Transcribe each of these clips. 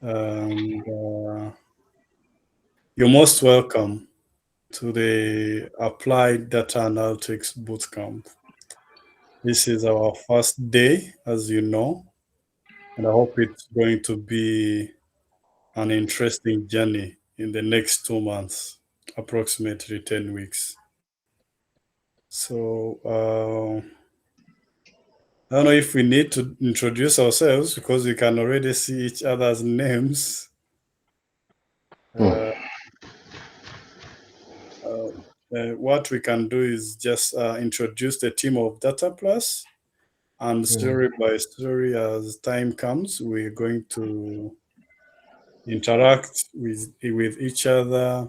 And you're most welcome to the Applied Data Analytics Bootcamp. This is our first day, as you know, and I hope it's going to be an interesting journey in the next 2 months, approximately 10 weeks. So I don't know if we need to introduce ourselves because we can already see each other's names. What we can do is just introduce the team of Data Plus, and story by story, as time comes, we're going to interact with each other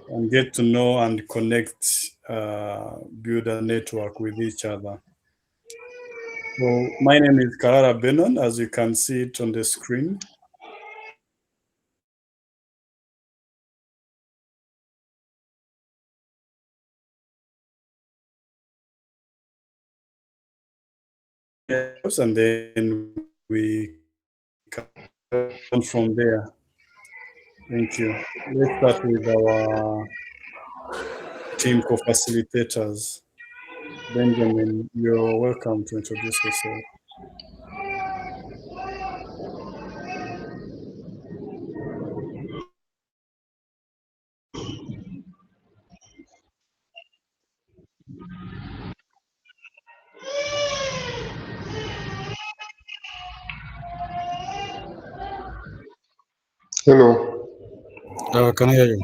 and get to know and connect, build a network with each other. So my name is Karara Benon, as you can see it on the screen. And then we come from there. Thank you. Let's start with our team co-facilitators. Benjamin, you're welcome to introduce yourself. Hello. Can I hear you?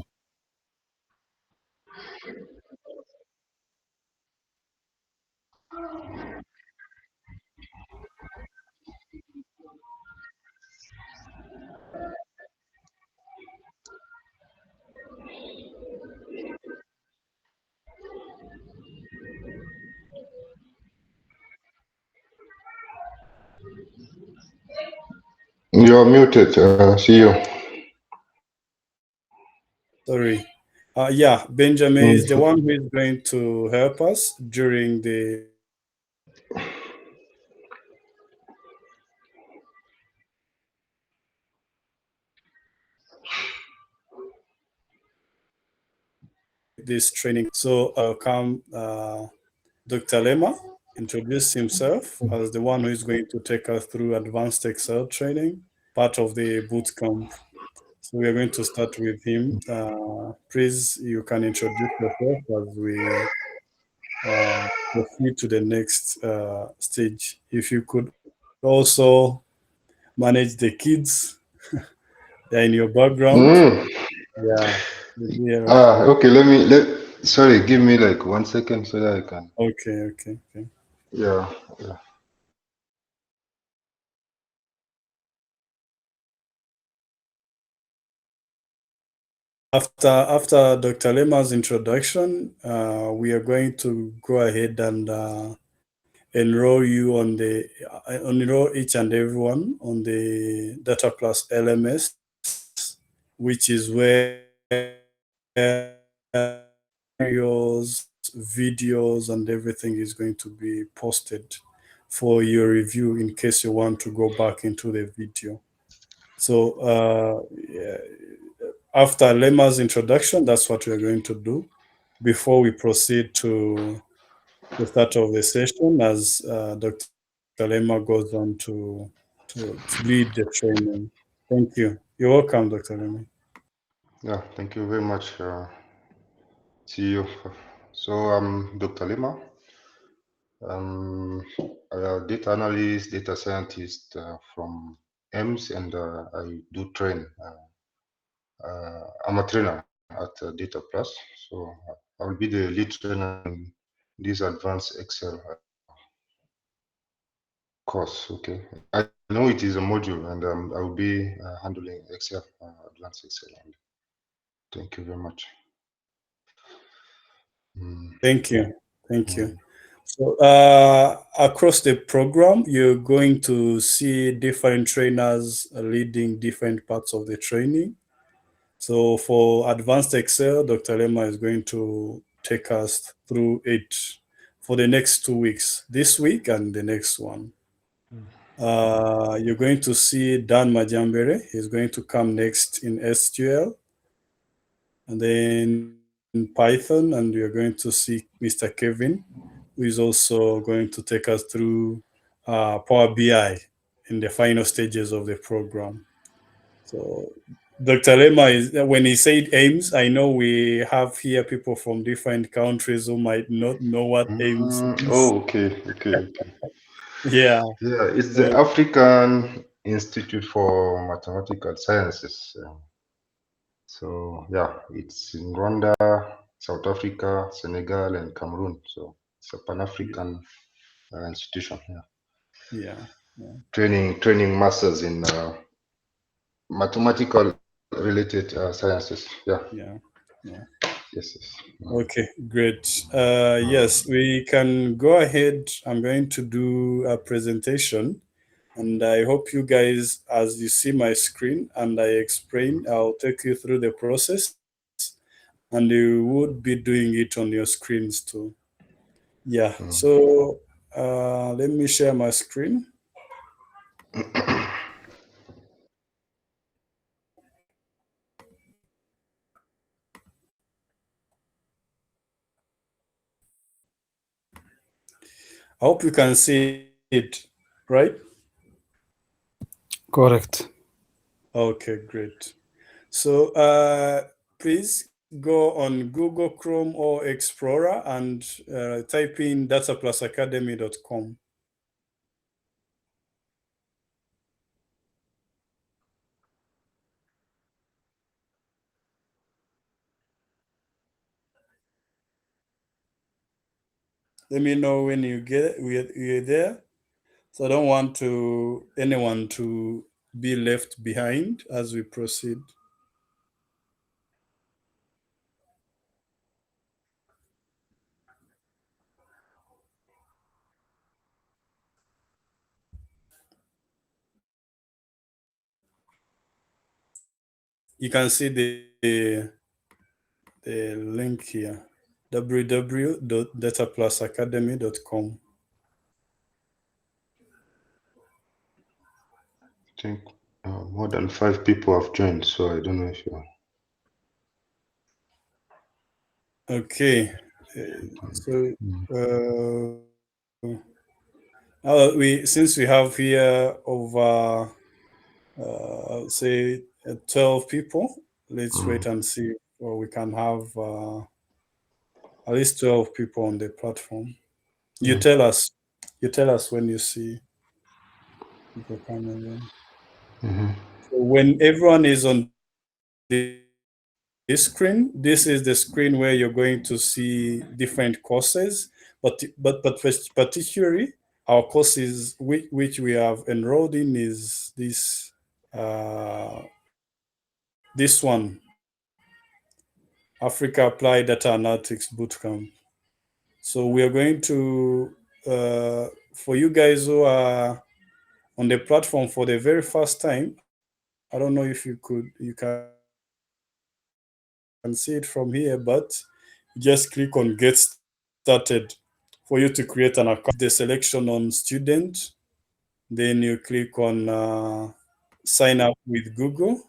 You're muted. See you. Sorry. Yeah, Benjamin is the Mm. one who is going to help us during this training. So I'll come Dr. Lema introduce himself as the one who is going to take us through advanced Excel training, part of the bootcamp. So we are going to start with him. Please, you can introduce yourself as we proceed to the next stage. If you could also manage the kids, they're in your background. Mm. Yeah, you'll be helpful. Okay. Sorry. Give me like 1 second so that I can. Okay. Yeah. Yeah. After Dr. Lema's introduction, we are going to go ahead and enroll you on the enroll each and everyone on the Data Plus LMS, which is where videos, and everything is going to be posted for your review in case you want to go back into the video. So yeah, after Lema's introduction, that's what we're going to do before we proceed to the start of the session, as Dr. Lema goes on to lead the training. Thank you. You're welcome, Dr. Lema. Yeah. Thank you very much. See you. So I'm Dr. Lima. I'm a data analyst, data scientist from EMS, and I do train. I'm a trainer at Data Plus, so I'll be the lead trainer in this advanced Excel course. Okay, I know it is a module, and I will be handling Excel, advanced Excel. Thank you very much. Thank Yeah. you. Thank you. Mm. So across the program, you're going to see different trainers leading different parts of the training. So for advanced Excel, Dr. Lema is going to take us through it for the next 2 weeks, this week and the next one. You're going to see Dan Majambere. He's going to come next in SQL, and then Python, and you're going to see Mr. Kevin, who is also going to take us through Power BI in the final stages of the program. So Dr. Lema is, when he said aims, I know we have here people from different countries who might not know what aims is. Oh, okay. Yeah. Yeah, it's the So, African Institute for Mathematical Sciences. So yeah, it's in Rwanda, South Africa, Senegal, and Cameroon. So it's a Pan-African institution. Yeah, yeah, yeah, training masters in mathematical related sciences. Yeah, yeah, yeah. yes. Okay, great. Yes, we can go ahead. I'm going to do a presentation, and I hope you guys, as you see my screen and I explain, I'll take you through the process, and you would be doing it on your screens too. Yeah, so let me share my screen. I hope you can see it, right? Correct. Okay, great. So please go on Google Chrome or Explorer and type in dataplusacademy.com. Let me know when you're there. So I don't want anyone to be left behind as we proceed. You can see the link here, www.dataplusacademy.com. I think more than 5 people have joined. So I don't know if you. Okay, so since we have here over say 12 people, let's wait and see, or we can have at least 12 people on the platform. You Yeah. tell us. You tell us when you see people coming in. So when everyone is on this screen, this is the screen where you're going to see different courses. But particularly our courses which we have enrolled in is this one, Africa Applied Data Analytics Bootcamp. So we are going to for you guys who are on the platform for the very first time. I don't know if you can see it from here, but just click on Get Started for you to create an account. Click the selection on Student, then you click on Sign up with Google.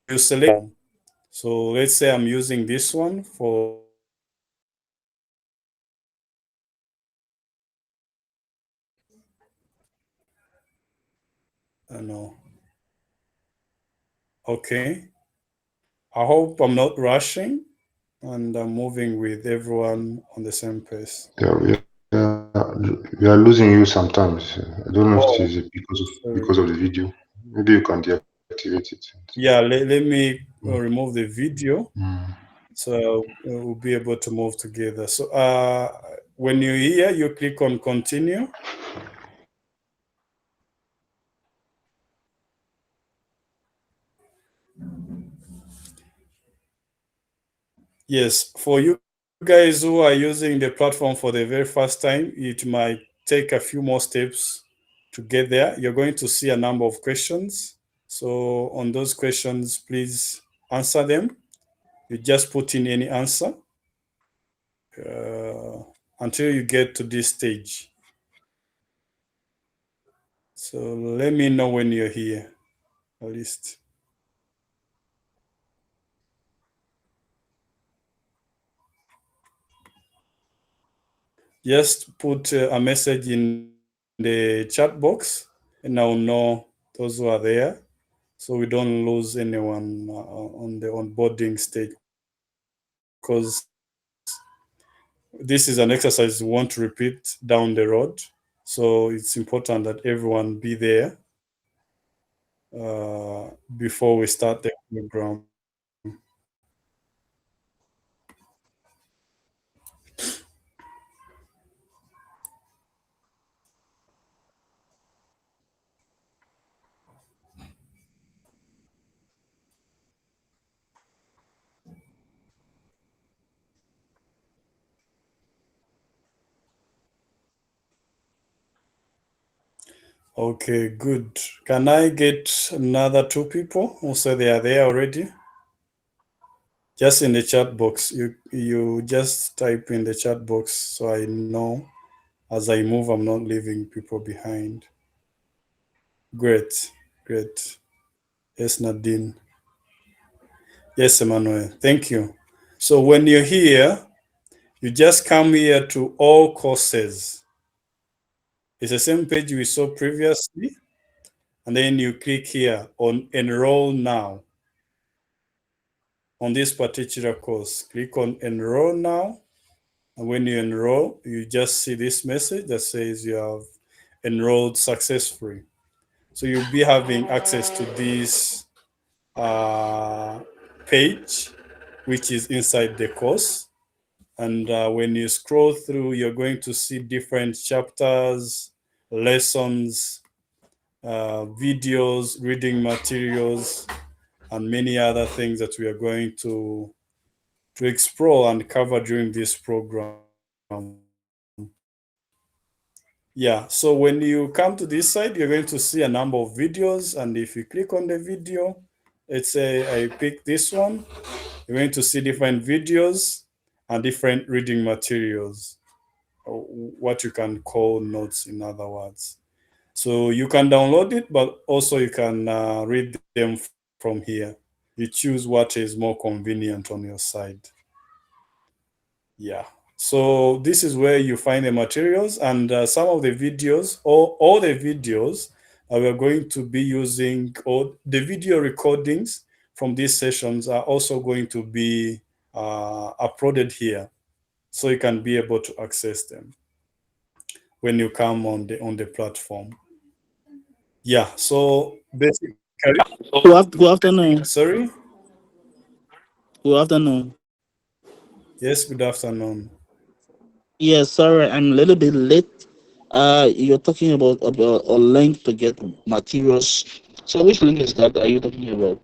You select. So let's say I'm using this one for no. Okay. I hope I'm not rushing and I'm moving with everyone on the same pace. Yeah, we are losing you sometimes. I don't know if it Oh, is because sorry. of the video. Maybe you can deactivate it. Yeah, let me remove the video so we'll be able to move together. So when you're here, you click on continue. Yes, for you guys who are using the platform for the very first time, it might take a few more steps to get there, you're going to see a number of questions. So on those questions, please answer them. You just put in any answer until you get to this stage. So let me know when you're here, at least. Just put a message in the chat box, and I'll know those who are there, so we don't lose anyone on the onboarding stage, because this is an exercise we want to repeat down the road. So it's important that everyone be there before we start the program. Okay, good. Can I get another two people who say they are there already? Just in the chat box. You just type in the chat box so I know as I move I'm not leaving people behind. Great, great. Yes, Nadine. Yes, Emmanuel. Thank you. So when you're here, you just come here to all courses. It's the same page we saw previously. And then you click here on enroll now. On this particular course, click on enroll now. And when you enroll, you just see this message that says you have enrolled successfully. So you'll be having access to this page, which is inside the course. And when you scroll through, you're going to see different chapters, lessons, videos, reading materials, and many other things that we are going to explore and cover during this program. Yeah, so when you come to this side, you're going to see a number of videos, and if you click on the video, let's say I pick this one, you're going to see different videos and different reading materials, or what you can call notes, in other words. So you can download it, but also you can read them from here. You choose what is more convenient on your side. Yeah. So this is where you find the materials, and some of the videos, or all the videos we're going to be using, or the video recordings from these sessions are also going to be uploaded here, so you can be able to access them when you come on the platform. Yeah. So basically, Good afternoon. sorry. Good afternoon. Yes. Good afternoon. Yes, sorry, I'm a little bit late. You're talking about a link to get materials. So which link is that? Are you talking about?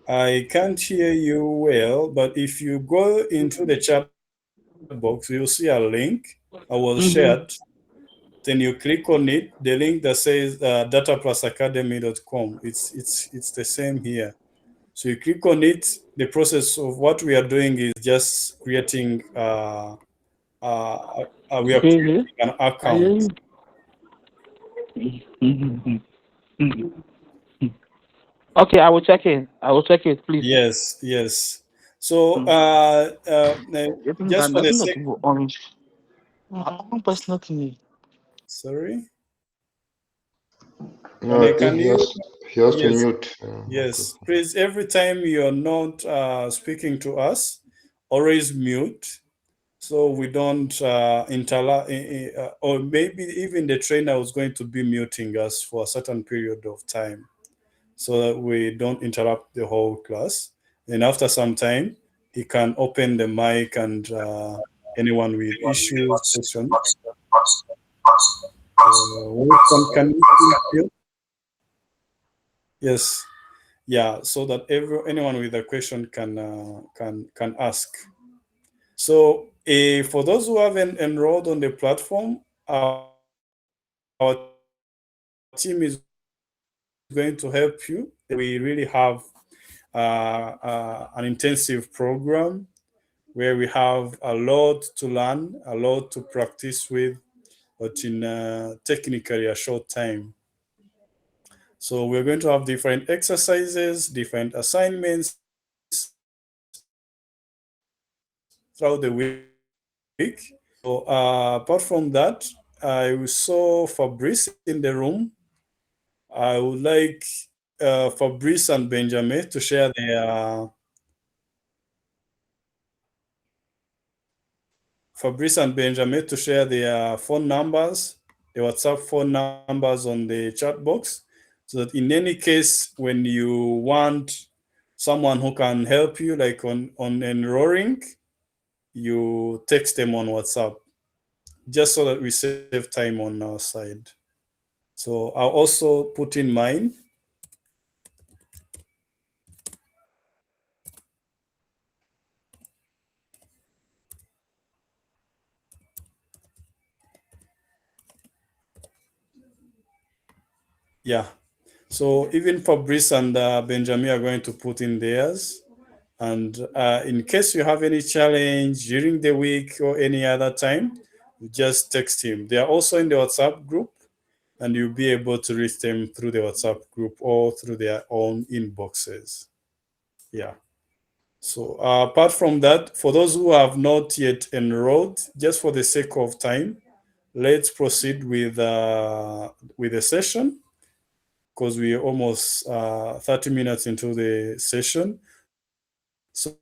I can't hear you well, but if you go into the chat box, you'll see a link that was shared. Mm-hmm. Then you click on it. The link that says dataplusacademy.com. It's the same here. So you click on it. The process of what we are doing is just creating. We are Okay. creating an I hear account. you. Mhm. Mhm. Okay, I will check it. I will check it, please. Yes, yes. So Mm. Getting just that for the nothing not sake. to go on. One person to me. Sorry, No, I think can you? he has to Yes, mute yes. microphone. Please, every time you're not speaking to us, always mute, so we don't interrupt. Or maybe even the trainer was going to be muting us for a certain period of time, so that we don't interrupt the whole class. And after some time, he can open the mic, and anyone with issues, questions. Wilson, can you please mute? Yes. Yeah, so that anyone with a question can ask. So for those who haven't enrolled on the platform, our team is going to team is going to help you. We really have an intensive program where we have a lot to learn, a lot to practice with, but in technically a short time. So we're going to have different exercises, different assignments throughout the week. So apart from that, I saw Fabrice in the room. I would like Fabrice and Benjamin to share their phone numbers, the WhatsApp phone numbers on the chat box, so that in any case, when you want someone who can help you, like on enrolling, you text them on WhatsApp, just so that we save time on our side. So I'll also put in mine. Yeah. So even Fabrice and Benjamin are going to put in theirs. And in case you have any challenge during the week or any other time, just text him. They are also in the WhatsApp group, and you'll be able to reach them through the WhatsApp group or through their own inboxes. Yeah. So apart from that, for those who have not yet enrolled, just for the sake of time, let's proceed with the session, because we're almost 30 minutes into the session, so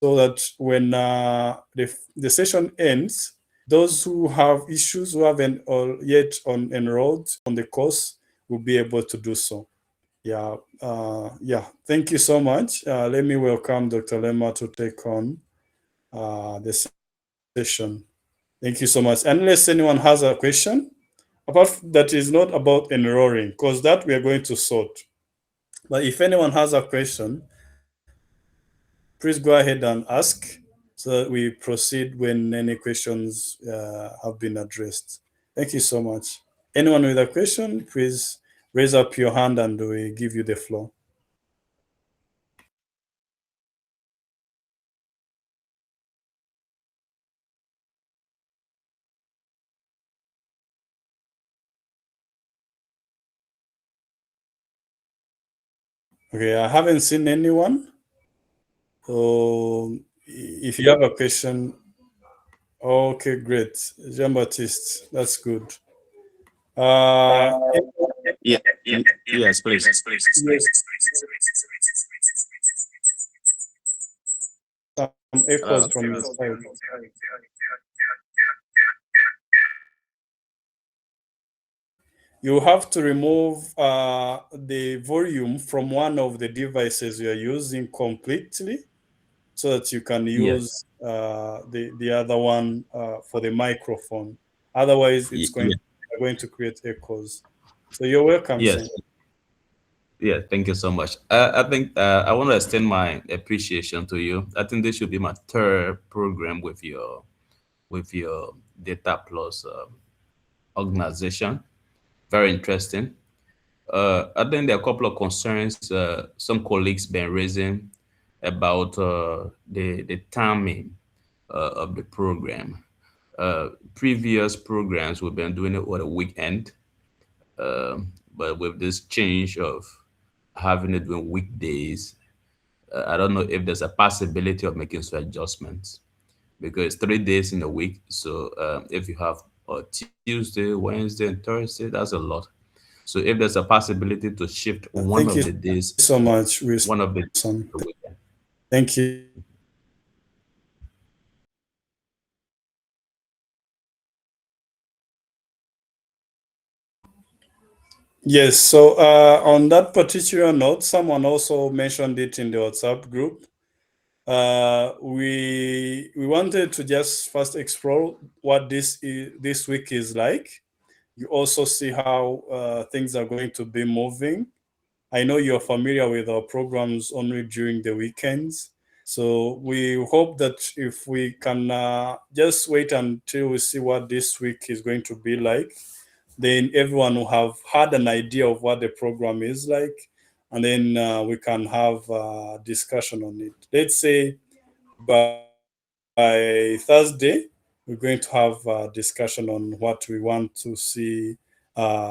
that when the session ends, those who have issues, who haven't yet enrolled on the course, will be able to do so. Yeah. Thank you so much. Let me welcome Dr. Lema to take on the session. Thank you so much. Unless anyone has a question, that is not about enrolling, because that we are going to sort. But if anyone has a question, please go ahead and ask, so that we proceed when any questions have been addressed. Thank you so much. Anyone with a question, please raise up your hand and we give you the floor. Okay, I haven't seen anyone. So if you have a question, okay, great. Jean Baptiste, that's good. Yeah. Yes, please. Yes, some echoes Hello. from your side. You have to remove the volume from one of the devices you are using completely, so that you can Yes. use the other one for the microphone. Otherwise, it's Yes. going to create echoes. So you're welcome, Yes. Sam. Yeah. Thank you so much. I think I want to extend my appreciation to you. I think this should be my third program with your Data Plus organization. Very interesting. I think there are a couple of concerns some colleagues been raising about the timing of the program. Previous programs we've been doing it over the weekend, but with this change of having it during weekdays, I don't know if there's a possibility of making some adjustments because 3 days in a week. So if you have Tuesday, Wednesday, and Thursday, that's a lot. So if there's a possibility to shift one Thank of you the days, so much, one of the Wilson. the weekend. Thank you. Yes, so on that particular note, someone also mentioned it in the WhatsApp group. We wanted to just first explore what this week is like. You also see how things are going to be moving. I know you're familiar with our programs only during the weekends. So we hope that if we can just wait until we see what this week is going to be like, then everyone will have had an idea of what the program is like, and then we can have a discussion on it. Let's say by Thursday, we're going to have a discussion on what we want to see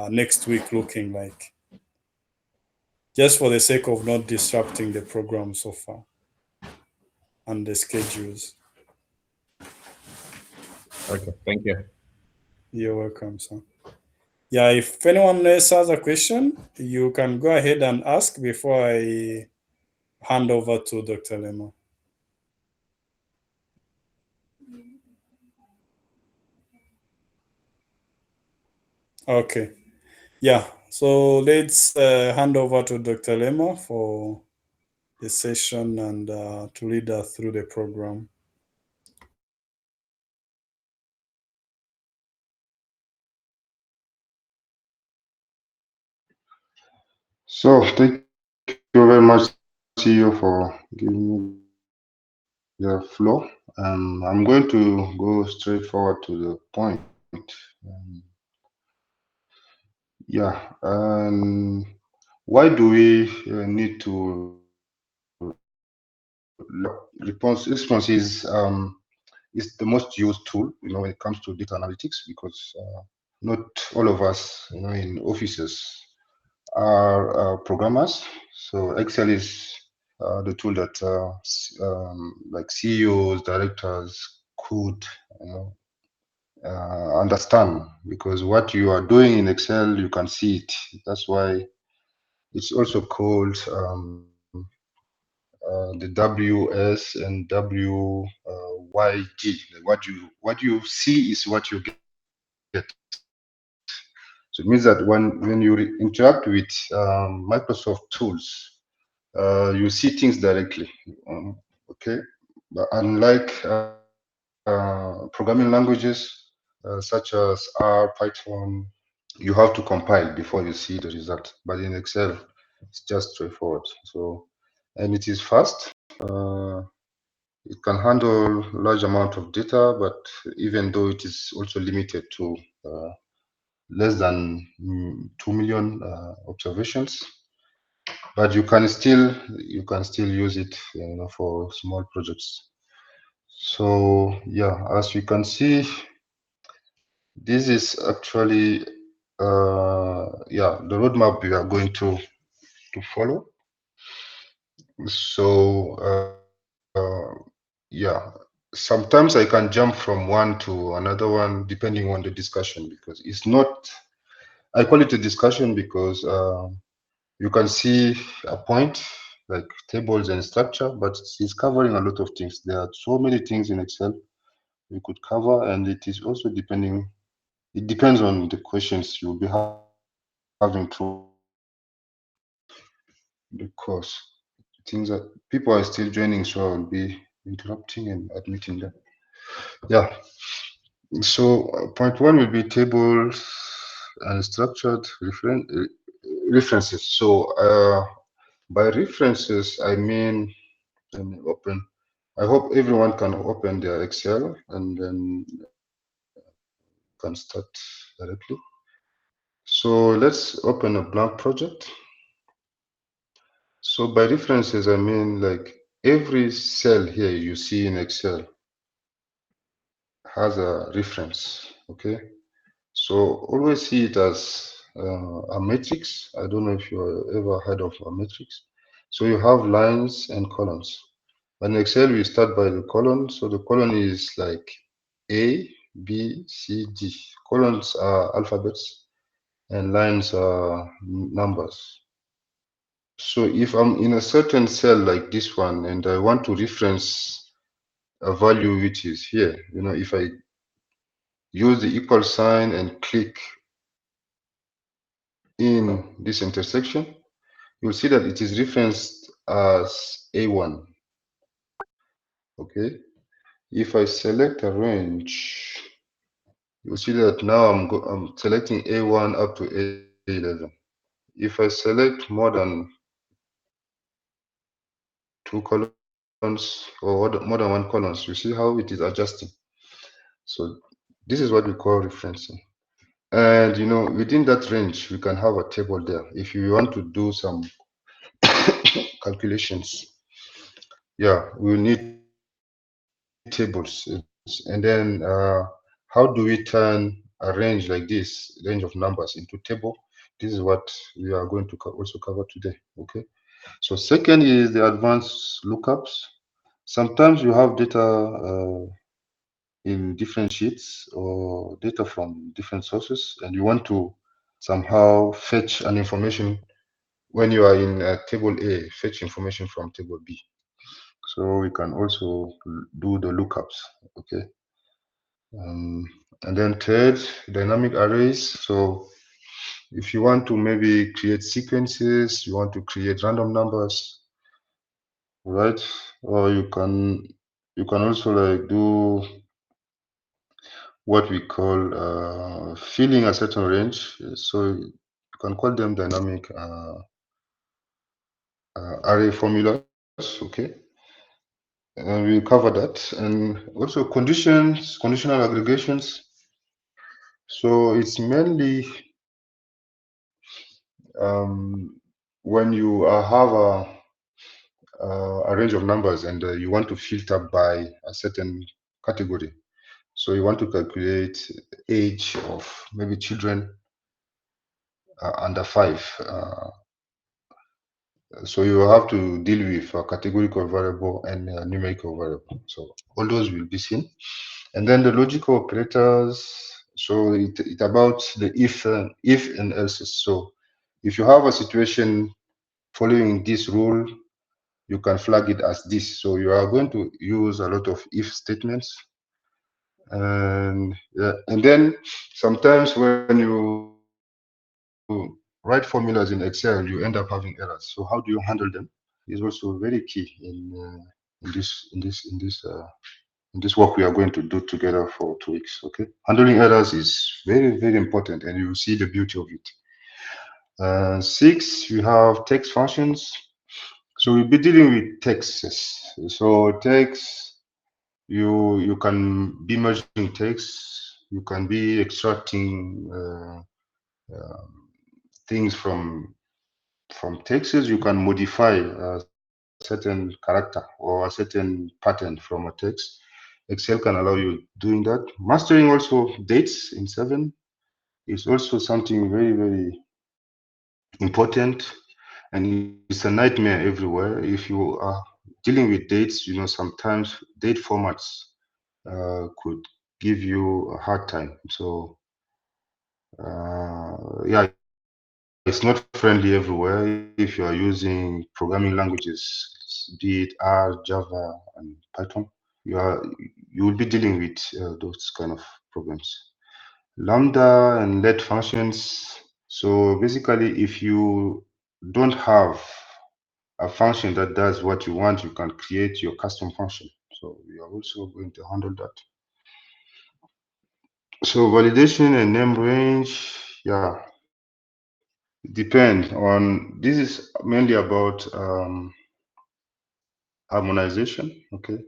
next week looking like, just for the sake of not disrupting the program so far and the schedules. Okay, thank you. You're welcome, sir. Yeah, if anyone else has a question, you can go ahead and ask before I hand over to Dr. Lema. Okay. Yeah, so let's hand over to Dr. Lema for the session and to lead us through the program. So thank you very much, CEO, for giving me the floor. I'm going to go straight forward to the point. Yeah, why do we need to response? Response is the most used tool, when it comes to data analytics, because not all of us, in offices are programmers. So Excel is the tool that like CEOs, directors could understand, because what you are doing in Excel, you can see it. That's why it's also called the WS and WYG. What you see is what you get. So it means that when you interact with Microsoft tools, you see things directly. Okay, but unlike programming languages such as R, Python, you have to compile before you see the result. But in Excel, it's just straightforward. So, and it is fast. It can handle large amount of data, but even though it is also limited to less than 2 million observations, but you can still use it, for small projects. So yeah, as you can see, this is actually the roadmap we are going to follow. So sometimes I can jump from one to another one depending on the discussion, because it's not, I call it a discussion because you can see a point like tables and structure, but it's covering a lot of things. There are so many things in Excel we could cover, and it is also it depends on the questions you'll be having throughout the course. Things that people are still joining, so I'll be interrupting and admitting that. Yeah. So point one will be tables and structured references. So by references, I mean, let me open. I hope everyone can open their Excel and then can start directly. So let's open a blank project. So by references, I mean like every cell here you see in Excel has a reference, okay? So always see it as a matrix. I don't know if you ever heard of a matrix. So you have lines and columns. In Excel, we start by the column. So the column is like A, B, C, D. Columns are alphabets and lines are numbers. So if I'm in a certain cell like this one and I want to reference a value which is here, if I use the equal sign and click in this intersection, you'll see that it is referenced as A1. Okay. If I select a range, you'll see that now I'm selecting A1 up to A11. If I select more than two columns or more than one columns, you see how it is adjusting. So this is what we call referencing. And within that range, we can have a table there. If you want to do some calculations, yeah, we will need tables. And then how do we turn a range like this, range of numbers, into table? This is what we are going to also cover today. Okay. So second is the advanced lookups. Sometimes you have data in different sheets or data from different sources, and you want to somehow fetch an information when you are in table A, fetch information from table B. So we can also do the lookups. Okay. Um, and then third, dynamic arrays. So if you want to maybe create sequences, you want to create random numbers, right? Or you can also like do what we call filling a certain range. So you can call them dynamic array formulas. Okay. And we'll cover that. And also conditional aggregations. So it's mainly when you have a range of numbers and you want to filter by a certain category. So you want to calculate age of maybe children under 5. So you have to deal with a categorical variable and a numerical variable. So all those will be seen. And then the logical operators. So it about the if and else. So if you have a situation following this rule, you can flag it as this. So you are going to use a lot of if statements. And yeah, and then sometimes when you write formulas in Excel, you end up having errors. So how do you handle them? Is also very key in this work we are going to do together for 2 weeks. Okay, handling errors is very important, and you will see the beauty of it. 6, we have text functions. So we'll be dealing with texts. So text, you can be merging text, you can be extracting things from texts. You can modify a certain character or a certain pattern from a text. Excel can allow you doing that. Mastering also dates in 7 is also something very important, and it's a nightmare everywhere. If you are dealing with dates, sometimes date formats could give you a hard time. So yeah, it's not friendly everywhere. If you are using programming languages, be it R, Java, and Python, you will be dealing with those kind of problems. Lambda and let functions. So basically, if you don't have a function that does what you want, you can create your custom function. So we are also going to handle that. So validation and name range, yeah, depend on. This is mainly about harmonization. Okay,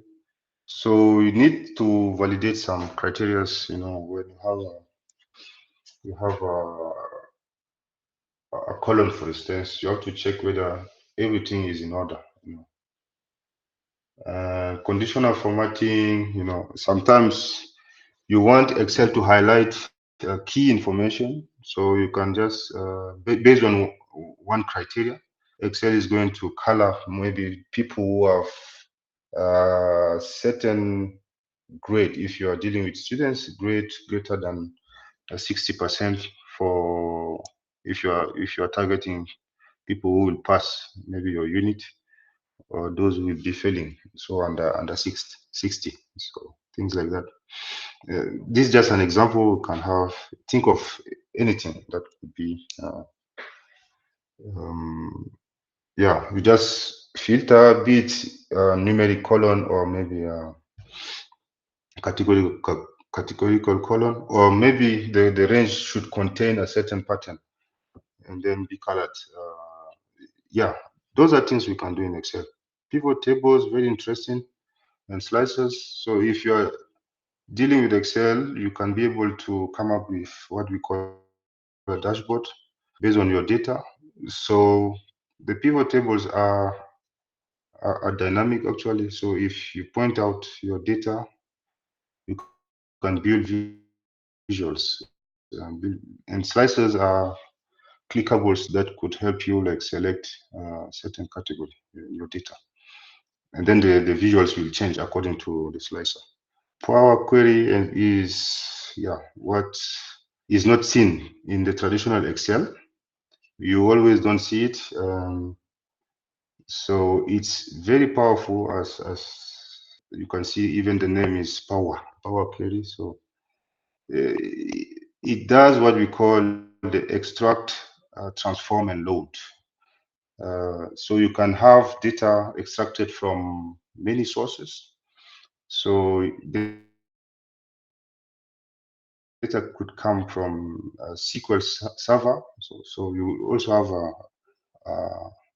so you need to validate some criteria. When you have a column, for instance, you have to check whether everything is in order. Conditional formatting, sometimes you want Excel to highlight key information. So you can just, based on one criteria, Excel is going to color maybe people who have certain grade. If you are dealing with students, grade greater than 60% for if you are targeting people who will pass maybe your unit, or those who will be failing, so under 60. So things like that. This is just an example. You can have, think of anything that could be yeah, you just filter, be it numeric colon, or maybe categorical categorical colon, or maybe the range should contain a certain pattern and then be colored. Yeah, those are things we can do in Excel. Pivot tables, very interesting, and slices. So if you're dealing with Excel, you can be able to come up with what we call a dashboard based on your data. So the pivot tables are dynamic actually. So if you point out your data, you can build visuals. And slicers are clickables that could help you like select certain category in your data. And then the visuals will change according to the slicer. Power Query is what is not seen in the traditional Excel. You always don't see it. So it's very powerful as you can see, even the name is Power Query. So it does what we call the extract, transform, and load. So you can have data extracted from many sources. So data could come from SQL Server. So you also have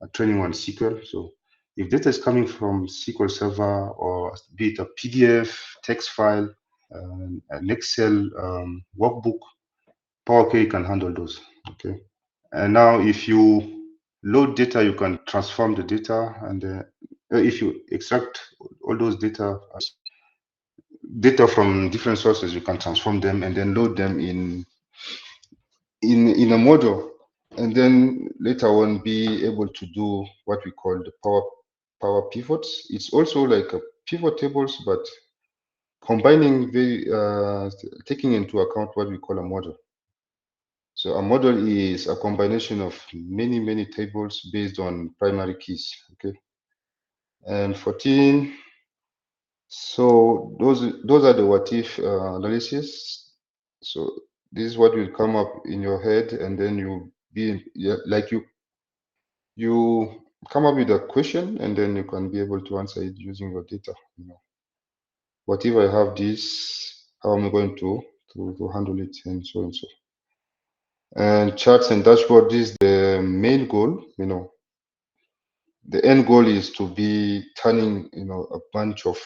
a training on SQL. So if data is coming from SQL Server, or be it a PDF, text file, an Excel workbook, Power Query can handle those. Okay. And now if you load data, you can transform the data, and if you extract all those data from different sources, you can transform them and then load them in a model, and then later on be able to do what we call the power pivots. It's also like a pivot tables, but combining taking into account what we call a model. So a model is a combination of many tables based on primary keys. Okay. And 14. So those are the what if analysis. So this is what will come up in your head, and then you come up with a question, and then you can be able to answer it using your data. What if I have this? How am I going to handle it, and so and so. And charts and dashboard is the main goal. The end goal is to be turning a bunch of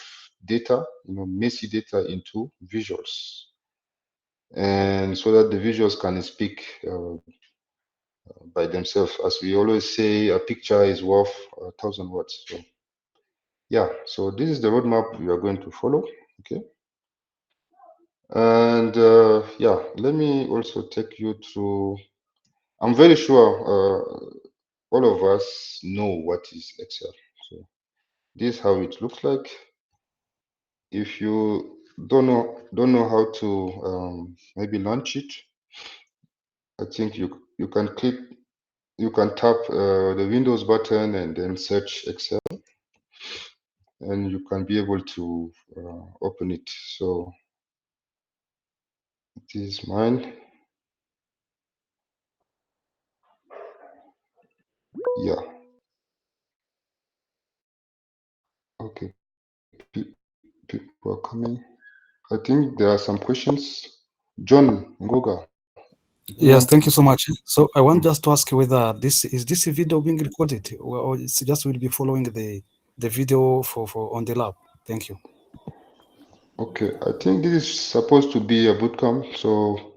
data, messy data, into visuals, and so that the visuals can speak by themselves. As we always say, a picture is worth 1,000 words. So yeah, so this is the roadmap we are going to follow. Okay. And yeah, let me also take you through. I'm very sure all of us know what is Excel. So this is how it looks like. If you don't know how to maybe launch it, I think you can tap the Windows button and then search Excel, and you can be able to open it. So it is mine. Yeah. Okay. People are coming. I think there are some questions. John Ngoga, do you want Yes, to? thank you so much. So I want Mm. just to ask you whether this video being recorded, or it's just will be following the video for on the lab. Thank you. Okay, I think this is supposed to be a bootcamp, so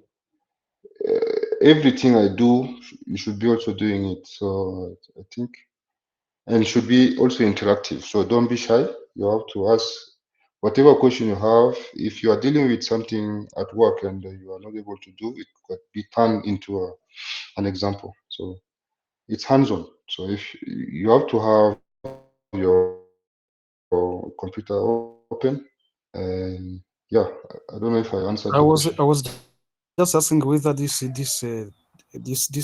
everything I do, you should be also doing it. So I think, and should be also interactive. So don't be shy. You have to ask whatever question you have. If you are dealing with something at work and you are not able to do, it could be turned into an example. So it's hands-on. So if you have to have your computer open, and yeah, I don't know if I answered the question. I was just asking whether this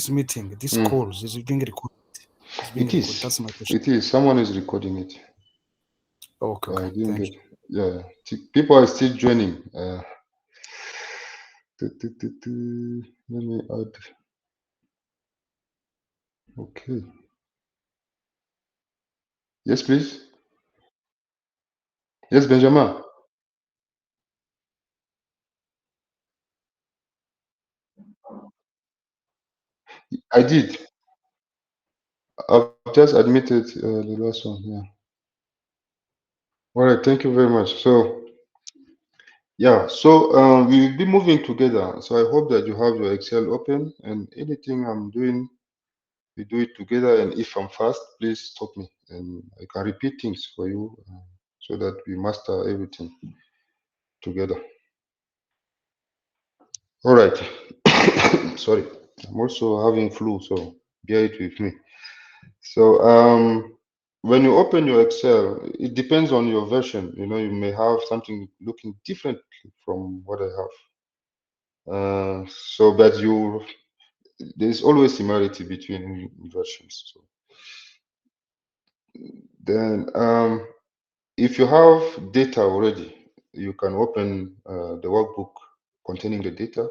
meeting, this calls, Mm. is it being recorded? It's being It recorded. That's is. my question. It is. Someone is recording it. Okay, okay. I didn't Thank get. you. Yeah, people are still joining. Let me add. Okay. Yes, please. Yes, Benjamin. I did. I've just admitted the last one. Yeah. All right. Thank you very much. So Yeah, so we'll be moving together. So I hope that you have your Excel open, and anything I'm doing, we do it together. And if I'm fast, please stop me, and I can repeat things for you so that we master everything together. All right. Sorry, I'm also having flu, so bear it with me. So when you open your Excel, it depends on your version. You know, you may have something looking different from what I have. So, but there's always similarity between versions. So then, if you have data already, you can open the workbook containing the data.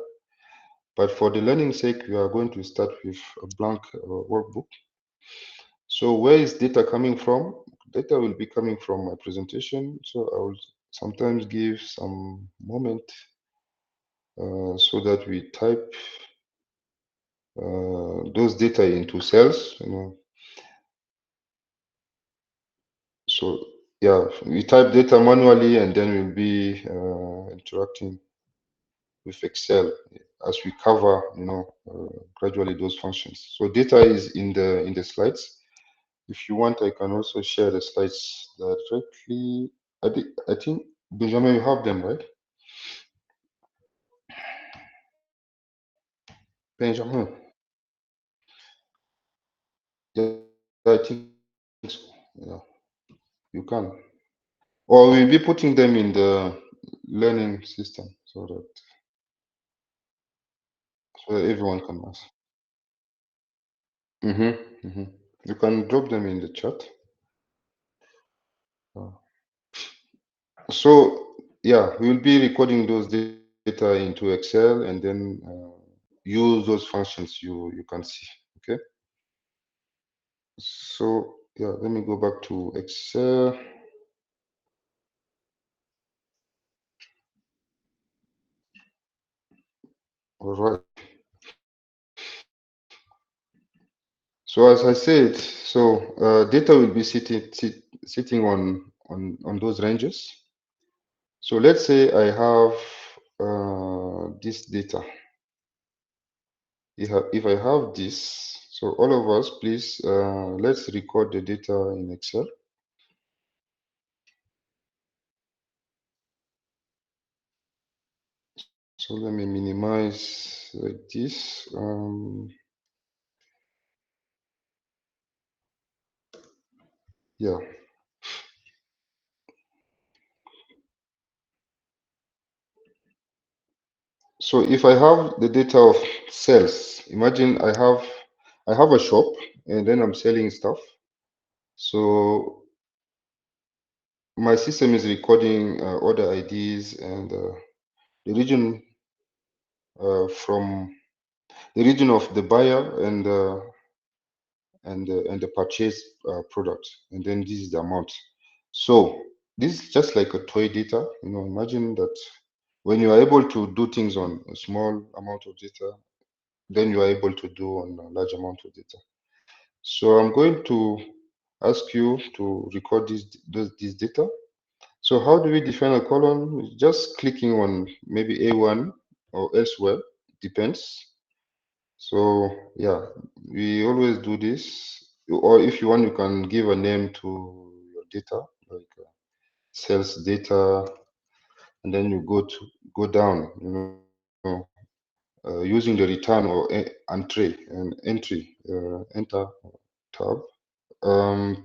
But for the learning sake, we are going to start with a blank workbook. So where is data coming from? Data will be coming from my presentation. So I will sometimes give some moment so that we type those data into cells. You know. So yeah, we type data manually, and then we'll be interacting with Excel as we cover, you know, gradually those functions. So data is in the slides. If you want, I can also share the slides directly. I think Benjamin, you have them, right? Benjamin, yeah, I think so. Yeah, you can. Or we'll be putting them in the learning system so that everyone can ask. You can drop them in the chat. Uh, So yeah, we'll be recording those data into Excel and then use those functions you can see. Okay. So yeah, let me go back to Excel. All right. So as I said, data will be sitting on those ranges. So let's say I have this data. If I have this, so all of us, please, let's record the data in Excel. So let me minimize like this. Yeah. So if I have the data of sales, imagine I have a shop and then I'm selling stuff. So my system is recording order IDs and the region from the region of the buyer and the purchase product, and then this is the amount. So this is just like a toy data. You know, imagine that when you are able to do things on a small amount of data, then you are able to do on a large amount of data. So I'm going to ask you to record this data. So how do we define a column? Just clicking on maybe A1 or elsewhere, depends. So yeah, we always do this. Or if you want, you can give a name to your data, like sales data, and then you go down, you know, using the return or entry, enter tab. Um,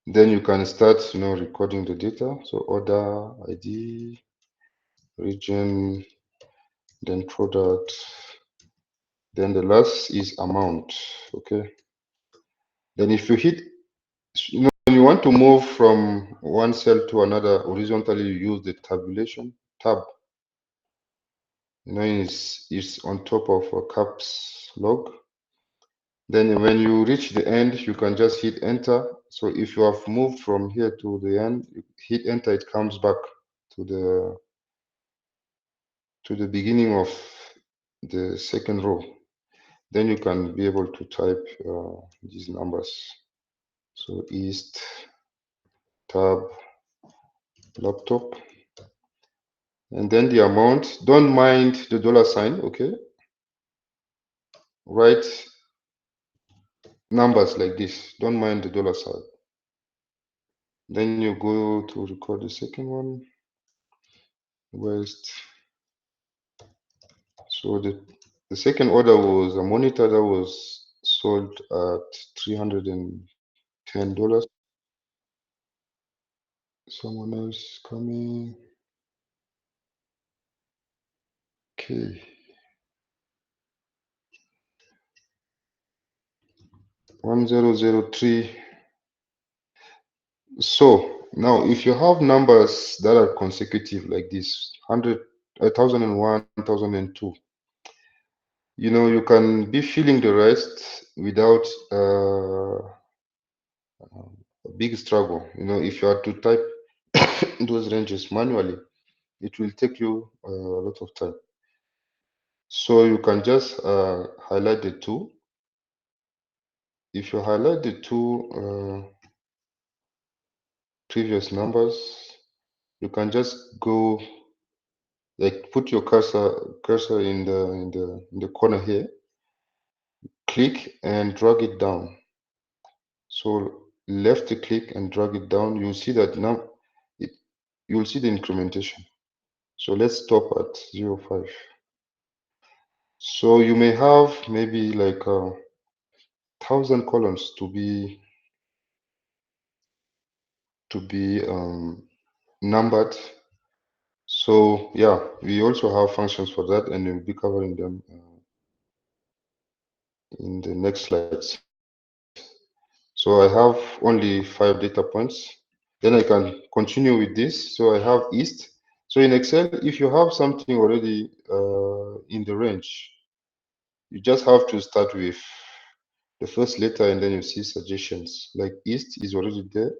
then you can start, you know, recording the data. So order ID, region, then product, then the last is amount. Okay. Then if you hit, you know, when you want to move from one cell to another horizontally, you use the tabulation tab. You know, it's on top of a caps log. Then when you reach the end, you can just hit enter. So if you have moved from here to the end, you hit enter, it comes back to the beginning of the second row. Then you can be able to type these numbers. So east tab laptop. And then the amount, don't mind the dollar sign, okay? Write numbers like this, don't mind the dollar sign. Then you go to record the second one, West. So the second order was a monitor that was sold at $310. Someone else coming. Okay. $1,003. So now if you have numbers that are consecutive like this, 1,001, 1,002, you know, you can be filling the rest without a big struggle. You know, if you are to type those ranges manually, it will take you a lot of time. So you can just highlight the two. If you highlight the two previous numbers, you can just go, like, put your cursor in the corner here, click and drag it down. So left click and drag it down. You'll see that now you'll see the incrementation. So let's stop at 0.5. So you may have maybe like 1,000 columns to be numbered. So yeah, we also have functions for that, and we'll be covering them in the next slides. So I have only 5 data points. Then I can continue with this. So I have East. So in Excel, if you have something already in the range, you just have to start with the first letter, and then you see suggestions. Like East is already there.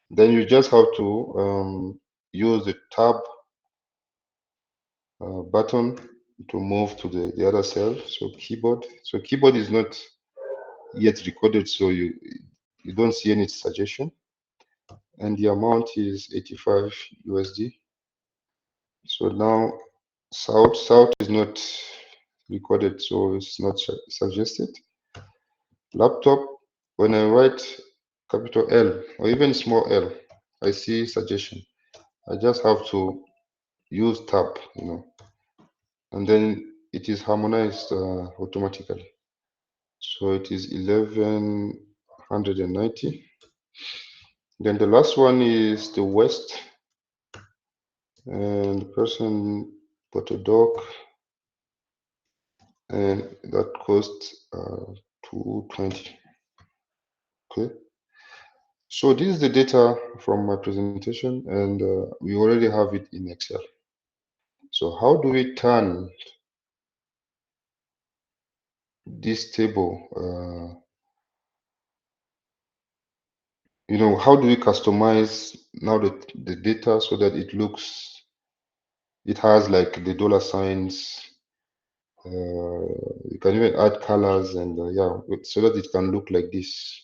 Then you just have to use the tab button to move to the other cell. So keyboard. So keyboard is not yet recorded, so you don't see any suggestion. And the amount is 85 USD. So now South is not recorded, so it's not suggested. Laptop, when I write capital L or even small l, I see suggestion. I just have to use tab, you know, and then it is harmonized automatically. So it is 1190. Then the last one is the West, and the person put a dog, and that cost 220. Okay. So this is the data from my presentation, and we already have it in Excel. So how do we turn this table? You know, how do we customize now the data so that it looks, it has like the dollar signs. You can even add colors and yeah, so that it can look like this.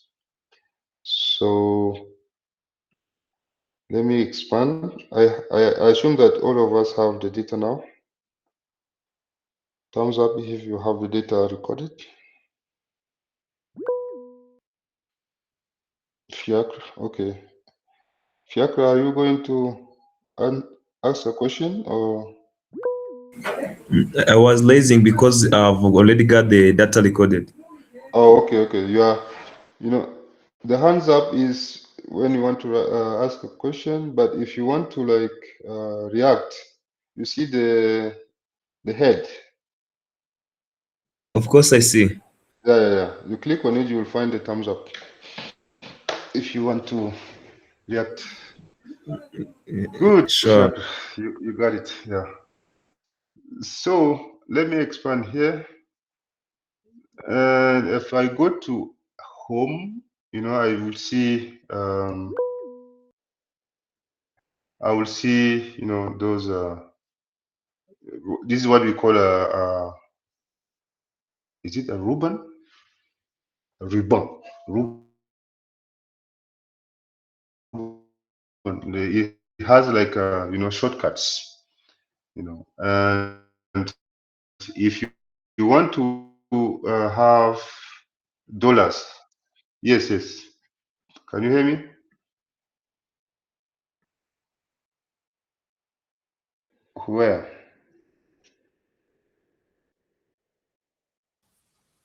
So let me expand. I assume that all of us have the data now. Thumbs up if you have the data recorded. Fiacre, okay. Fiacre, are you going to ask a question or? I was lazy because I've already got the data recorded. Oh, okay, okay. You are, you know, the hands up is when you want to ask a question, but if you want to like react, you see the head. Of course, I see. Yeah, yeah, yeah. You click on it, you will find the thumbs up. If you want to react. Good, Sure. Fiacre. You got it. Yeah. So let me expand here. And if I go to home, you know, I will see you know, those this is what we call a is it a ribbon? A ribbon. It has like you know, shortcuts. And if you want to have dollars, yes, can you hear me? Where?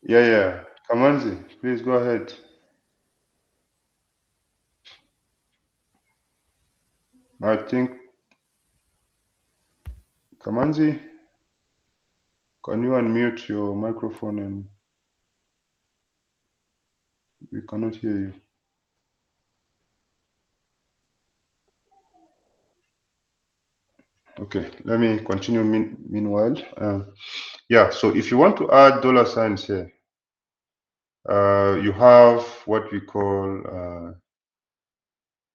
Yeah. Kamanzi, please go ahead. I think Kamanzi, can you unmute your microphone and we cannot hear you. Okay, let me continue meanwhile. Yeah, so if you want to add dollar signs here, you have what we call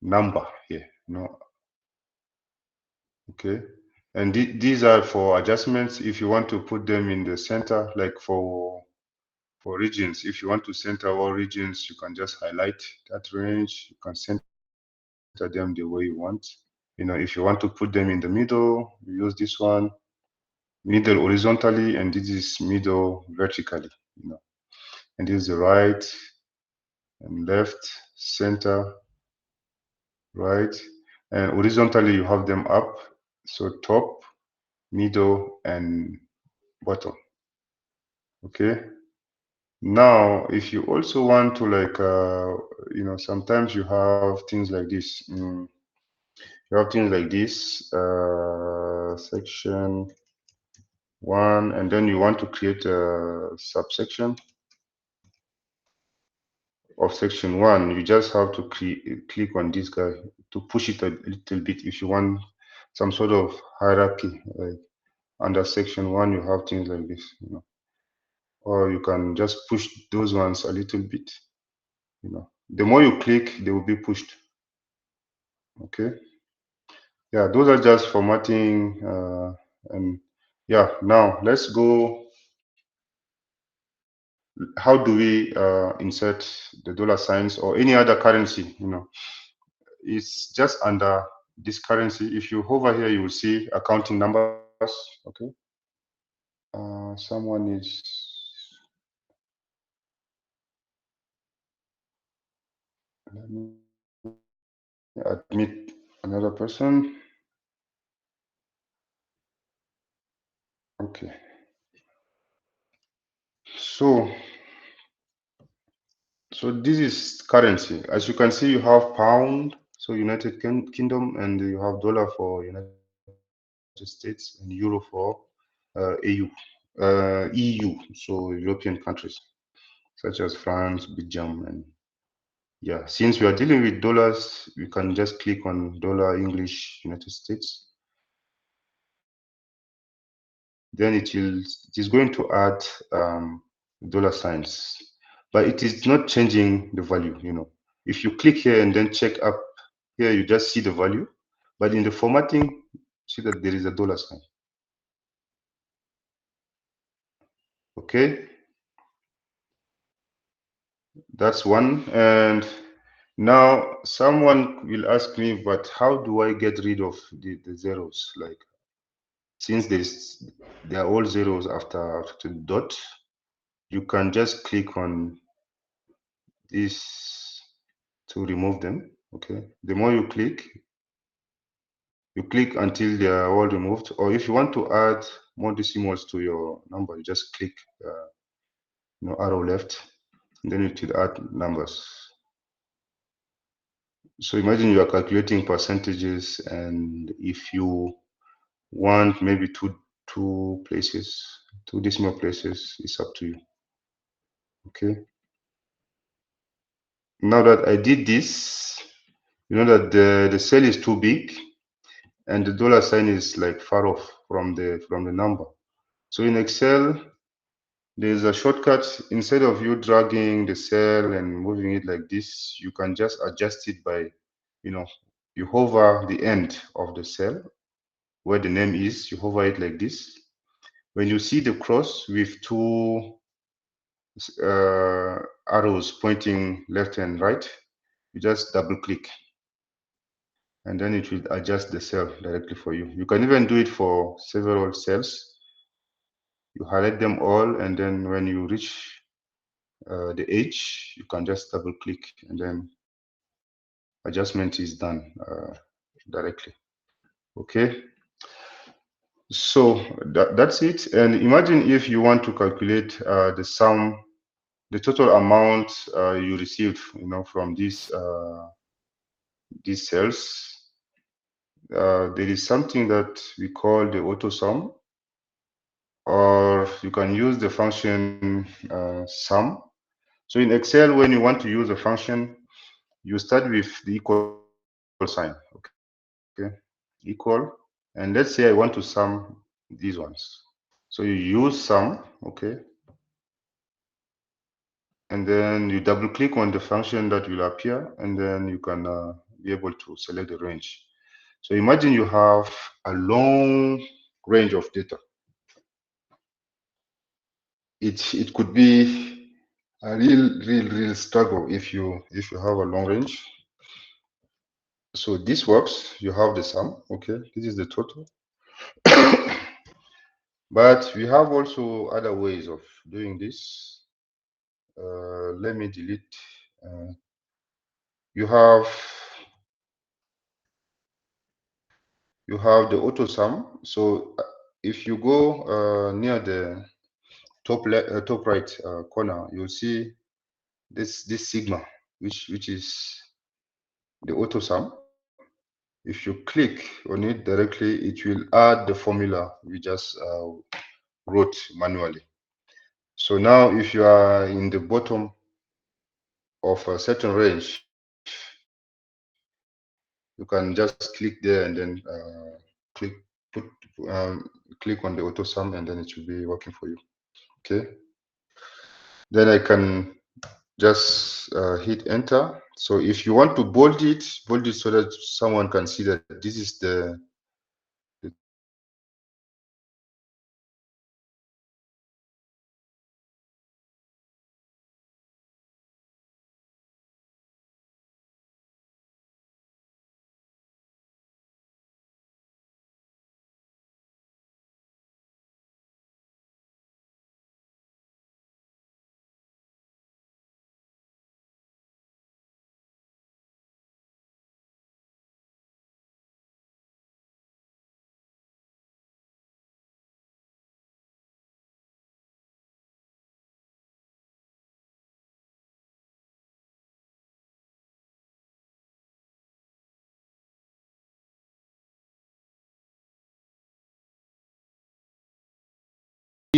number here, okay, and these are for adjustments. If you want to put them in the center, like for regions, if you want to center all regions, you can just highlight that range. You can center them the way you want. If you want to put them in the middle, you use this one, middle horizontally, and this is middle vertically. And this is the right and left, center, right, and horizontally you have them up, so top, middle, and bottom. Okay, now if you also want to, like, sometimes you have things like this. You have things like this, section 1, and then you want to create a subsection of section 1. You just have to click on this guy to push it a little bit if you want some sort of hierarchy. Like under section 1, you have things like this, or you can just push those ones a little bit. The more you click, they will be pushed. Okay. Yeah, those are just formatting. And yeah, now let's go. How do we insert the dollar signs or any other currency? It's just under this currency. If you hover here, you will see accounting numbers. Okay. Someone is. Let me admit another person. Okay. So this is currency. As you can see, you have pound, so United Kingdom, and you have dollar for United States, and euro for EU, so European countries such as France, Belgium, and yeah. Since we are dealing with dollars, we can just click on dollar English United States. Then it is going to add dollar signs, but it is not changing the value. If you click here and then check up here, you just see the value, but in the formatting, see that there is a dollar sign. Okay, that's one. And now someone will ask me, but how do I get rid of the zeros? Like, since they are all zeros after the dot, you can just click on this to remove them. Okay, the more you click until they are all removed. Or if you want to add more decimals to your number, you just click arrow left, and then it will add numbers. So imagine you are calculating percentages, and if you want maybe two decimal places, it's up to you. Okay, now that I did this, you know that the cell is too big and the dollar sign is like far off from the number. So in Excel, there's a shortcut. Instead of you dragging the cell and moving it like this, you can just adjust it by, you hover the end of the cell where the name is, you hover it like this. When you see the cross with two arrows pointing left and right, you just double click. and then it will adjust the cell directly for you. You can even do it for several cells. You highlight them all, and then when you reach the edge, you can just double click, and then adjustment is done directly. Okay, so that's it. And imagine if you want to calculate the sum, the total amount you received, from these cells. There is something that we call the auto sum, or you can use the function sum. So in Excel, when you want to use a function, you start with the equal sign, okay? Equal. And let's say I want to sum these ones. So you use sum, okay? And then you double click on the function that will appear, and then you can be able to select the range. So imagine you have a long range of data. It could be a real struggle if you have a long range. So this works. You have the sum. Okay, this is the total. But we have also other ways of doing this. Let me delete. You have the auto sum. So if you go near the top right corner, you'll see this sigma, which is the auto sum. If you click on it directly, it will add the formula we just wrote manually. So now if you are in the bottom of a certain range, you can just click there and then click put click on the auto sum, and then it will be working for you. Okay, then I can just hit enter. So if you want to bold it so that someone can see that this is the total amount of data you have.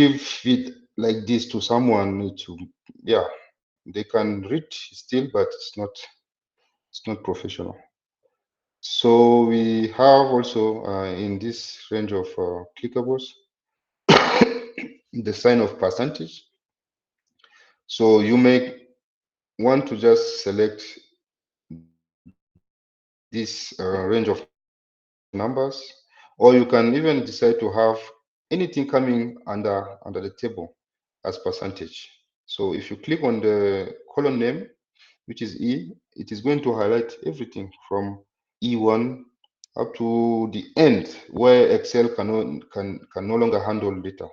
If it like this to someone, to yeah, they can read still, but it's not professional. So we have also in this range of clickables the sign of percentage. So you may want to just select this range of numbers, or you can even decide to have anything coming under the table as percentage. So if you click on the column name, which is E, it is going to highlight everything from E1 up to the end where Excel can no longer handle data,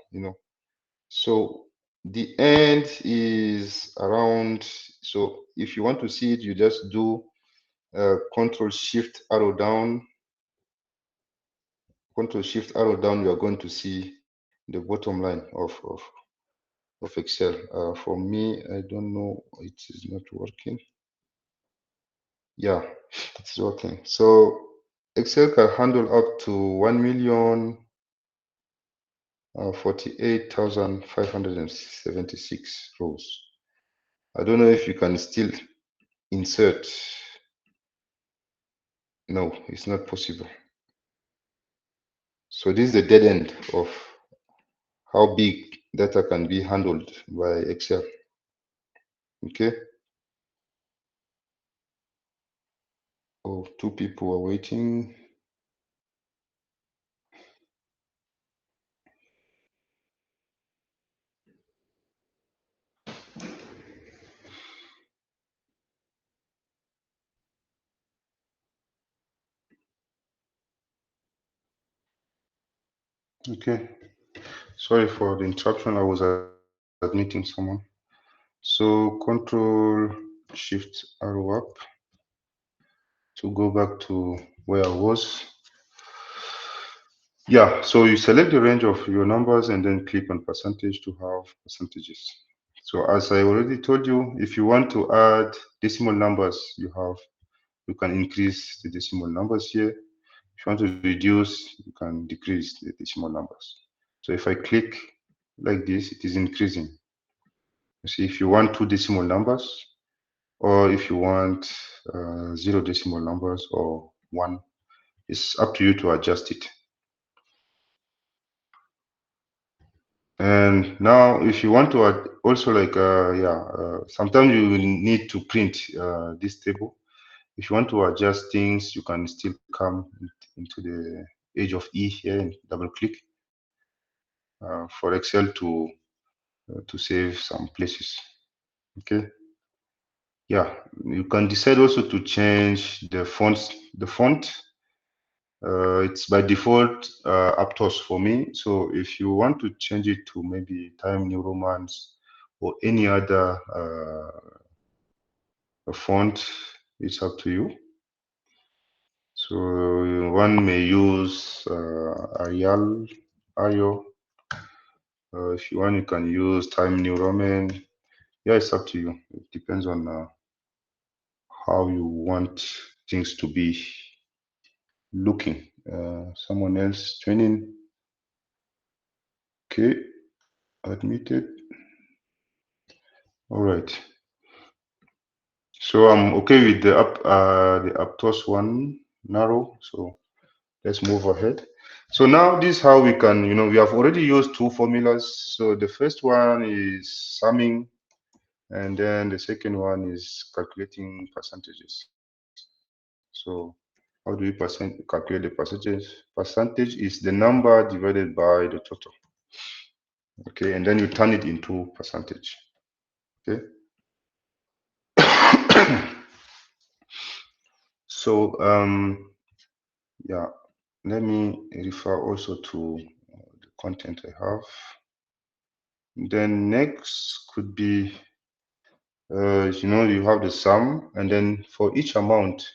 So the end is around, so if you want to see it, you just do Control Shift arrow down. Control Shift arrow down, you are going to see the bottom line of Excel. For me, I don't know, it is not working. Yeah, it's working. So Excel can handle up to 1,048,576 rows. I don't know if you can still insert. No, it's not possible. So this is the dead end of how big data can be handled by Excel. Okay. Oh, two people are waiting. Okay, sorry for the interruption. I was admitting someone. So Control Shift arrow up to go back to where I was. Yeah, so you select the range of your numbers and then click on percentage to have percentages. So as I already told you, if you want to add decimal numbers, you can increase the decimal numbers here. If you want to reduce, you can decrease the decimal numbers. So if I click like this, it is increasing. You see, if you want two decimal numbers, or if you want zero decimal numbers or one, it's up to you to adjust it. And now if you want to add also like sometimes you will need to print this table. If you want to adjust things, you can still come into the edge of E here and double click for Excel to save some places. Okay, yeah, you can decide also to change the fonts. The font it's by default Aptos for me. So if you want to change it to maybe Time New Romance or any other font, it's up to you. So one may use Arial. If you want, you can use Time New Roman. Yeah, it's up to you. It depends on how you want things to be looking. Someone else joining. Okay, admitted. All right. So I'm okay with the Aptos one narrow. So let's move ahead. So now this is how we can, we have already used two formulas. So the first one is summing, and then the second one is calculating percentages. So how do we calculate the percentage? Percentage is the number divided by the total. Okay, and then you turn it into percentage. Okay. So yeah, let me refer also to the content I have. Then next could be, you have the sum, and then for each amount,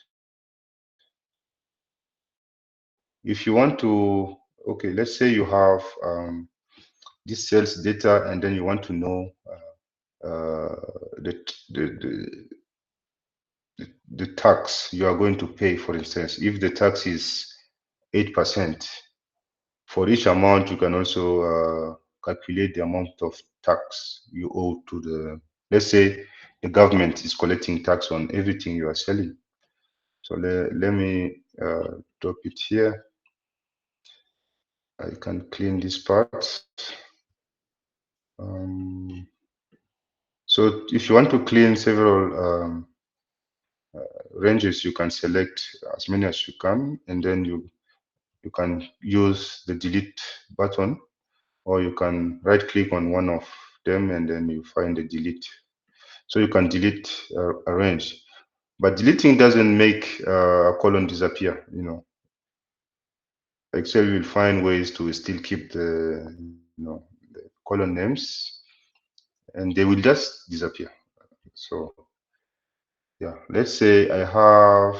if you want to, okay, let's say you have this sales data, and then you want to know the, the, the tax you are going to pay, for instance. If the tax is 8%, for each amount, you can also calculate the amount of tax you owe to let's say the government is collecting tax on everything you are selling. So let me drop it here. I can clean this part. So if you want to clean several ranges, you can select as many as you can, and then you can use the delete button, or you can right click on one of them and then you find the delete. So you can delete a range, but deleting doesn't make a column disappear. Excel will find ways to still keep the column names, and they will just disappear. So yeah, let's say I have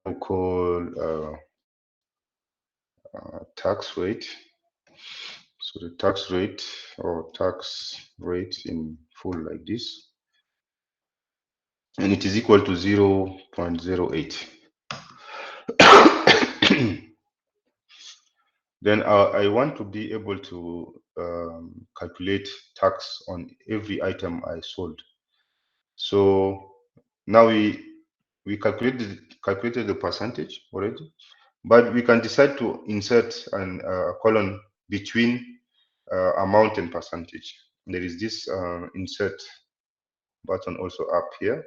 a call tax rate. So the tax rate or tax rate in full like this, and it is equal to 0.08. Then I want to be able to calculate tax on every item I sold. So now we calculated the percentage already, but we can decide to insert a column between amount and percentage. There is this insert button also up here.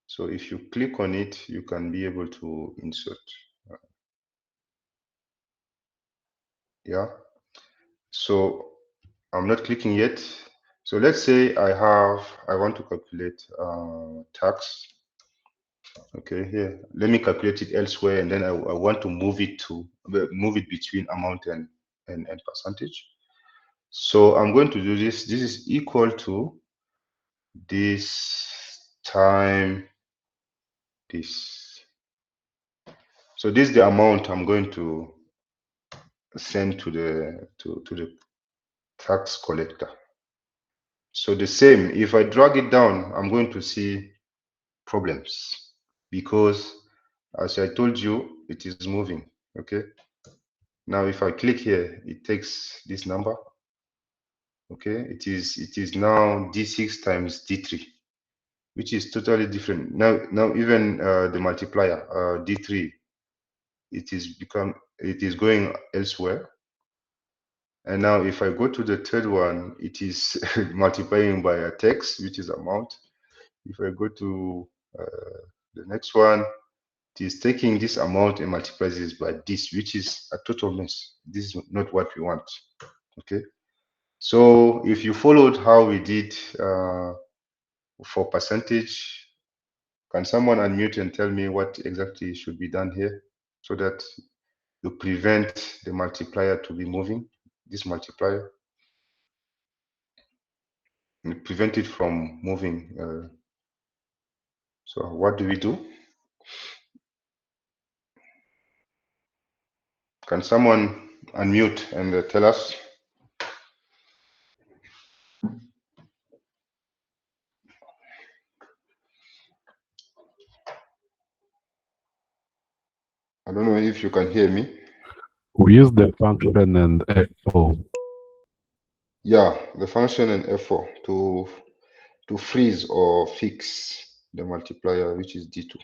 So if you click on it, you can be able to insert. Yeah. So I'm not clicking yet. So let's say I want to calculate tax. Okay. Okay, here, let me calculate it elsewhere, and then I want to move it between amount and percentage. So I'm going to do this. This is equal to this time this. So this is the amount I'm going to send to the tax collector. So the same, if I drag it down, I'm going to see problems because, as I told you, it is moving. Okay. Now, if I click here, it takes this number. Okay, it is now D6 times D3, which is totally different. Now even the multiplier D3, it is going elsewhere. And now if I go to the third one, it is multiplying by a text, which is amount. If I go to the next one, it is taking this amount and multiplies it by this, which is a total mess. This is not what we want. Okay. So if you followed how we did for percentage, can someone unmute and tell me what exactly should be done here so that you prevent the multiplier to be moving, this multiplier, and prevent it from moving. So what do we do? Can someone unmute and tell us? I don't know if you can hear me. We use the function and F4. Yeah, the function and F4 to freeze or fix the multiplier, which is D2.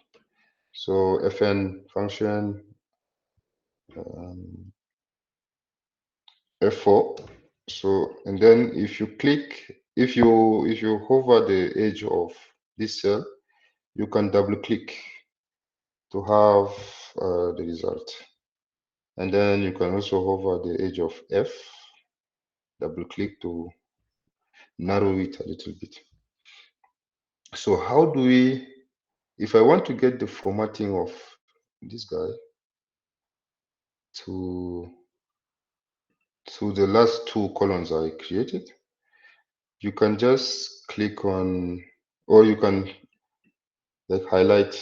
So Fn function F4. So, and then if you click, if you hover the edge of this cell, you can double click to have the result. And then you can also hover the edge of F, double click to narrow it a little bit. So how do we, if I want to get the formatting of this guy to the last two columns I created, you can just click on, or you can like highlight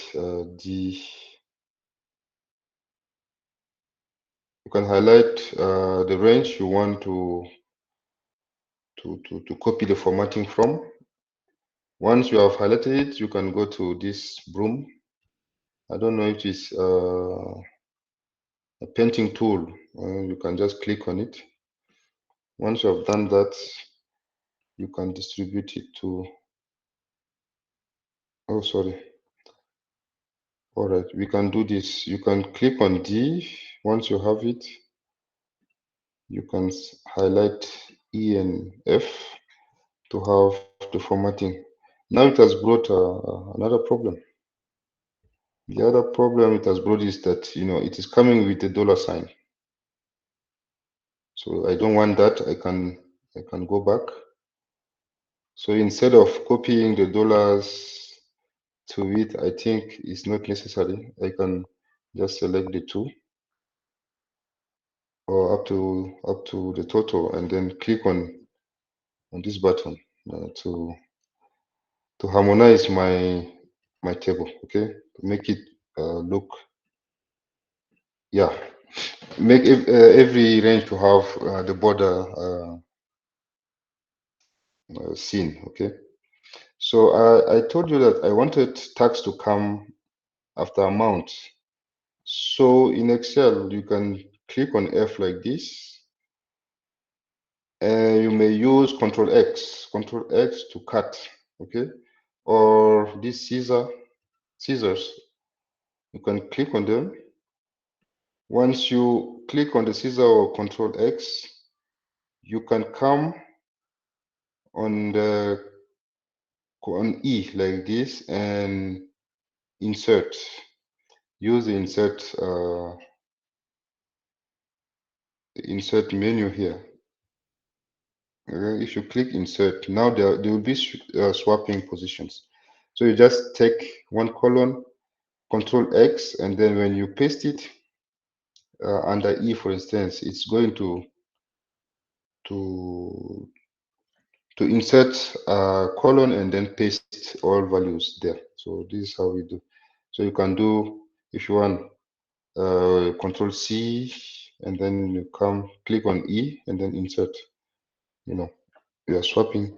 you can highlight the range you want to copy the formatting from. Once you have highlighted it, you can go to this broom. I don't know if it's a painting tool. You can just click on it. Once you have done that, you can distribute it to, oh, sorry. All right, we can do this. You can click on D. Once you have it, you can highlight E and F to have the formatting. Now it has brought another problem. The other problem it has brought is that, it is coming with the dollar sign. So I don't want that. I can go back. So instead of copying the dollars to it, I think it's not necessary. I can just select the two or up to the total and then click on this button to harmonize my table. Okay, to make it look, yeah, make every range to have the border seen. Okay, so I told you that I wanted tax to come after amount. So in Excel, you can click on F like this, and you may use Control X to cut. Okay, or this scissors. You can click on them. Once you click on the scissor or Control X, you can come on E like this and insert. Use the insert menu here. If you click insert, now there will be swapping positions. So you just take one column Control X, and then when you paste it under E, for instance, it's going to insert a colon and then paste all values there. So this is how we do. So you can do, if you want, Control C, and then you come click on E and then insert. You know, we are swapping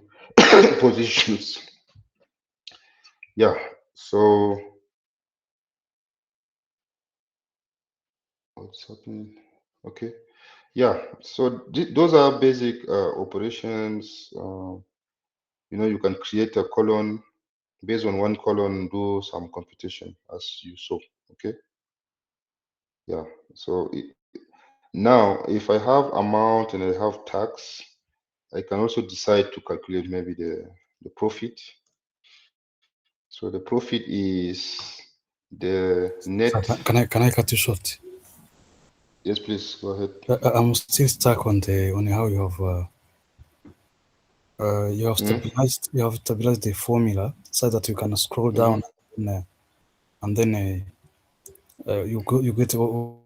positions. Yeah. So what's happening? Okay. Yeah. So those are basic operations. You know, you can create a column based on one column, do some computation as you saw. Okay. Yeah. So now, if I have amount and I have tax, I can also decide to calculate maybe the profit. So the profit is the net. Can I cut you short? Yes, please go ahead. I'm still stuck on how you have Mm stabilized the formula so that you can scroll down and then you get all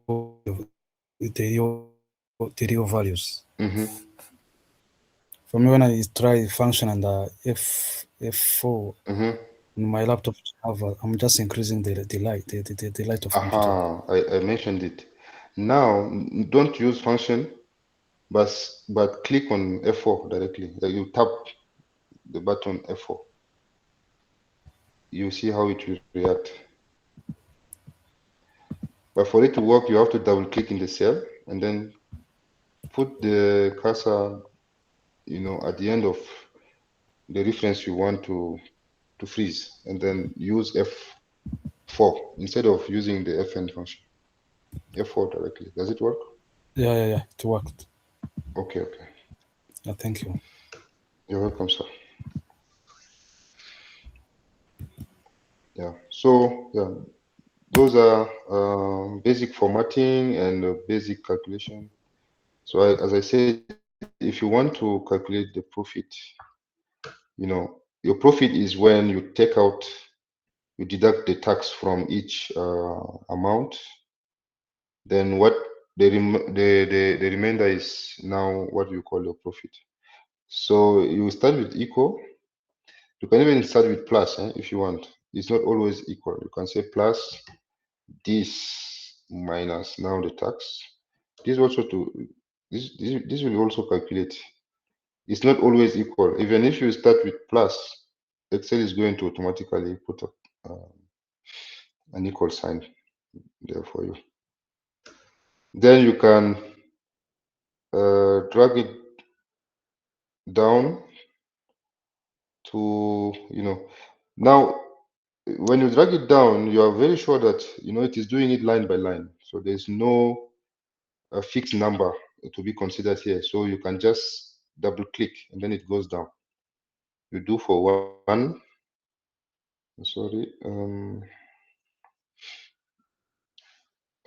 the real values. -hmm. For me, when I try function and F4 -hmm. in my laptop, I'm just increasing the light, the light of computer. I mentioned it. Now, don't use function, but click on F4 directly. You tap the button F4. You see how it will react. But for it to work, you have to double click in the cell and then put the cursor, you know, at the end of the reference you want to freeze, and then use F4 instead of using the Fn function. F4 directly. Does it work? Yeah, it worked. Okay. Yeah, thank you. You're welcome, sir. Yeah. So yeah, those are basic formatting and basic calculation. So as I said, if you want to calculate the profit, you know, your profit is when you take out, you deduct the tax from each amount. Then what the remainder is now what you call your profit. So you start with equal. You can even start with plus if you want. It's not always equal. You can say plus this minus now the tax. This also to this will also calculate. It's not always equal. Even if you start with plus, Excel is going to automatically put up an equal sign there for you. Then you can drag it down to, you know, now when you drag it down, you are very sure that, you know, it is doing it line by line. So there's no fixed number to be considered here. So you can just double click and then it goes down. You do for one. Sorry.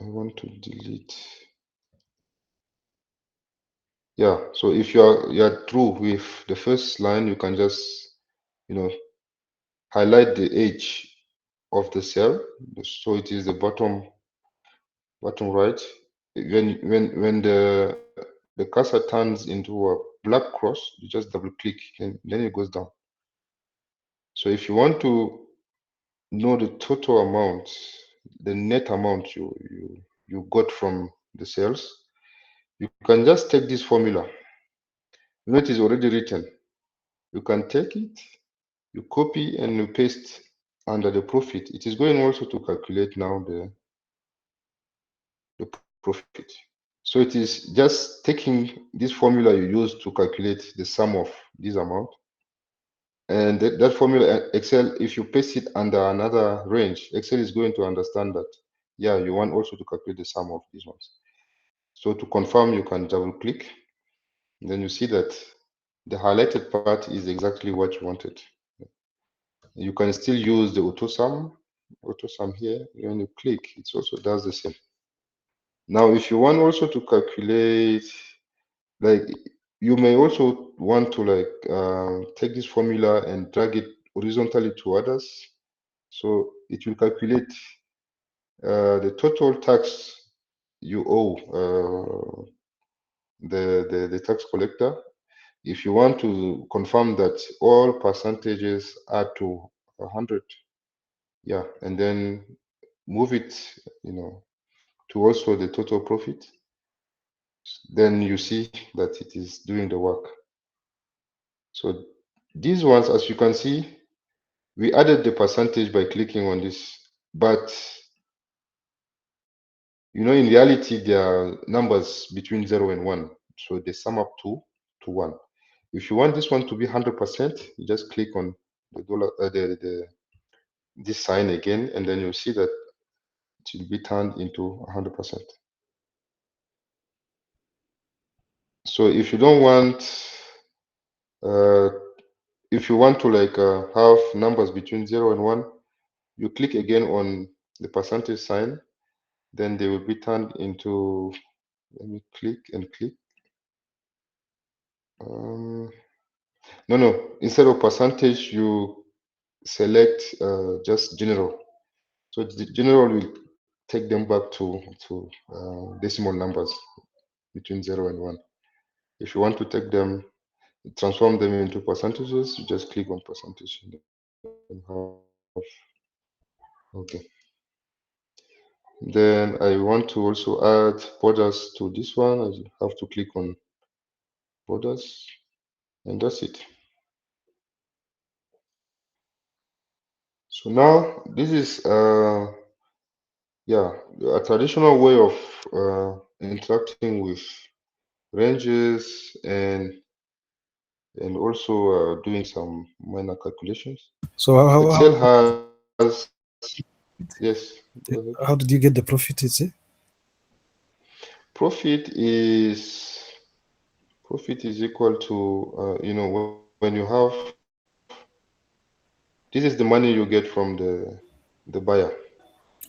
I want to delete. Yeah. So if you are through with the first line, you can just, you know, highlight the edge of the cell. So it is the bottom right. When the cursor turns into a black cross, you just double click and then it goes down. So if you want to know the total amount, the net amount you got from the sales, you can just take this formula. You know, it is already written. You can take it, you copy and you paste under the profit. It is going also to calculate now the profit. So it is just taking this formula you use to calculate the sum of this amount. And that formula, Excel, if you paste it under another range, Excel is going to understand that, yeah, you want also to calculate the sum of these ones. So to confirm, you can double click. Then you see that the highlighted part is exactly what you wanted. You can still use the auto sum here. When you click, it also does the same. Now, if you want also to calculate, like, you may also want to take this formula and drag it horizontally to others. So it will calculate the total tax you owe the tax collector. If you want to confirm that all percentages add to 100, yeah, and then move it, to also the total profit, then you see that it is doing the work. So these ones, as you can see, we added the percentage by clicking on this, but in reality, there are numbers between 0 and 1, so they sum up to 1. If you want this one to be 100%, you just click on the dollar, this sign again, and then you'll see that it will be turned into 100%. So if you don't want, if you want to have numbers between 0 and 1, you click again on the percentage sign, then they will be turned into, let me click and click. No, instead of percentage, you select just general. So the general will take them back to decimal numbers between 0 and 1. If you want to take them, transform them into percentages, you just click on percentage and okay. Then I want to also add borders to this one. I have to click on borders, and that's it. So now this is yeah, a traditional way of interacting with ranges and also doing some minor calculations. So Excel has, yes, go ahead. how did you get the profit? Is it? Profit is equal to when you have, this is the money you get from the buyer.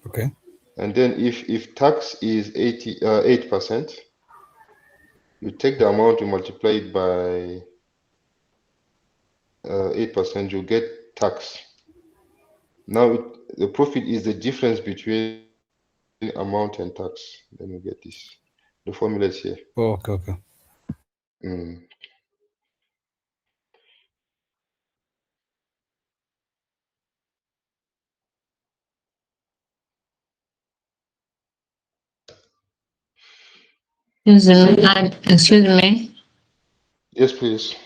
Okay. And then if tax is 8%, you take the amount, you multiply it by 8%, you get tax. Now the profit is the difference between amount and tax. Then you get this. The formula is here. Oh, okay. Mm. Excuse me. Yes, please.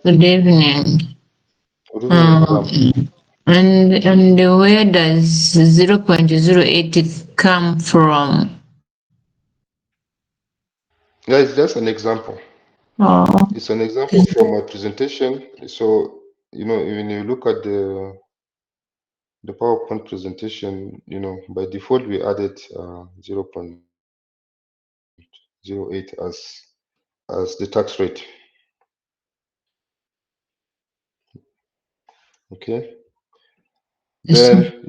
Good evening. Good evening, madam. And where does 0.08 come from? Yeah, it's just an example. Oh, It's an example from my presentation. So, when you look at the PowerPoint presentation, by default we added 0.08 as the tax rate. Okay. Then,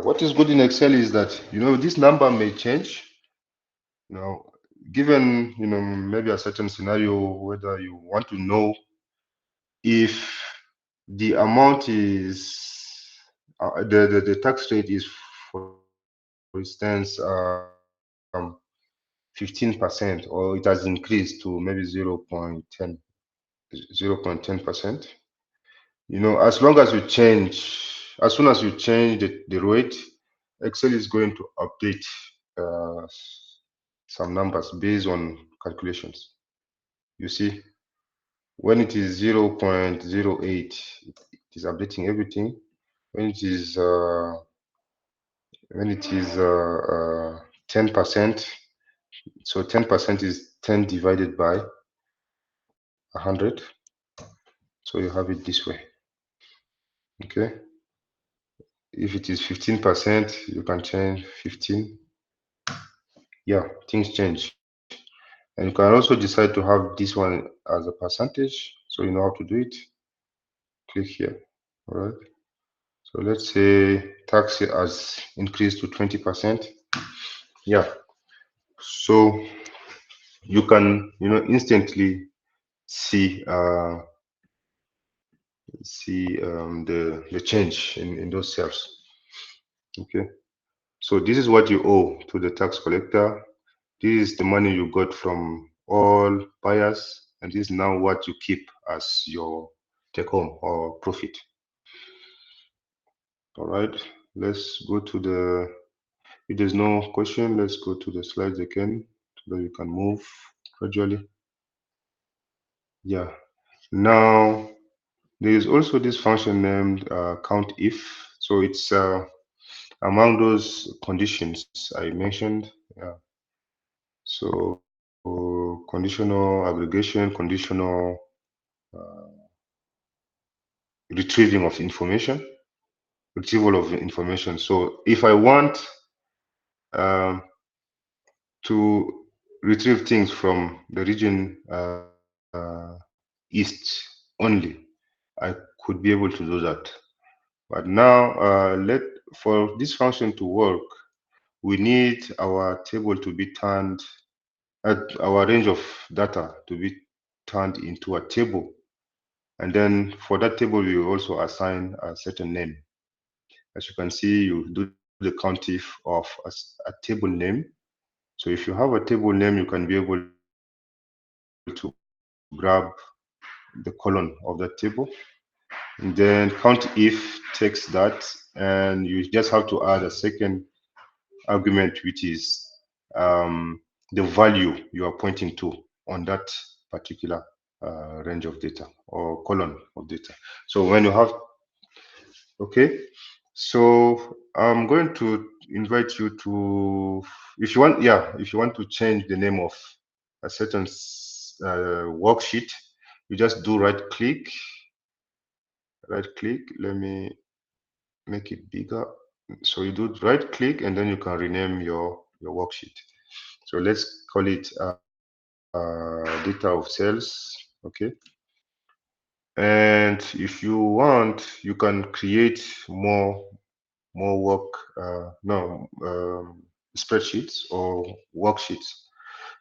what is good in Excel is that, this number may change. Given, maybe a certain scenario, whether you want to know if the amount is, the tax rate is, for instance, 15%, or it has increased to maybe 0.10%. As long as you change, as soon as you change the rate, Excel is going to update some numbers based on calculations. You see, when it is 0.08, it is updating everything. When it is 10%, so 10% is 10 divided by 100. So you have it this way. Okay. If it is 15%, you can change 15. Yeah, things change. And you can also decide to have this one as a percentage, so you know how to do it. Click here. All right. So let's say tax has increased to 20%. Yeah. So you can, instantly see the change in those cells. Okay. So this is what you owe to the tax collector. This is the money you got from all buyers, and this is now what you keep as your take home or profit. All right, let's go to the, if there's no question, let's go to the slides again so that we can move gradually. Yeah, now there is also this function named COUNTIF. So it's among those conditions I mentioned. Yeah. So conditional aggregation, conditional retrieving of information, retrieval of information. So if I want to retrieve things from the region east only, I could be able to do that. But now, for this function to work, we need our table to be turned, our range of data to be turned into a table. And then for that table, we will also assign a certain name. As you can see, you do the COUNTIF of a table name. So if you have a table name, you can be able to grab the column of that table. And then COUNTIF takes that, and you just have to add a second argument, which is the value you are pointing to on that particular range of data or column of data. So when you have, okay, so I'm going to invite you to, if you want, yeah, if you want to change the name of a certain worksheet, you just do right click, let me make it bigger. So you do right click and then you can rename your worksheet. So let's call it data of sales, okay? And if you want, you can create more work, spreadsheets or worksheets.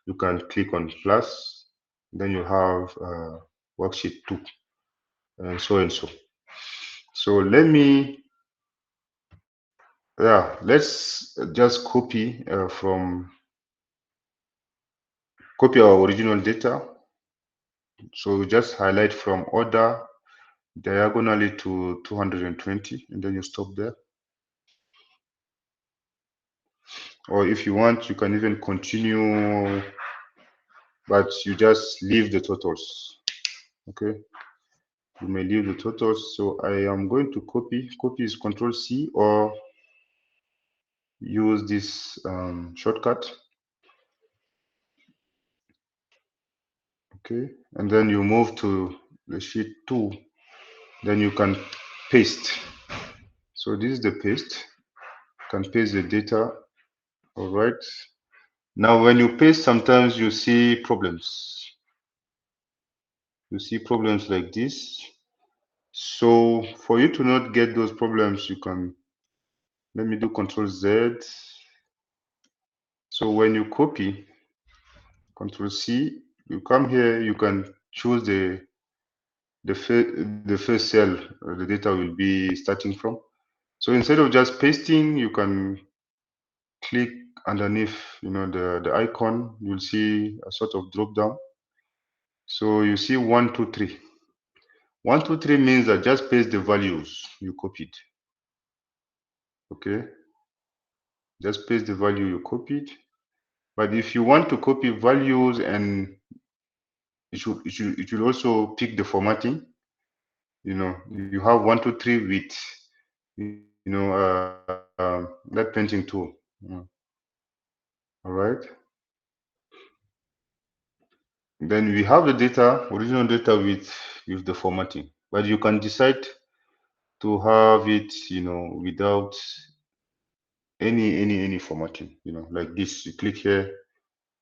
You can click on plus, then you have worksheet 2, and so and so. So let me, yeah, let's just copy copy our original data. So we just highlight from order diagonally to 220, and then you stop there. Or if you want, you can even continue, but you just leave the totals. Okay, you may leave the totals. So I am going to copy is Control C, or use this shortcut. Okay, and then you move to the sheet 2, then you can paste. So this is the paste. You can paste the data. All right, now when you paste, sometimes you see problems. You see problems like this. So for you to not get those problems, you can, let me do Control Z. So when you copy, Control C, you come here, you can choose the first cell the data will be starting from. So instead of just pasting, you can click underneath, the icon. You'll see a sort of drop down. So you see 1, 2, 3. 1, 2, 3 means that just paste the values you copied. Okay, just paste the value you copied. But if you want to copy values, and it should also pick the formatting. You have 1, 2, 3 with that painting tool. All right. Then we have the data, original data with the formatting, but you can decide to have it, without any formatting, like this. You click here,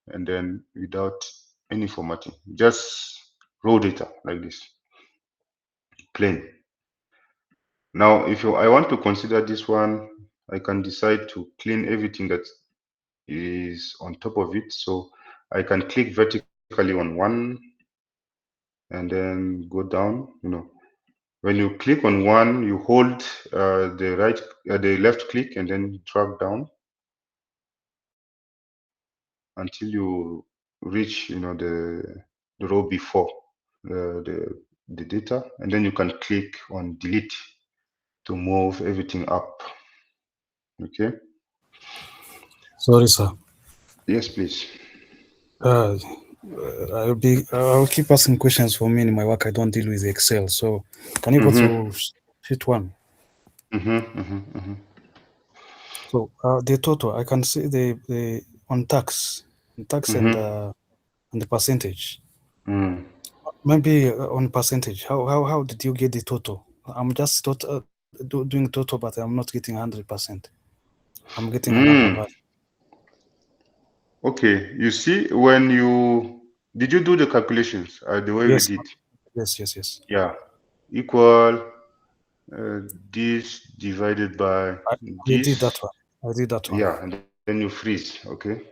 and then without any formatting, just raw data like this, plain. Now, if I want to consider this one, I can decide to clean everything that is on top of it. So I can click vertically on one and then go down. When you click on one, you hold the left click and then drag down. until you reach, the row before the data, and then you can click on delete to move everything up. Okay. Sorry, sir. Yes, please. I'll keep asking questions for me in my work. I don't deal with Excel. So can you go to sheet 1? So the total, I can see the on tax and the percentage. Maybe on percentage. How did you get the total? I'm just doing total, but I'm not getting 100%. I'm getting another value. Okay, you see, when did you do the calculations the way Yes. we did? Yes. Yeah, equal this divided by I this. did that one. I did that one. Yeah, and then you freeze. Okay.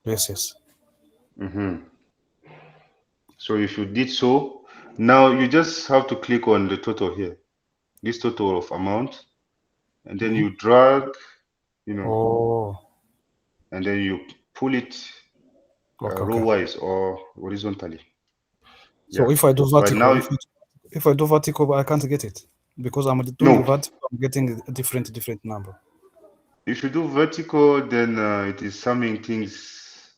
Yes. So if you did so, now you just have to click on the total here, this total of amount, and then you drag, Oh. and then you pull it Okay. row-wise or horizontally. So Yeah. if I do But vertical, now, if I do vertical, I can't get it because I'm doing vertical. I'm getting a different number. if you do vertical, then it is summing things.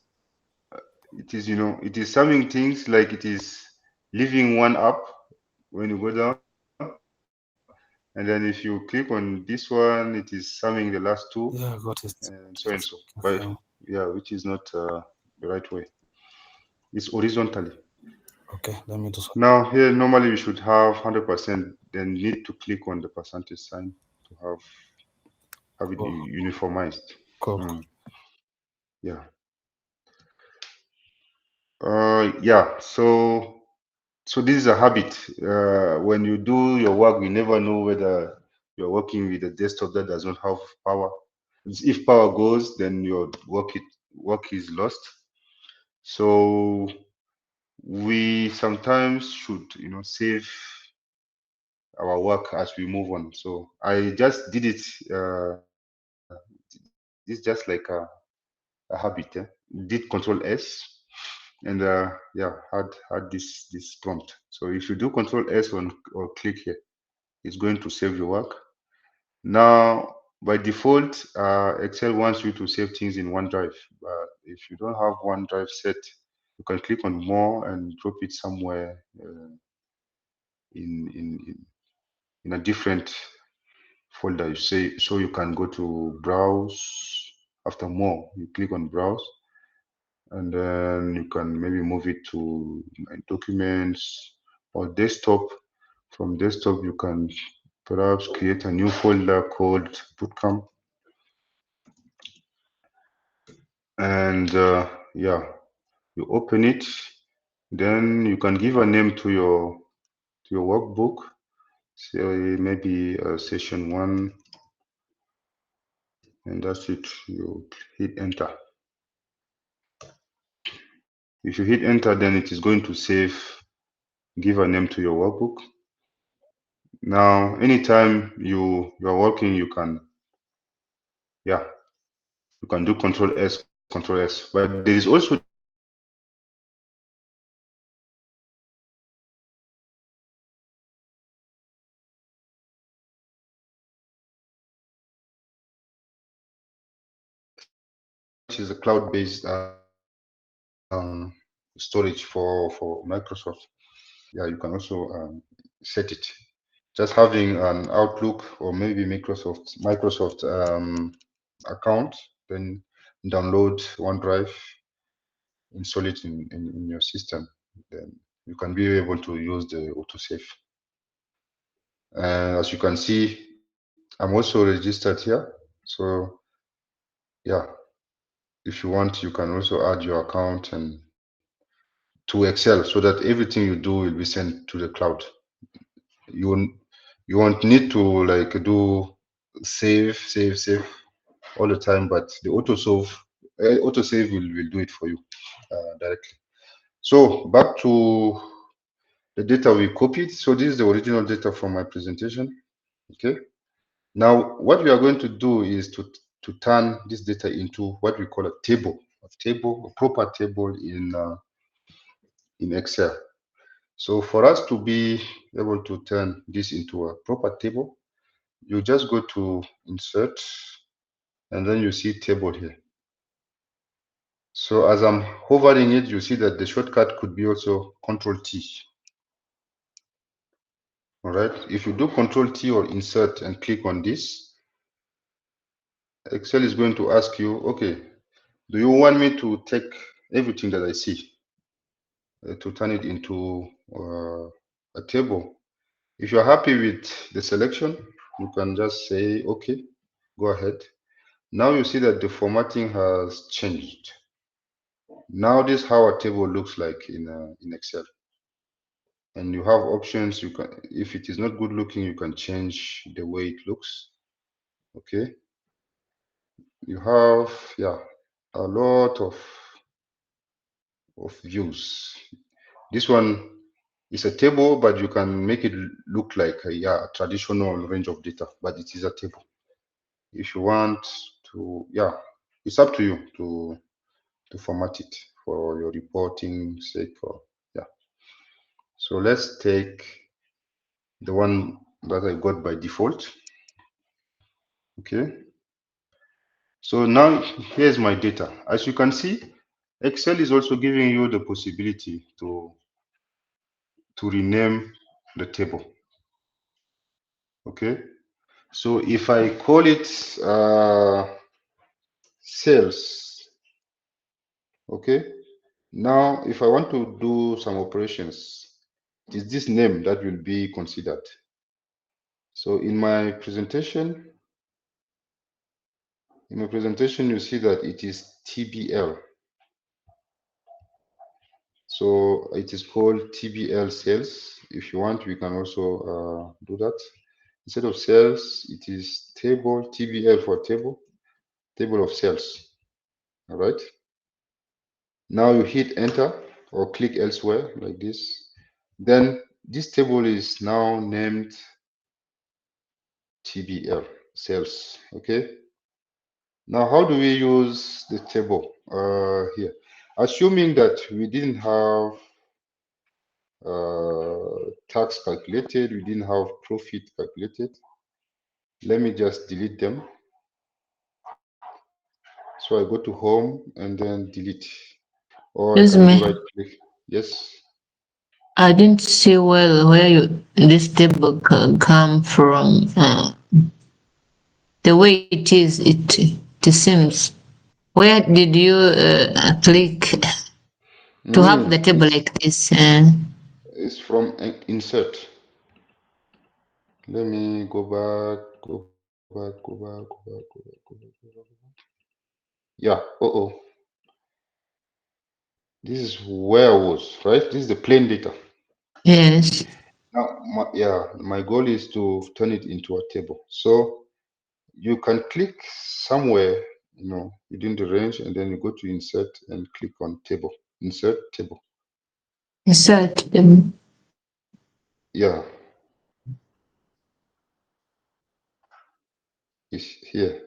It is summing things like it is leaving one up when you go down, and then if you click on this one, it is summing the last two, Yeah, I got it. and so. But yeah, which is not the right way. It's horizontally. Okay, let me do so. Now here, normally we should have 100%. Then need to click on the percentage sign to have it uniformized. Cool. Yeah. Yeah. So this is a habit. When you do your work, you never know whether you're working with a desktop that does not have power. If power goes, then your work is lost. So we sometimes should, save our work as we move on. So I just did it. It's just like a habit. Did Control S, and yeah, had this prompt. So if you do Control S or click here, it's going to save your work. Now, by default, Excel wants you to save things in OneDrive. But if you don't have OneDrive set, you can click on More and drop it somewhere in a different folder. You say so you can go to Browse. After More, you click on Browse, and then you can maybe move it to Documents or Desktop. From Desktop, you can perhaps create a new folder called Bootcamp. And yeah, you open it, then you can give a name to your workbook. Say maybe session 1, and that's it. You hit enter. If you hit enter, then it is going to save, give a name to your workbook. Now anytime you are working, you can do Control S, but there is also this which is a cloud-based storage for Microsoft. Yeah, you can also set it. Just having an Outlook or maybe Microsoft account, then download OneDrive, install it in your system. Then you can be able to use the autosave. And as you can see, I'm also registered here. So yeah, if you want, you can also add your account and to Excel so that everything you do will be sent to the cloud. You won't need to like do save all the time, but the autosave will do it for you directly. So back to the data we copied. So this is the original data from my presentation. Okay. Now what we are going to do is to turn this data into what we call a table. A table, a proper table in Excel. So for us to be able to turn this into a proper table, you just go to insert, and then you see table here. So as I'm hovering it, you see that the shortcut could be also Control T. All right. If you do Control T or insert and click on this, Excel is going to ask you, okay, do you want me to take everything that I see to turn it into a table? If you're happy with the selection, you can just say, okay, go ahead. Now you see that the formatting has changed. Now this is how a table looks like in Excel. And you have options. You can, if it is not good looking, you can change the way it looks. Okay. You have, yeah, a lot of views. This one is a table, but you can make it look like a traditional range of data, but it is a table. If you want to, yeah, it's up to you to format it for your reporting sake. Or yeah. So let's take the one that I got by default. Okay. So now here's my data. As you can see, Excel is also giving you the possibility to rename the table. Okay. So if I call it sales, okay. Now, if I want to do some operations, it is this name that will be considered. So in my presentation, you see that it is TBL. So it is called TBL sales. If you want, we can also do that. Instead of sales, it is table, TBL for table of sales. All right. Now you hit enter or click elsewhere like this. Then this table is now named TBL sales. Okay. Now, how do we use the table here? Assuming that we didn't have tax calculated, we didn't have profit calculated. Let me just delete them. So I go to home and then delete, or I Excuse can do me. right click. Yes. I didn't see well where this table come from. The way it is, it seems. Where did you click to have the table like this? It's from insert. Let me go back, go back, go back, go back, go back, go back, go back, go back. Yeah. This is where I was, right? This is the plain data. Yes. Now, my goal is to turn it into a table. So you can click somewhere, within the range, and then you go to insert and click on table. Insert table. Insert. Yeah. It's here.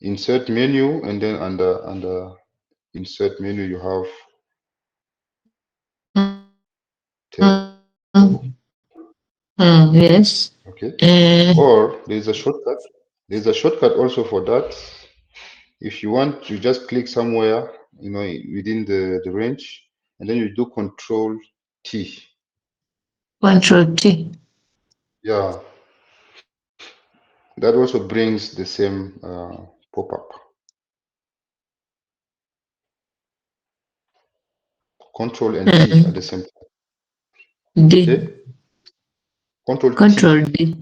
Insert menu, and then under insert menu you have table. Yes. Okay. Or there's a shortcut. There's a shortcut also for that. If you want to just click somewhere, within the range, and then you do Control T. Control T. Yeah. That also brings the same pop-up. Control and T at the same time. D. Okay. Control Control T.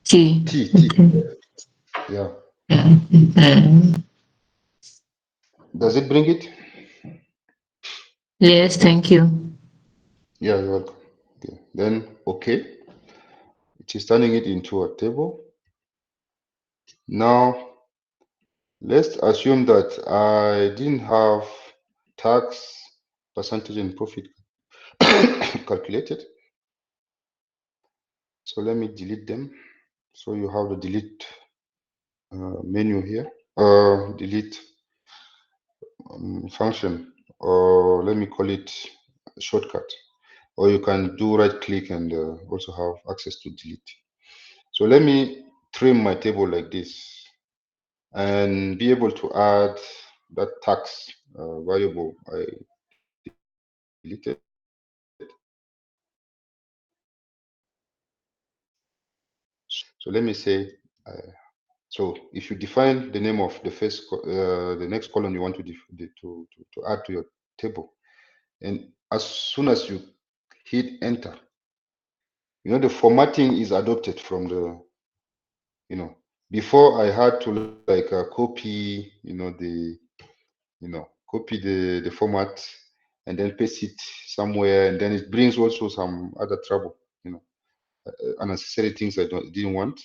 D. T. T. Okay. Yeah. Uh, Does it bring it? yes, thank you. Yeah, you're welcome. Okay. Then okay. It is turning it into a table. Now let's assume that I didn't have tax percentage and profit calculated. So let me delete them. So you have the delete menu here. Delete function, or let me call it a shortcut, or you can do right click and also have access to delete. So let me trim my table like this and be able to add that tax variable I deleted. So let me say, so if you define the name of the the next column you want to add to your table, and as soon as you hit enter, the formatting is adopted from the, before I had to like copy, copy the format and then paste it somewhere, and then it brings also some other trouble, unnecessary things I didn't want.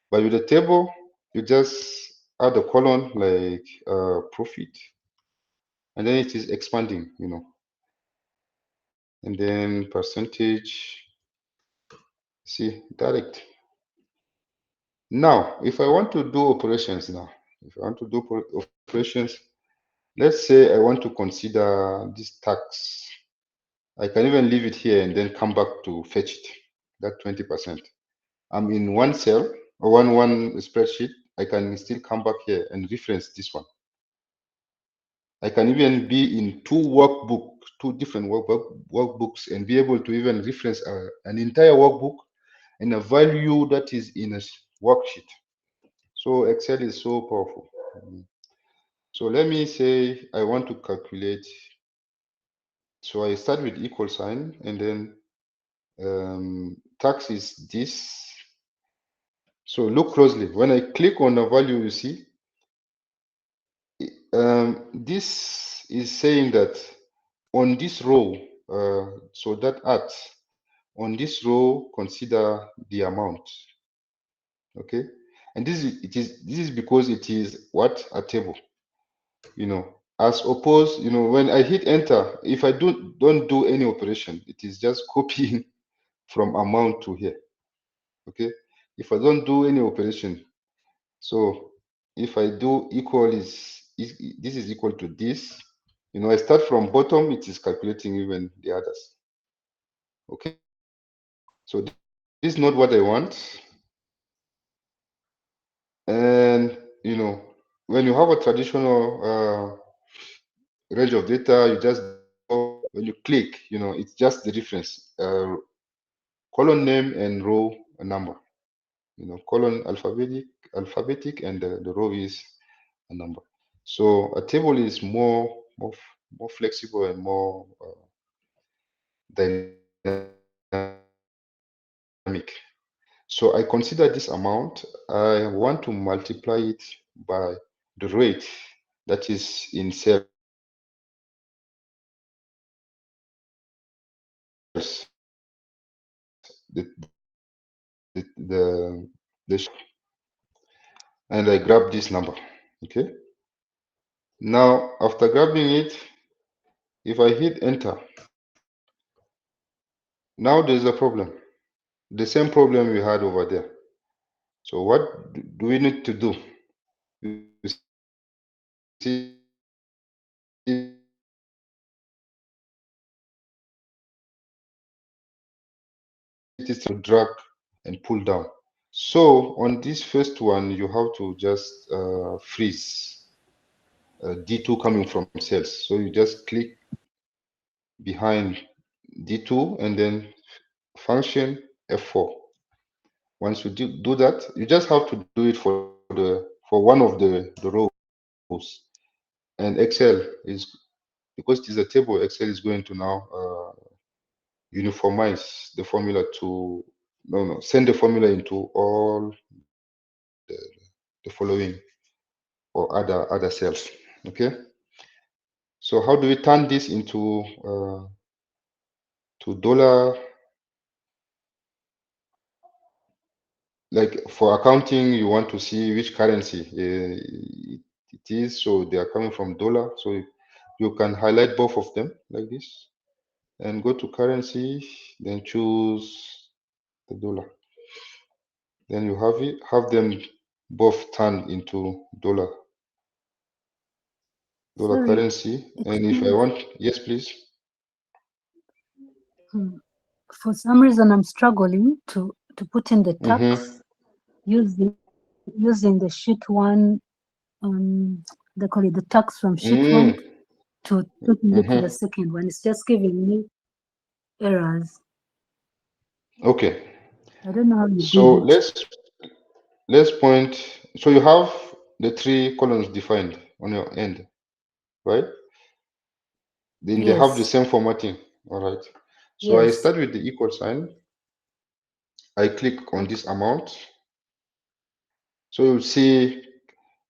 But with the table, you just add a column like profit, and then it is expanding, and then percentage, see, direct. Now, if I want to do operations now, if I want to do operations, let's say I want to consider this tax. I can even leave it here and then come back to fetch it, that 20%. I'm in one cell or one spreadsheet. I can still come back here and reference this one. I can even be in two different workbooks, and be able to even reference an entire workbook and a value that is in a worksheet. So Excel is so powerful. So let me say I want to calculate. So I start with equal sign, and then tax is this. So look closely. When I click on the value, you see, this is saying that on this row, so that adds, on this row, consider the amount. Okay, and this is because it is what, a table. As opposed, when I hit enter, if I don't do any operation, it is just copying from amount to here. Okay, if I don't do any operation, so if I do equal this is equal to this, I start from bottom, it is calculating even the others. Okay, so this is not what I want. And when you have a traditional range of data, you just when you click, it's just the difference, column name and row number. Column alphabetic, and the row is a number. So a table is more flexible and more dynamic. So I consider this amount. I want to multiply it by the rate that is in cells. The and I grab this number. Okay. Now, after grabbing it, if I hit enter, now there's a problem. The same problem we had over there. So what do we need to do? You see, it is to drag and pull down. So on this first one, you have to just freeze D2 coming from cells. So you just click behind D2 and then function F4. Once you do that, you just have to do it for one of the rows. And Excel is, because it is a table, Excel is going to now uniformize the formula to send the formula into all the following or other cells. Okay. So how do we turn this into to dollar? Like for accounting, you want to see which currency it is. So they are coming from dollar. So you can highlight both of them like this and go to currency, then choose the dollar. Then you have them both turned into dollar. dollar Sorry, currency. And if I want, yes, please. For some reason, I'm struggling to put in the tax using the sheet one. They call it the tax from sheet one to putting it to the second one. It's just giving me errors. Okay. I don't know how you So did it. let's point. So you have the 3 columns defined on your end, right? Then they have the Yes, same formatting. All right. So I yes. start with the equal sign. I click on this amount. So you'll see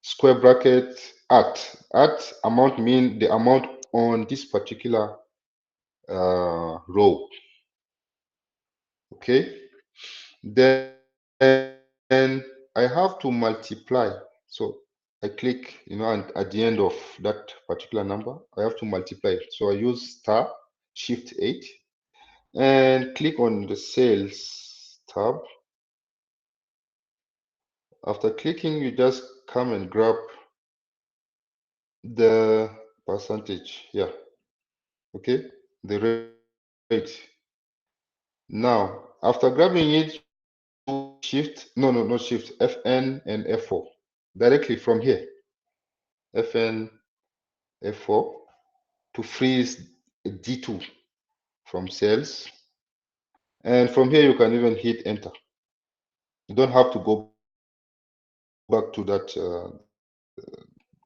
square bracket at. At amount mean the amount on this particular row. Okay. Then I have to multiply. So I click, and at the end of that particular number, I have to multiply. So I use star shift 8 and click on the sales tab. After clicking, you just come and grab the percentage here. Okay, the rate. Now, after grabbing it, shift, no, not shift, Fn and F4 directly from here. Fn, F4 to freeze D2 from sales. And from here, you can even hit enter. You don't have to go back to that,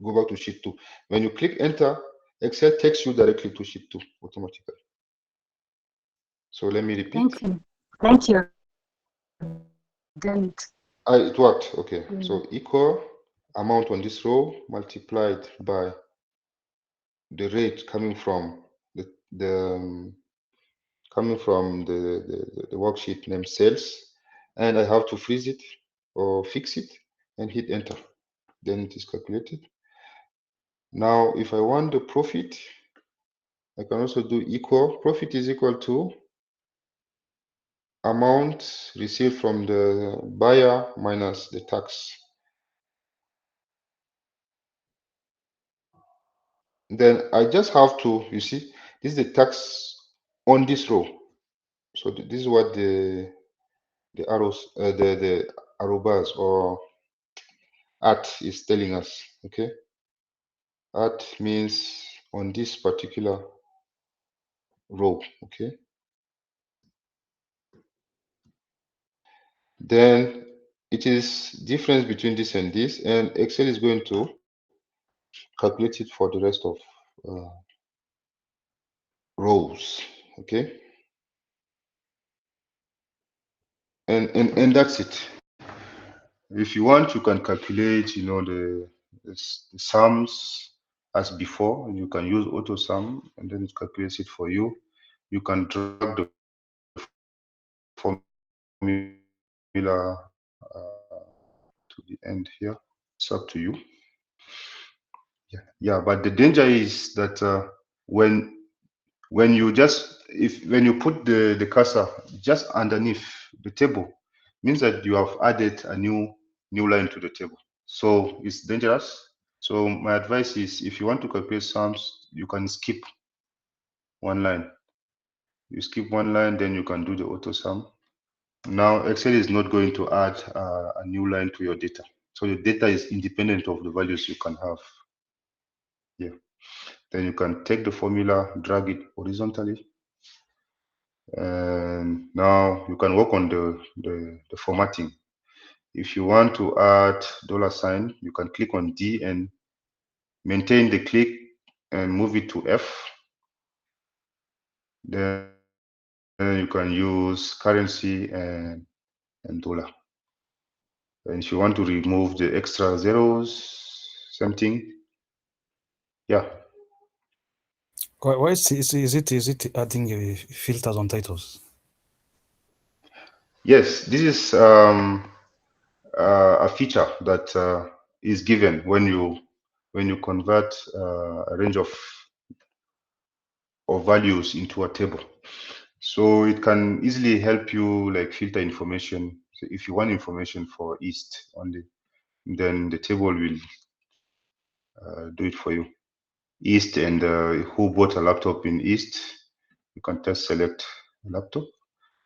go back to sheet 2. When you click enter, Excel takes you directly to sheet 2 automatically. So let me repeat. Thank you. Thank you. Done it. It worked. Okay. So equal amount on this row multiplied by the rate coming from the worksheet named sales, and I have to freeze it or fix it and hit enter. Then it is calculated. Now, if I want the profit, I can also do equal. Profit is equal to amount received from the buyer minus the tax. Then I just have to, you see, this is the tax on this row. So this is what the arrows, the arrow bars or at is telling us. Okay, at means on this particular row. Okay, then it is difference between this and this, and Excel is going to calculate it for the rest of rows. Okay, and that's it. If you want, you can calculate, the sums as before. You can use auto sum, and then it calculates it for you. You can drag the formula to the end here. It's up to you. Yeah. But the danger is that when you when you put the cursor just underneath the table, means that you have added a new line to the table. So it's dangerous. So my advice is, if you want to calculate sums, you can skip one line. You skip one line, then you can do the auto sum. Now Excel is not going to add a new line to your data. So your data is independent of the values you can have here. Then you can take the formula, drag it horizontally. And now you can work on the formatting. If you want to add $sign, you can click on D and maintain the click and move it to F. Then you can use currency and dollar. And if you want to remove the extra zeros, same thing. Yeah. Why is it adding filters on titles? Yes, this is a feature that is given when you convert a range of values into a table. So it can easily help you like filter information. So if you want information for East only, then the table will do it for you. East and who bought a laptop in East, you can just select laptop,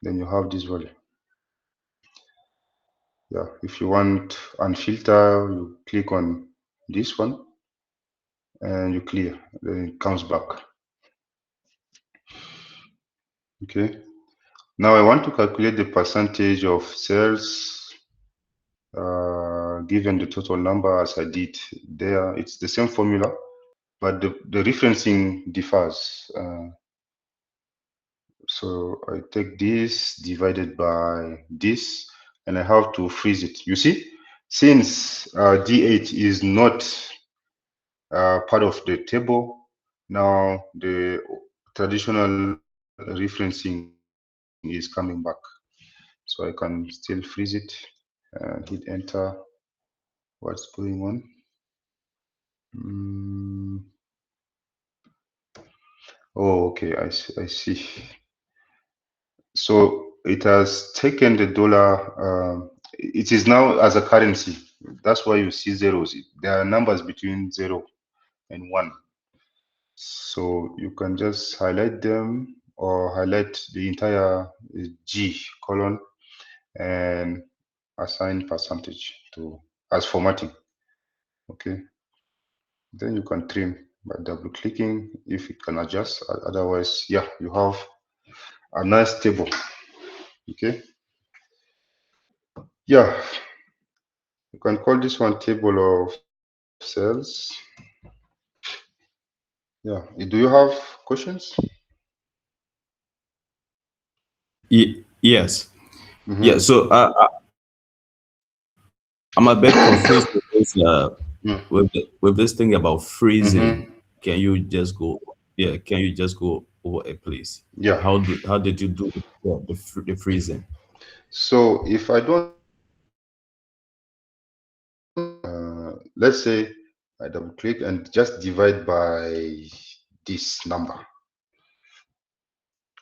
then you have this value. Yeah, if you want unfilter, you click on this one and you clear, then it comes back. Okay, now I want to calculate the percentage of sales given the total number as I did there. It's the same formula, but the referencing differs. So I take this divided by this, and I have to freeze it. You see, since D8 is not part of the table, now the traditional referencing is coming back. So I can still freeze it and hit enter. What's going on? Oh, okay, I see. So it has taken the dollar. It is now as a currency. That's why you see zeros. There are numbers between 0 and 1. So you can just highlight them or highlight the entire G column and assign percentage to as formatting. Okay. Then you can trim by double clicking if it can adjust. Otherwise, yeah, you have a nice table. Okay. Yeah, you can call this one table of cells. Yeah. Do you have questions? Yes. Yeah. So I'm a bit confused with this with this thing about freezing. Can you just go? Yeah. Can you just go over it, please? Yeah. How did you do the freezing? So if I don't, let's say I double click and just divide by this number.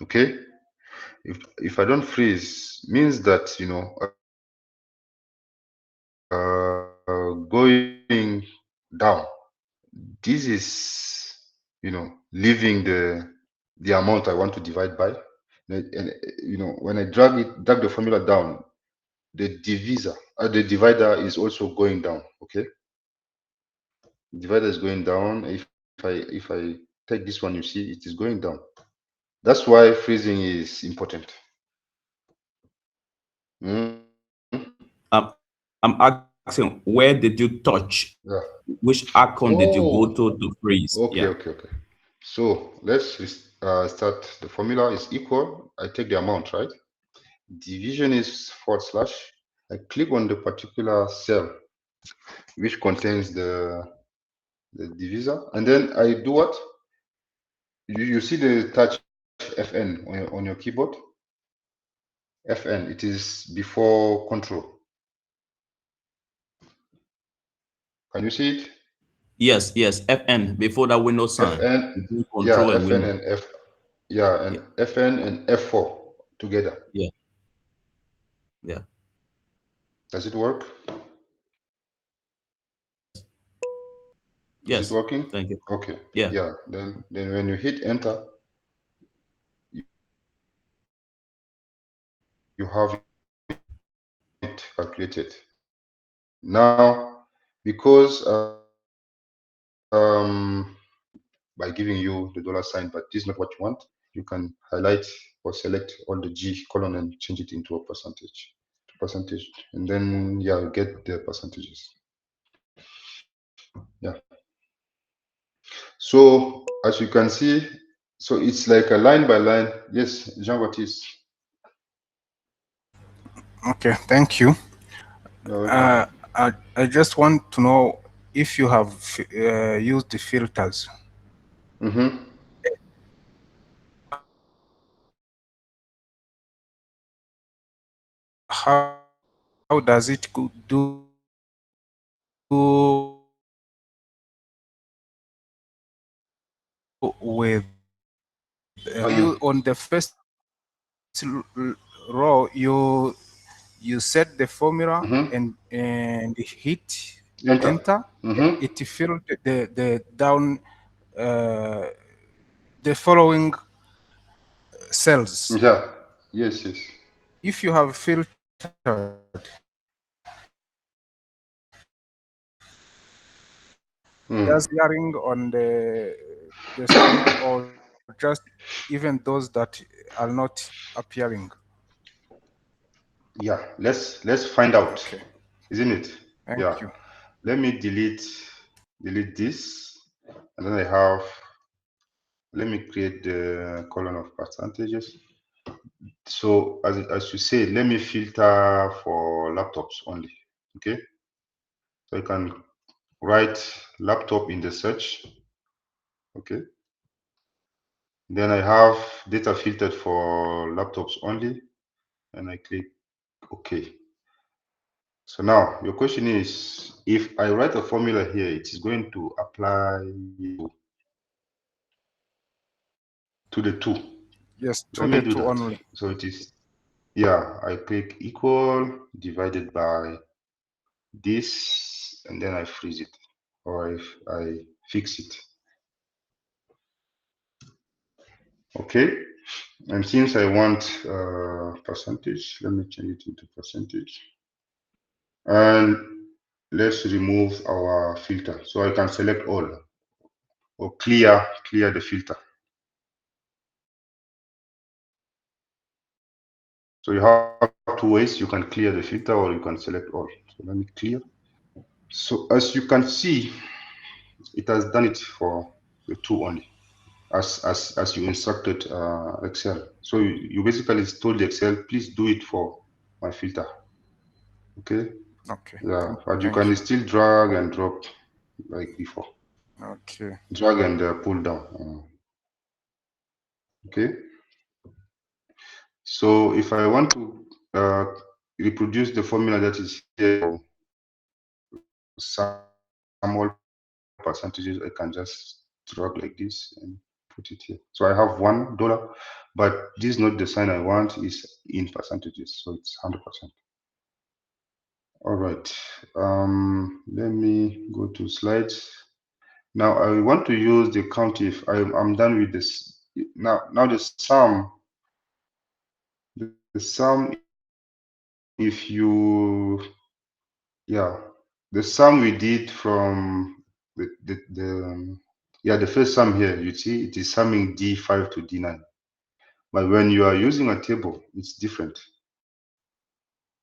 Okay. If I don't freeze, means that going down. This is leaving the amount I want to divide by, and when I drag the formula down, the divider is also going down. Okay, divider is going down. If I take this one, you see it is going down. That's why freezing is important. I'm asking, where did you touch? Yeah. Which icon did you go Oh, to freeze? okay, Yeah. okay. So let's start. The formula is equal. I take the amount, right? Division is /. I click on the particular cell which contains the divisor, and then I do what? You see the touch Fn on your keyboard. Fn, it is before control. Can you see it? Yes, FN before that Windows sign. Fn, Between yeah, Control and Fn Windows. and F, yeah, and Yeah, Fn and F4 together. yeah, yeah. Does it work? Is it Yes. working? Thank you. Okay. Yeah. Yeah. Then when you hit enter, you have it calculated. Now, because by giving you the dollar sign, but this is not what you want, you can highlight or select all the G column and change it into a percentage, and then yeah, you get the percentages. Yeah. So as you can see, so it's like a line by line. Yes, Jean-Baptiste. Okay, thank you. You're welcome. I just want to know if you have used the filters. How does it do with you on the first row? You set the formula and hit enter. It filled the down the following cells. Yeah. Yes. Yes. If you have filtered Mm. just appearing on the screen or just even those that are not appearing. Yeah. Let's find out, Okay, isn't it? thank Yeah. you. Let me delete this, and then I have. Let me create the column of percentages. So as you say, let me filter for laptops only. Okay. So I can write laptop in the search. Okay. Then I have data filtered for laptops only, and I click OK. So now your question is, if I write a formula here, it is going to apply to the two. Yes, to Let me the do two that. only. So it is, yeah, I click equal divided by this, and then I freeze it, or if I fix it. Okay. And since I want percentage, let me change it into percentage. And let's remove our filter. So I can select all or clear the filter. So you have two ways. You can clear the filter or you can select all. So let me clear. So as you can see, it has done it for the two only, as you instructed Excel. So you basically told the Excel, please do it for my filter. Okay. Okay, Yeah, but you thank can you. still drag and drop like before. Okay, Drag and pull down. Okay. So if I want to reproduce the formula that is here, sum all percentages, I can just drag like this and put it here. So I have $1, but this is not the sign I want, is in percentages, so it's 100%. All right. Let me go to slides. Now I want to use the COUNTIF. I'm done with this. Now the sum. The sum, if you, yeah, the sum we did from the first sum here, you see it is summing D5 to D9. But when you are using a table, it's different.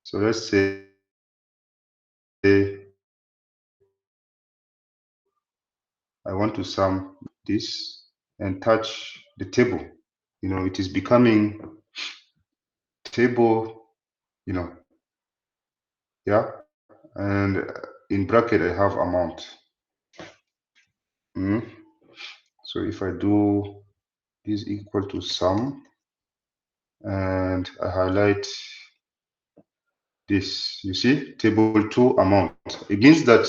So let's say I want to sum this and touch the table. You know, it is becoming table, you know, yeah. And in bracket, I have amount. So if I do is equal to sum, and I highlight this, you see, table 2 amount. It means that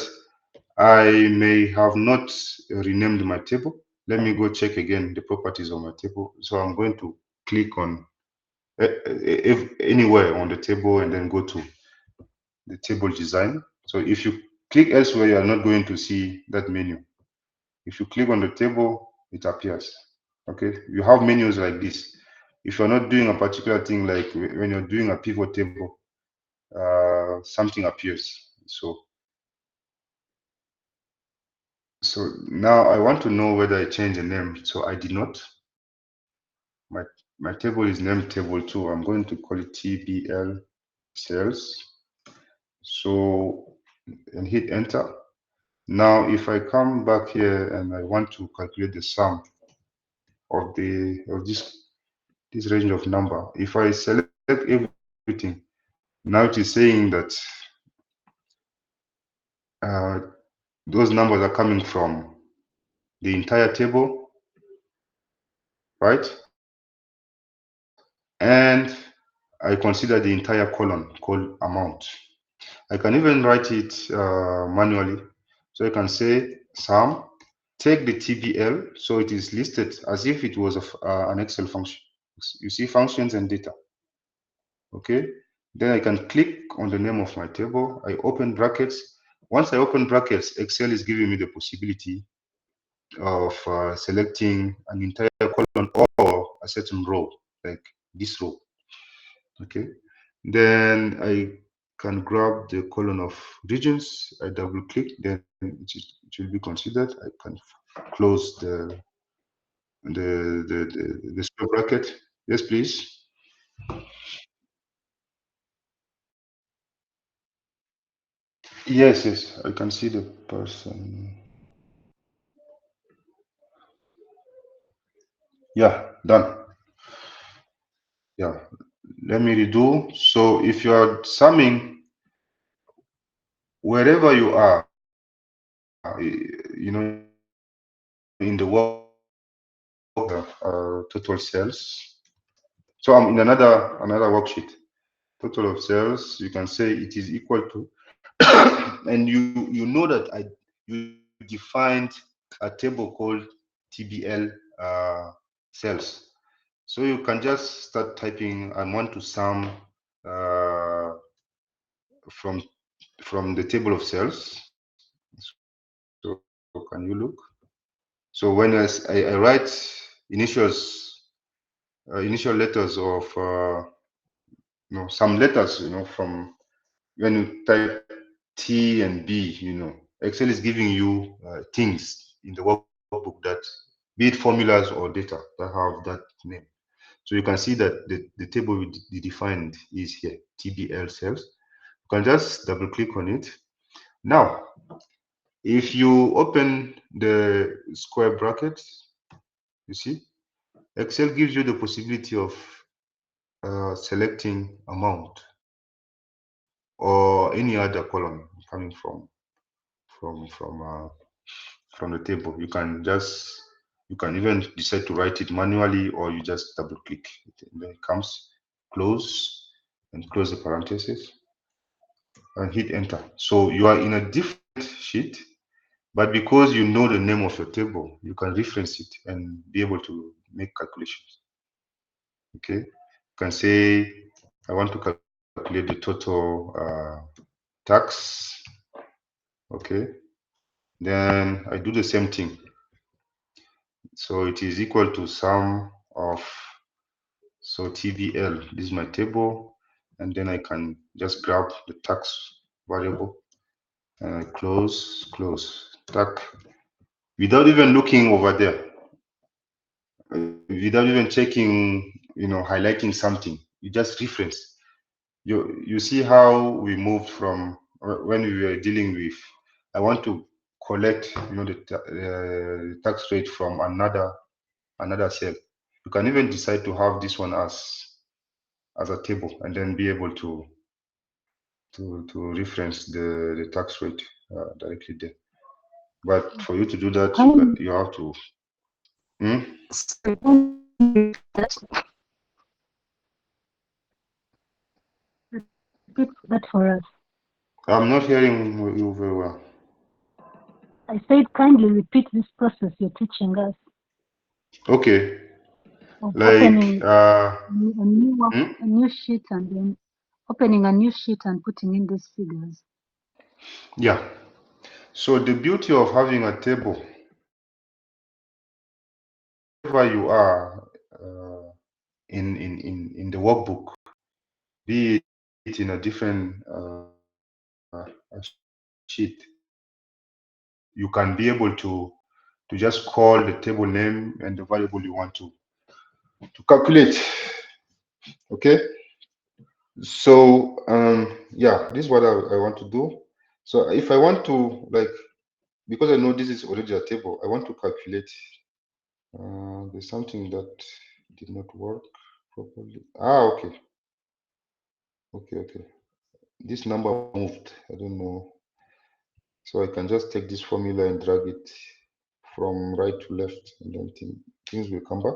I may have not renamed my table. Let me go check again the properties of my table. So I'm going to click on if anywhere on the table and then go to the table design. So if you click elsewhere, you are not going to see that menu. If you click on the table, it appears. Okay, you have menus like this. If you're not doing a particular thing, like when you're doing a pivot table, something appears. So now I want to know whether I change the name. So I did not. My table is named table 2. I'm going to call it TBL sales. So and hit enter. Now if I come back here and I want to calculate the sum of this range of number, if I select everything, now it is saying that those numbers are coming from the entire table, right? And I consider the entire column called amount. I can even write it manually. So I can say sum, take the TBL, so it is listed as if it was an Excel function. You see functions and data. Okay. Then I can click on the name of my table. I open brackets. Once I open brackets, Excel is giving me the possibility of selecting an entire column or a certain row, like this row. Okay, then I can grab the column of regions. I double click, then it will be considered. I can close the square bracket. Yes, please. Yes, yes, I can see the person. Yeah, done. Yeah, let me redo. So if you are summing wherever you are, you know, in the total sales. So I'm in another worksheet. Total of sales, you can say it is equal to, and you know that you defined a table called TBL sales. So you can just start typing, I want to sum from the table of sales. So can you look? So when I write initials, initial letters of some letters, from when you type T and B, Excel is giving you things in the workbook that, be it formulas or data that have that name. So you can see that the table we defined is here, TBL cells. You can just double click on it. Now, if you open the square brackets, you see, Excel gives you the possibility of selecting amount or any other column coming from the table. You can even decide to write it manually, or you just double click it, and then it comes, close, and close the parentheses and hit enter. So you are in a different sheet, but because you know the name of your table, you can reference it and be able to make calculations. Okay, you can say I want to calculate the total tax. Okay, then I do the same thing. So it is equal to sum of, so TBL, this is my table, and then I can just grab the tax variable and I close, tax, without even looking over there, without even checking, highlighting something. You just reference. You see how we moved from when we were dealing with, I want to collect, the tax rate from another cell. You can even decide to have this one as a table, and then be able to reference the tax rate directly there. But for you to do that, you have to. Repeat that for us. I'm not hearing you very well. I said kindly repeat this process you're teaching us. Okay. Of Like opening a new sheet and then opening a new sheet and putting in these figures. Yeah. So the beauty of having a table, wherever you are in the workbook, be it in a different sheet, you can be able to just call the table name and the variable you want to calculate. Okay. So yeah, this is what I want to do. So if I want to, like, because I know this is already a table, I want to calculate. There's something that did not work properly. Okay. Okay. This number moved. I don't know. So I can just take this formula and drag it from right to left, and then things will come back.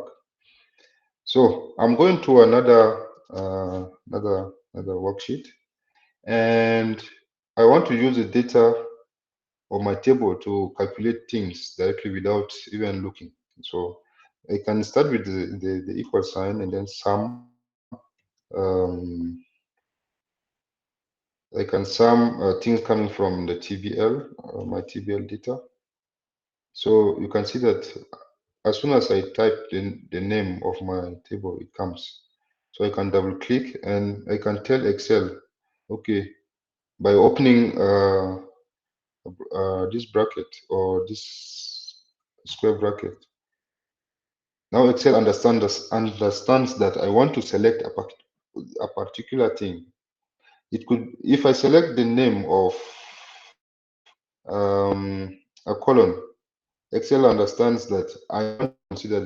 So I'm going to another worksheet, and I want to use the data of my table to calculate things directly without even looking. So I can start with the equal sign and then sum. I can sum things coming from the TBL, my TBL data. So you can see that as soon as I type the name of my table, it comes. So I can double click and I can tell Excel, okay, by opening this bracket or this square bracket. Now Excel understands that I want to select a particular thing. It could, if I select the name of a column, Excel understands that I want to consider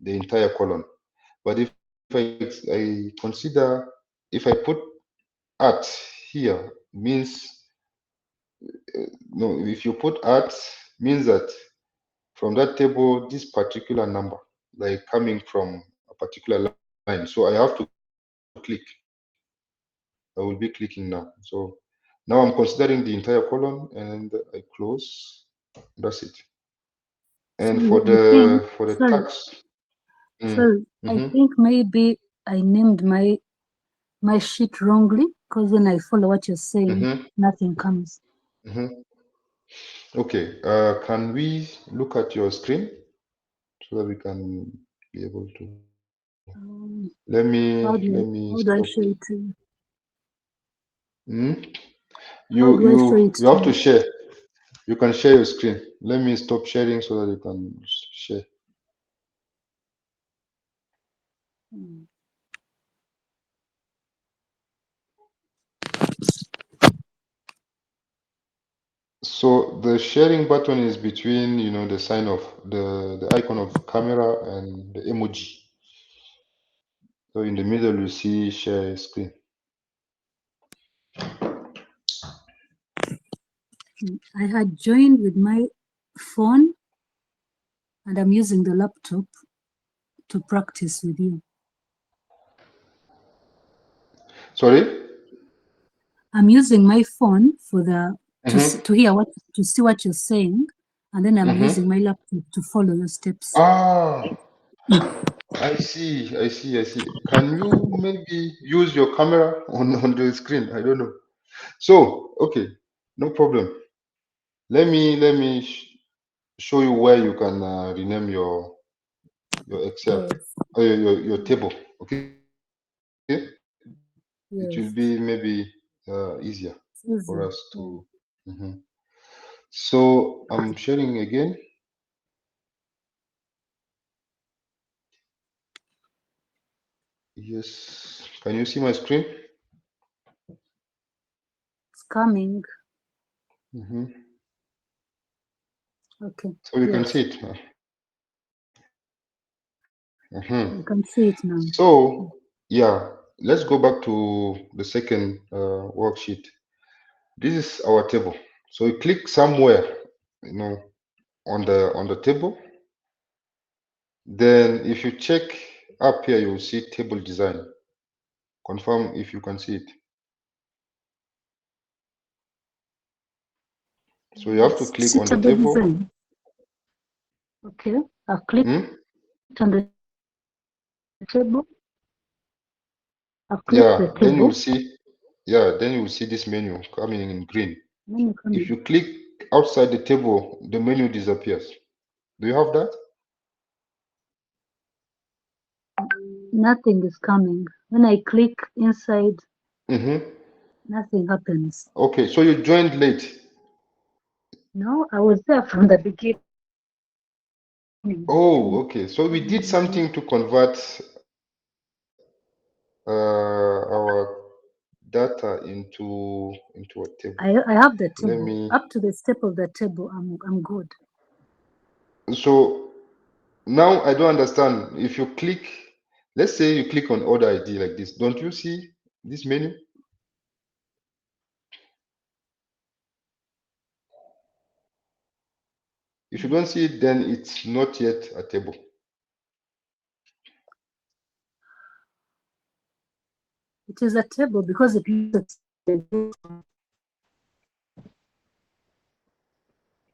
the entire column. But if I consider, if I put art here, means no, if you put art, means that from that table, this particular number, like coming from a particular line. So I have to click. I will be clicking now. So now I'm considering the entire column and I close. That's it. And Sorry, I think, for the sorry, tax, sorry, I think maybe I named my sheet wrongly, because when I follow what you're saying, nothing comes. Okay. Can we look at your screen so that we can be able to? Let How me do I stop. show it to you? Hmm? How do I show it You to have to you? share. You can share your screen. Let me stop sharing so that you can share. Hmm. So the sharing button is between, you know, the sign of the icon of camera and the emoji. So in the middle, you see share screen. I had joined with my phone and I'm using the laptop to practice with you. Sorry? I'm using my phone for the to hear to see what you're saying, and then I'm using my laptop to follow your steps. Ah, I see. Can you maybe use your camera on the screen? I don't know. So, okay, no problem. Let me show you where you can rename your Excel, Yes. or your table. Okay, it will Yes. be maybe easier for Easy. us Yeah. to. So I'm sharing again. Yes, can you see my screen? It's coming. Okay. So you can Yes. see it. You can see it now. So yeah, let's go back to the second worksheet. This is our table. So you click somewhere, you know, on the table. Then if you check up here, you will see table design. Confirm if you can see it. So you have to click on the Suitable table. design. Okay. I've clicked on the table. I've clicked the Yeah, then you will table. see, then you will see this menu coming in green. Menu coming. If you click outside the table, the menu disappears. Do you have that? Nothing is coming. When I click inside, nothing happens. Okay, so you joined late. No, I was there from the beginning. Oh, okay. So we did something to convert our data into a table. I have the Let table. me. Up to the step of the table, I'm good. So now I don't understand. If you click, let's say you click on order ID like this, don't you see this menu? If you don't see it, then it's not yet a table. It is a table because it looks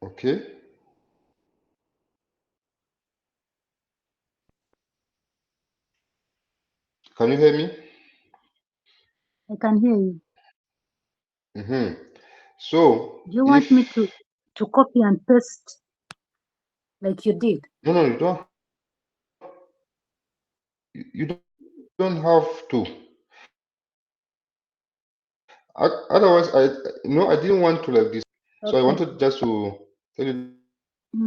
Okay. Can you hear me? I can hear you. So Do you want if me to copy and paste like you did. No, you don't. You don't have to. Otherwise, I didn't want to like this. So I Okay. wanted just to tell you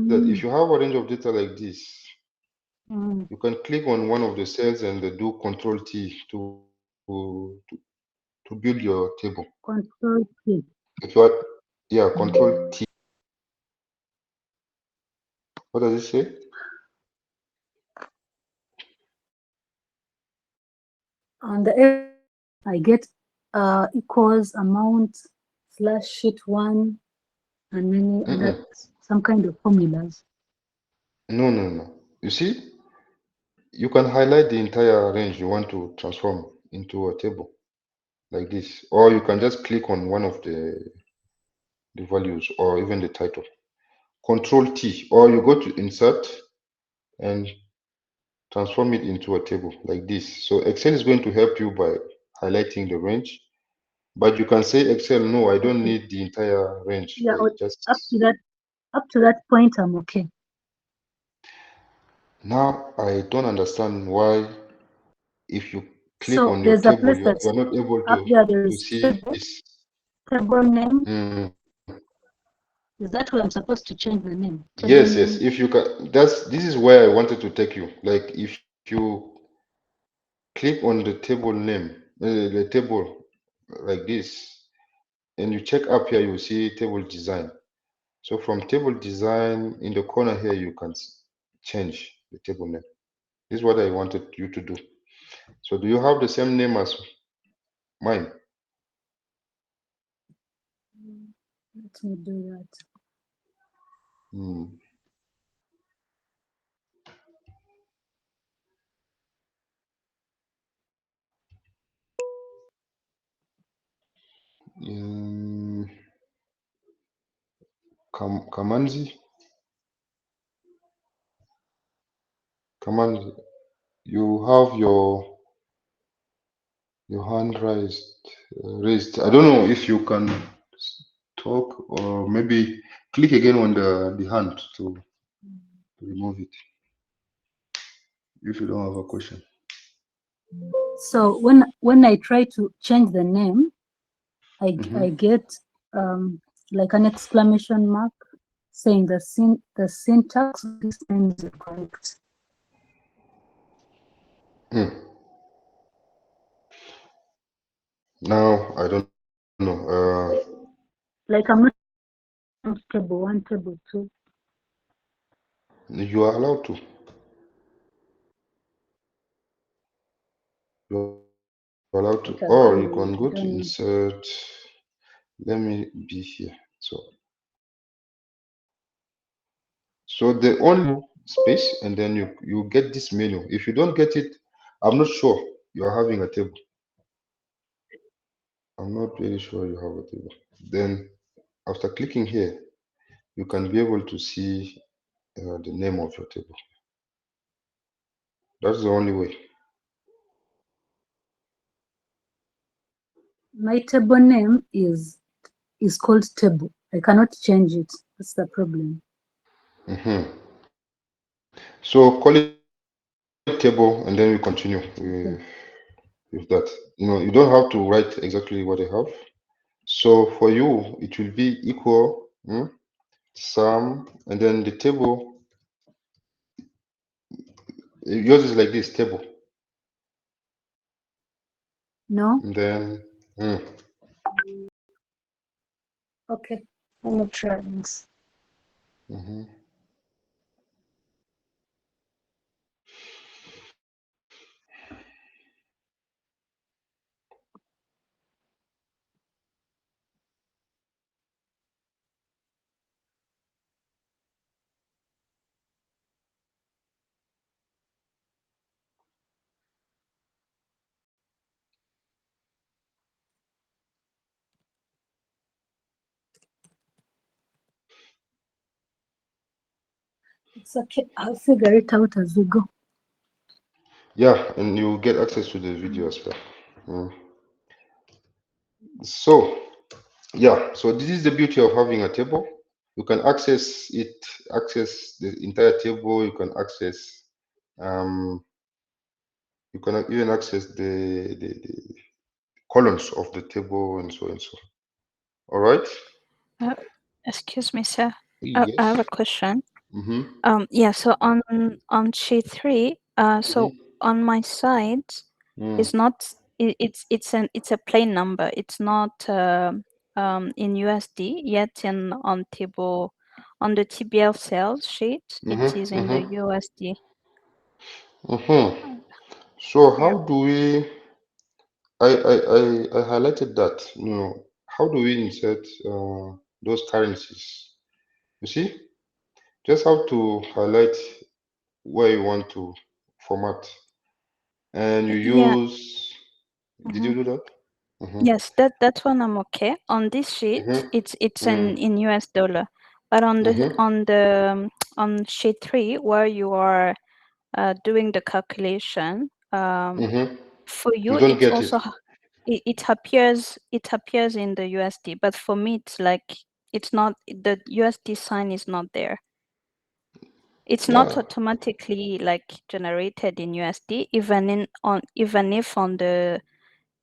that if Mm, you have a range of data like this, mm. you can click on one of the cells and do Control T to build your table. Control T. If you are, yeah, Control T. What does it say? On the F, I get equals amount slash sheet one and many other some kind of formulas. No. You see, you can highlight the entire range you want to transform into a table like this, or you can just click on one of the values or even the title. Control T, or you go to insert and transform it into a table like this. So Excel is going to help you by highlighting the range, but you can say Excel, no, I don't Okay. need the entire range. Yeah, I just up to that point I'm okay. now I don't understand why if you click So on your there's a table, place you're that's not able up there, there to is see table, this. table name. Mm. Is that where I'm supposed to change the name? Table Yes, name. if you can, this is where I wanted to take you. Like if you click on the table name, the table like this, and you check up here, you will see table design. So from table design in the corner here, you can change the table name. This is what I wanted you to do. So do you have the same name as mine? Let me do that. Hmm. Mm, Kamanzi? Kamanzi, you have your hand raised. I don't know if you can talk or maybe click again on the hand to remove it if you don't have a question. So when I try to change the name, I get like an exclamation mark saying the syntax of this name is incorrect. Now I don't know. Like I'm not table one, table two. You are allowed to. You're allowed to, What I've or done, you can I go to don't need. insert. Let me be here. So the only space, and then you get this menu. If you don't get it, I'm not sure you are having a table. I'm not very sure you have a table. Then after clicking here, you can be able to see the name of your table. That's the only way. My table name is called table. I cannot change it. That's the problem. So call it table, and then we continue with that. You don't have to write exactly what I have. So for you, it will be equal sum, and then the table. Yours is like this table. No. And then Okay. Let me try this. It's okay. I'll figure it out as we go. yeah, and you get access to the video as well. So yeah, so this is the beauty of having a table. you can access the entire table. You can access you can even access the columns of the table and so and so. All right. Excuse me, sir. Yes. I have a question. Mm-hmm. Yeah. So on sheet 3, so on my side, it's not. It's a plain number. It's not in USD yet. On table, on the TBL sales sheet, it is in the USD. So how do we? I highlighted that. How do we insert those currencies? You see, just have to highlight where you want to format, and you use. Did you do that? Yes, that one I'm okay. On this sheet, it's in US dollar, but on on sheet 3 where you are doing the calculation, for you You don't it's get also it appears in the USD, but for me it's like it's not, the USD sign is not there. It's not automatically like generated in USD, even if on the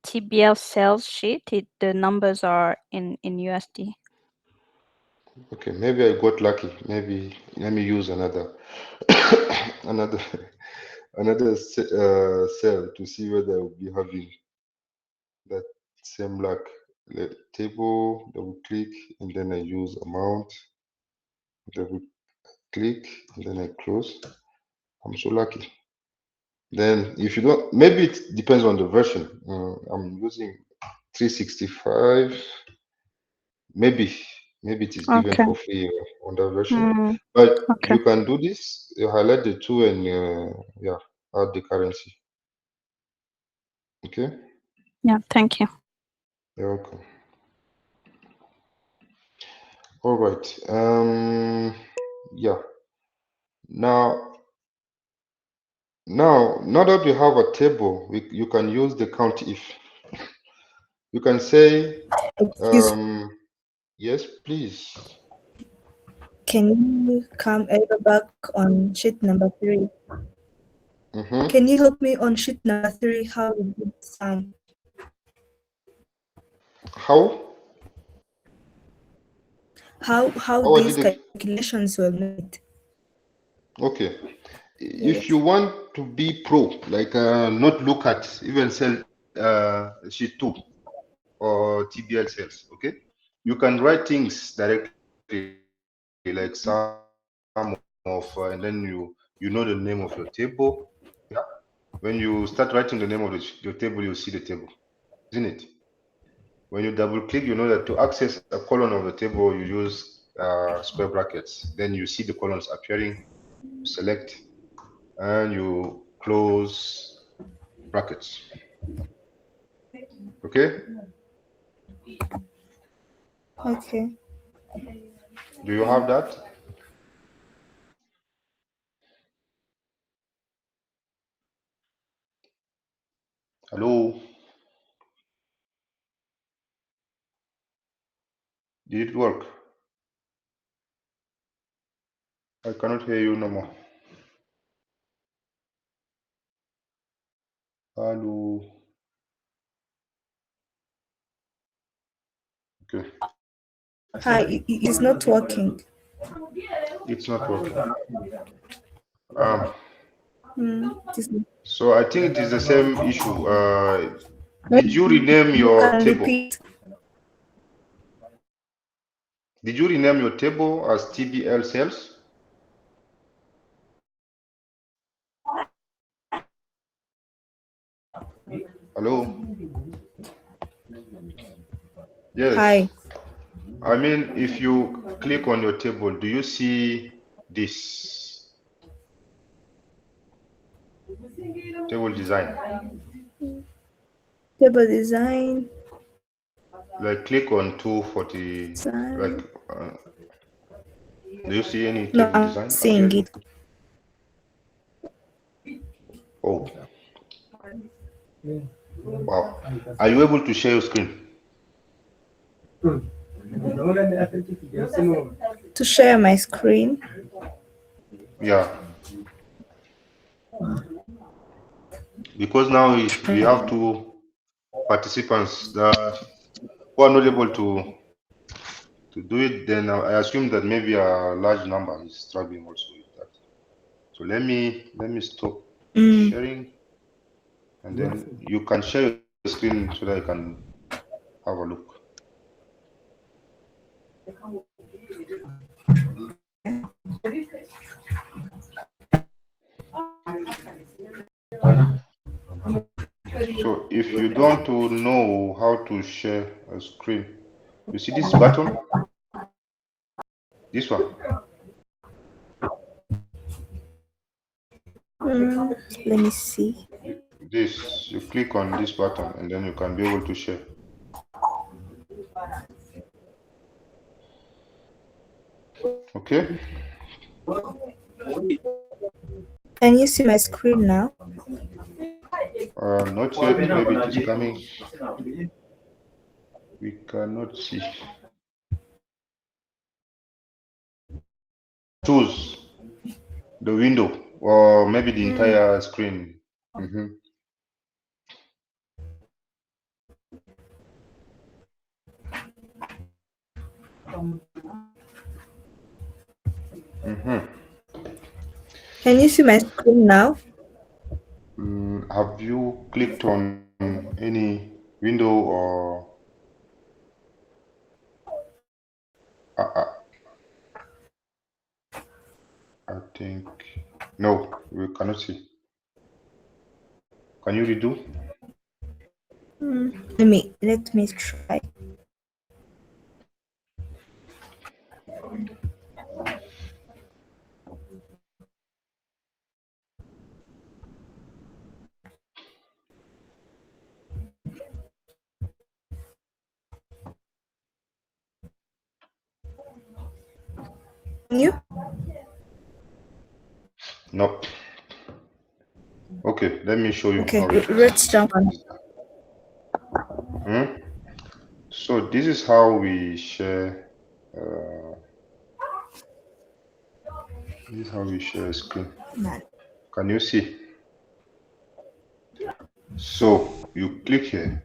TBL sales sheet, the numbers are in USD. Okay, maybe I got lucky. Maybe let me use another another cell to see whether I will be having that same luck. Let table, double click, and then I use amount, double click, and then I close. I'm so lucky. Then if you don't, maybe it depends on the version. I'm using 365. Maybe it is given for free on that version. But you can do this. You highlight the two and yeah, add the currency. Okay. Yeah, thank you. You're welcome. All right. Yeah. Now that we have a table, you can use the COUNTIF. You can say, yes, please. Can you come over back on sheet number 3? Can you help me on sheet number 3 how we did sum? How these calculations were made? Okay. If you want to be pro, like not look at even cell sheet 2 or TBL cells, okay? You can write things directly like sum of and then you know the name of your table. Yeah. When you start writing the name of your table, you see the table, isn't it? When you double click, you know that to access a column of the table, you use square brackets. Then you see the columns appearing, you select, and you close brackets. Okay? Okay. Do you have that? Hello? Did it work? I cannot hear you no more. Hello? Okay. Hi, it is not working. It's not working. So I think it is the same issue. Did you rename your table? Did you rename your table as TBL cells? Hello? Yes. Hi. I mean, if you click on your table, do you see this table design? Table design. Like click on 240. Design. Like, do you see any No, table I'm design seeing appearing? it. Oh, wow. Are you able to share your screen? to share my screen. Yeah. Because now if we have two participants that who are not able to do it, then I assume that maybe a large number is struggling also with that. So let me stop sharing, and then you can share your screen so that I can have a look. So if you don't know how to share a screen, you see this button, this one. Let me see. This, you click on this button and then you can be able to share. Okay. Can you see my screen now? Not yet. Maybe it is coming. We cannot see. Choose the window or maybe the entire screen. Can you see my screen now? Have you clicked on any window or I think no, we cannot see. Can you redo? Let me try. Can you? Nope. Okay, let me show you. Okay, how let's jump on. So this is how we share. This is how we share a screen. Can you see? So you click here.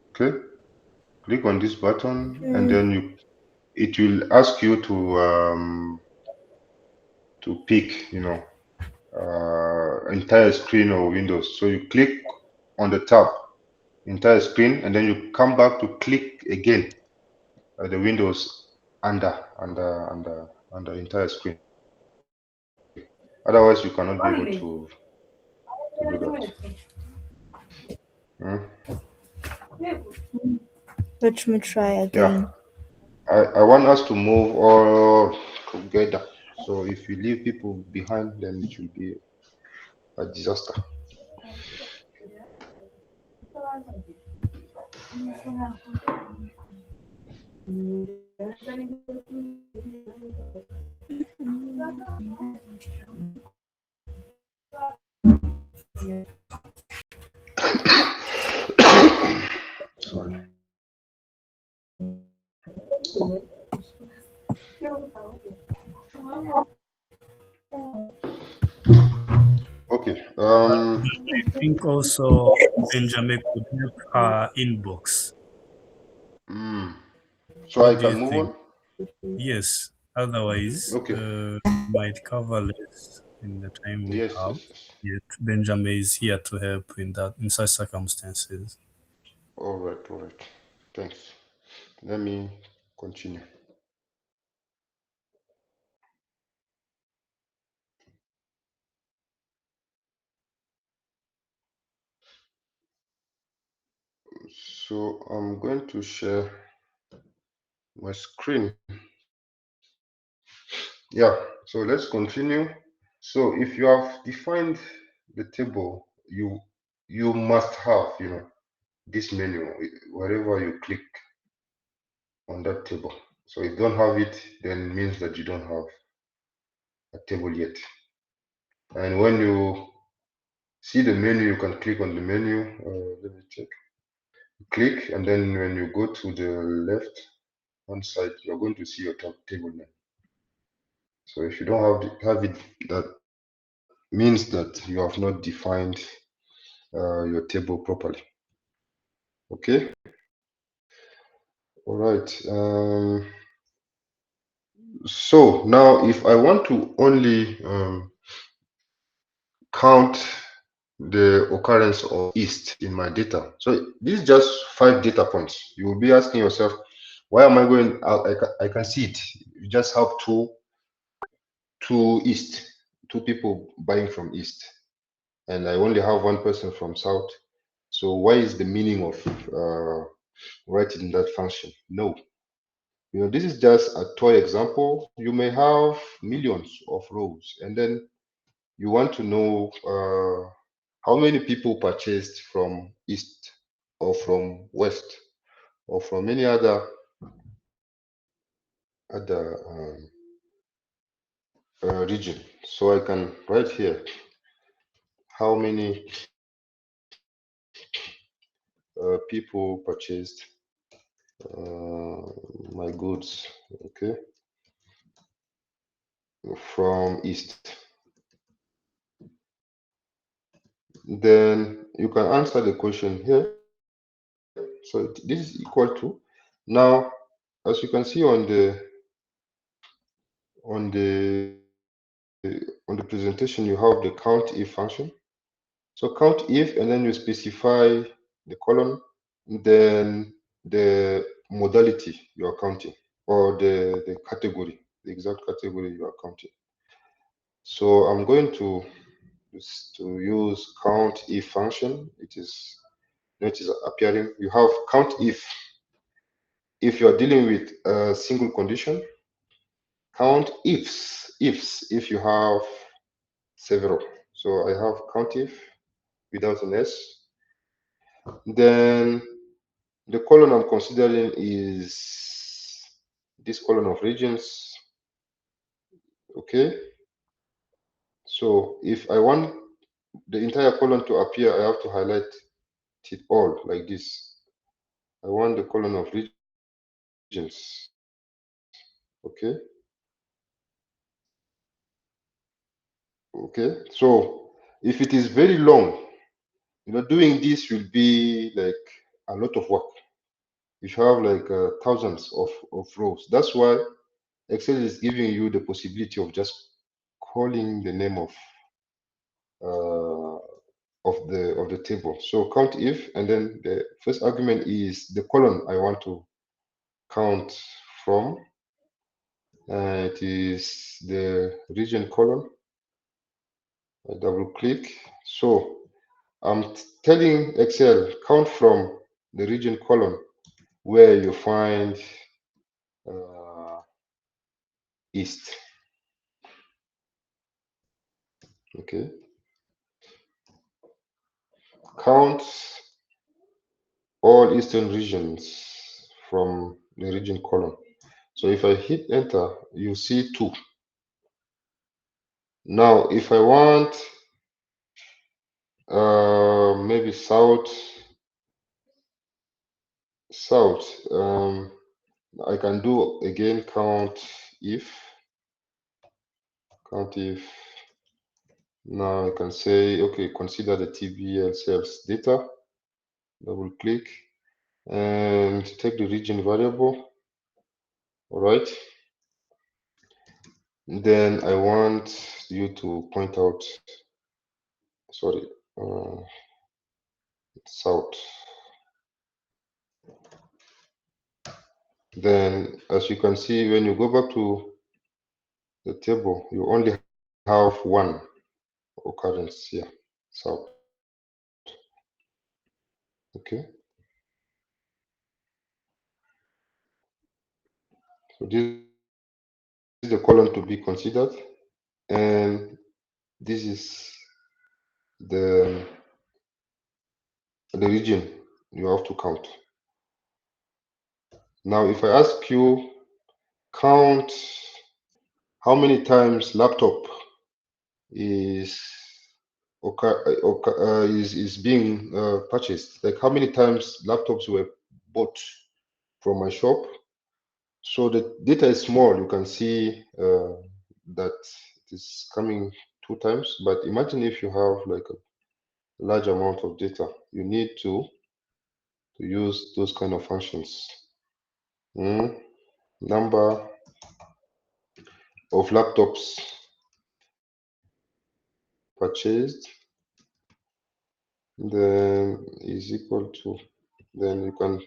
Okay. Click on this button, and then it will ask you to pick, entire screen or windows. So you click on the tab, entire screen, and then you come back to click again the windows under entire screen. Otherwise, you cannot be able to do that. Let me try again. Yeah, I want us to move all together. So if you leave people behind, then it will be a disaster. Sorry. Okay. I think also Benjamin could help her inbox. So What I do can you move think? on? Yes. Otherwise, Okay. might cover less in the time we Yes, have. yes. Yet Benjamin is here to help in such circumstances. All right. Thanks. Let me continue. So I'm going to share my screen. Yeah, so let's continue. So if you have defined the table, you must have, this menu wherever you click on that table. So if you don't have it, then it means that you don't have a table yet. And when you see the menu, you can click on the menu. Let me check. Click, and then when you go to the left, one side, you're going to see your table name. So if you don't have it, that means that you have not defined your table properly. Okay. All right. So now, if I want to only count the occurrence of east in my data, so this is just 5 data points. You will be asking yourself, why am I going? I can see it. You just have two east, 2 people buying from east, and I only have 1 person from south. So why is the meaning of writing that function? No, this is just a toy example. You may have millions of rows, and then you want to know how many people purchased from east or from west or from any other region. So I can write here how many people purchased my goods, okay, from east. Then you can answer the question here. So this is equal to, now as you can see on the presentation, you have the COUNTIF function. So COUNTIF, and then you specify the column, then the modality you are counting, or the category, the exact category you are counting. So I'm going to use COUNTIF function. It is appearing. You have COUNTIF if you are dealing with a single condition. COUNTIFs if you have several. So I have COUNTIF without an S. Then the column I'm considering is this column of regions. Okay. So if I want the entire column to appear, I have to highlight it all like this. I want the column of regions. Okay. Okay. So if it is very long, doing this will be like a lot of work. You have like thousands of rows. That's why Excel is giving you the possibility of just calling the name of the table. So COUNTIF, and then the first argument is the column I want to count from. It is the region column. I double click. So I'm telling Excel, count from the region column where you find east. Okay. Count all eastern regions from the region column. So if I hit enter, you see 2. Now, if I want maybe south, I can do again COUNTIF. Now I can say, okay, consider the TBL sales data. Double click and take the region variable. All right. Then I want you to point out, sorry, south. Then, as you can see, when you go back to the table, you only have 1 occurrence here, south. Okay. So this is the column to be considered, and this is the region you have to count. Now, if I ask you, count how many times laptop is being purchased, like how many times laptops were bought from my shop, So the data is small. You can see that it is coming 2 times. But imagine if you have like a large amount of data, you need to use those kind of functions. Number of laptops purchased, then is equal to, then you can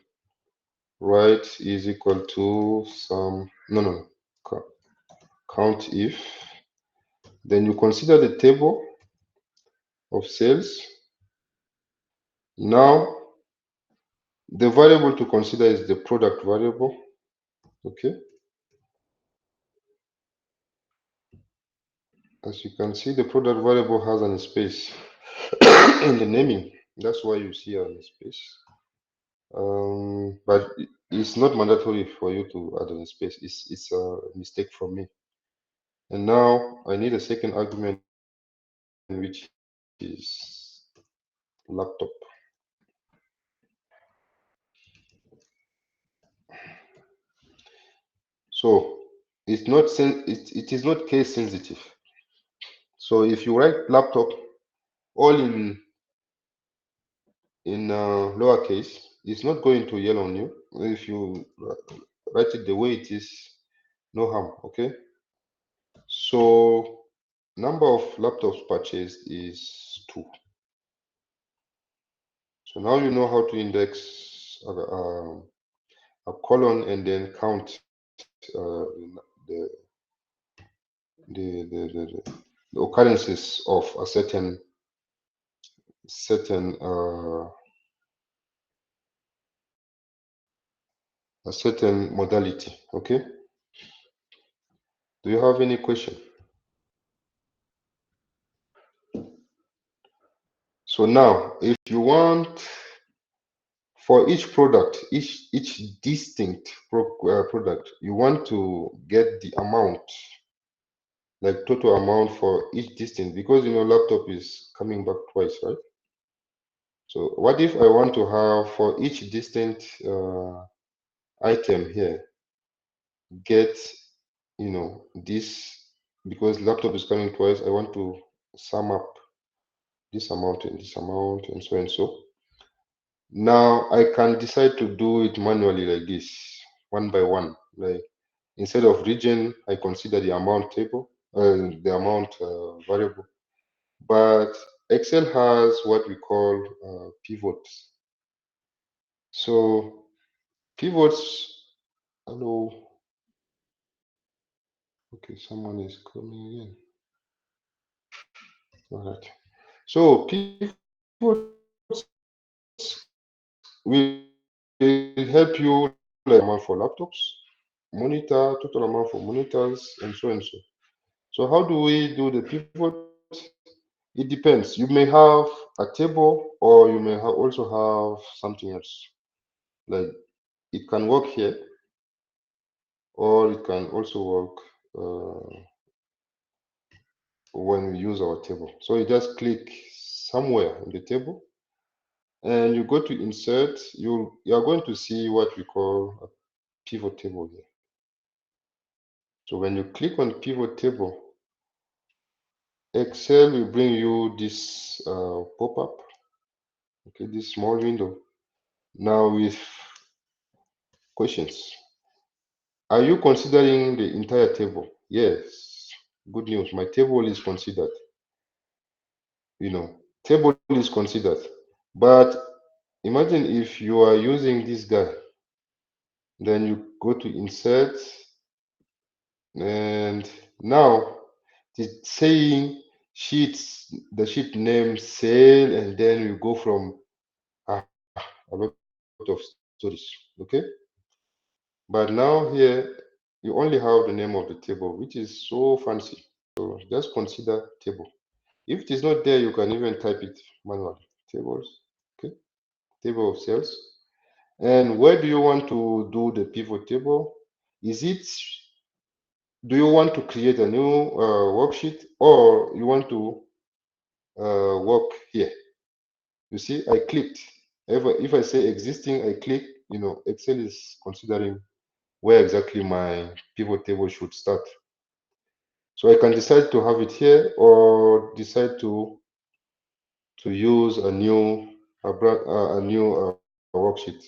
write is equal to some, no, count if, then you consider the table of sales. Now the variable to consider is the product variable. Okay, as you can see, the product variable has an space in the naming. That's why you see a space. But it's not mandatory for you to add a space. It's a mistake from me. And now I need a second argument, which is laptop. So it's not it is not case sensitive. So if you write laptop all in lowercase, it's not going to yell on you. If you write it the way it is, no harm. Okay. So number of laptops purchased is 2. So now you know how to index a colon and then count the, the, the, the, the occurrences of a certain modality. Okay. Do you have any question? So now, if you want for each product, each distinct product, you want to get the amount, like total amount for each distinct, because you know laptop is coming back twice, right? So what if I want to have for each distinct item here, get, you know, this, because laptop is coming twice, I want to sum up this amount and this amount and so and so. Now I can decide to do it manually like this, one by one. Like instead of region, I consider the amount table, the amount variable. But Excel has what we call pivots. So pivots, hello. Okay, someone is coming in. All right. So pivots will help you like amount for laptops, monitor, total amount for monitors, and so and so. So how do we do the pivot? It depends. You may have a table, or you may also have something else. Like it can work here, or it can also work when we use our table. So you just click somewhere in the table, and you go to insert. You are going to see what we call a pivot table here. So when you click on pivot table, Excel will bring you this pop-up, okay, this small window. Now with questions. Are you considering the entire table? Yes. Good news. My table is considered. You know, table is considered. But imagine if you are using this guy, then you go to insert, and now it's saying sheets, the sheet name, sale, and then you go from a lot of stories. Okay. But now here you only have the name of the table, which is so fancy. So just consider table. If it is not there, you can even type it manually. Tables, okay, table of sales. And where do you want to do the pivot table? Is it, do you want to create a new worksheet, or you want to work here? You see, I clicked. If I say existing, I click, you know, Excel is considering where exactly my pivot table should start. So I can decide to have it here or decide to use a new worksheet.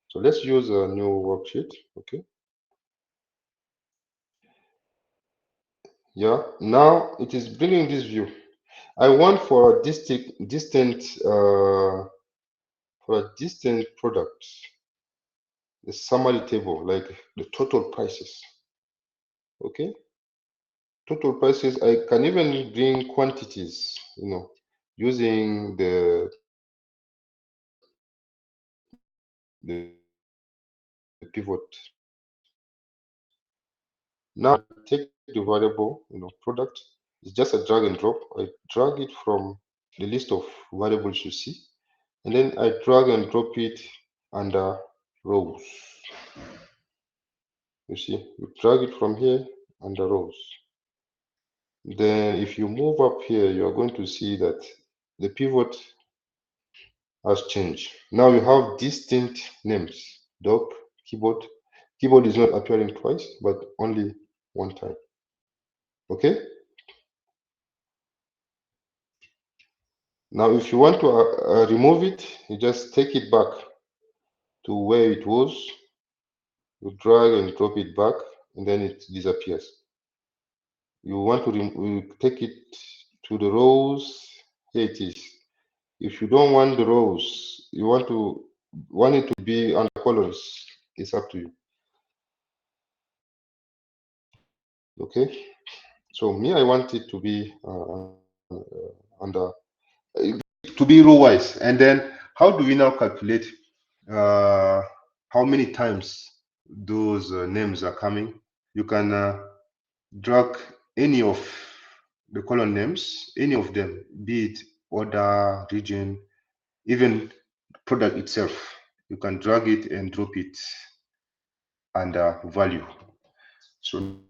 So let's use a new worksheet. Okay. Yeah. Now it is bringing this view. I want for a distant product, the summary table, like the total prices. Okay. Total prices. I can even bring quantities, using the pivot. Now take the variable, product. It's just a drag and drop. I drag it from the list of variables you see, and then I drag and drop it under rows. You see, you drag it from here under rows. Then if you move up here, you are going to see that the pivot has changed. Now you have distinct names: doc, keyboard. Keyboard is not appearing twice, but only one time. Okay. Now, if you want to remove it, you just take it back to where it was. You drag and drop it back, and then it disappears. You want to take it to the rows. Here it is. If you don't want the rows, you want it to be under columns. It's up to you. Okay. So me, I want it to be under to be row wise. And then how do we now calculate how many times those names are coming? You can drag any of the column names, any of them, be it order, region, even product itself. You can drag it and drop it under value. So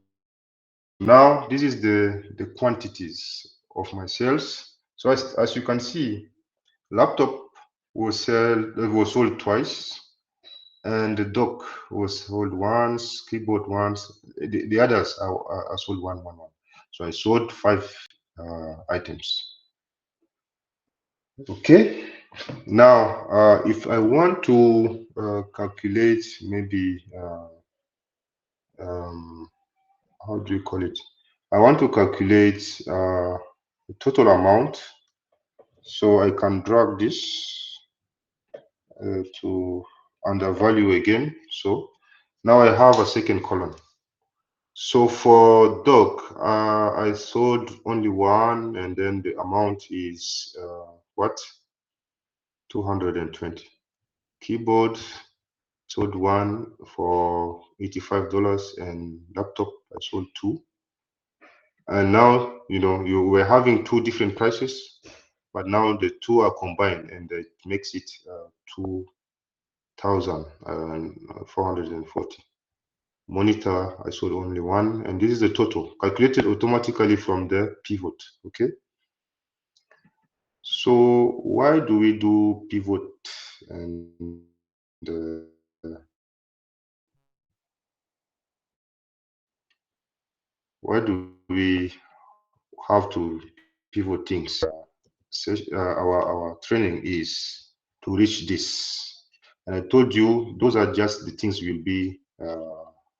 now this is the quantities of my sales. So as you can see, laptop was sold twice, and the dock was sold once, keyboard once. The others are sold one. So I sold 5 items. Okay. Now, if I want to calculate maybe how do you call it? I want to calculate the total amount. So I can drag this to under value again. So now I have a second column. So for dog, I sold only one, and then the amount is what? 220. Keyboard sold one for $85, and laptop I sold 2. And now you were having 2 different prices, but now the 2 are combined, and it makes it 2,440. Monitor, I sold only 1, and this is the total calculated automatically from the pivot. Okay. So why do we do pivot, and why do we have to pivot things? Our training is to reach this, and I told you those are just the things we'll be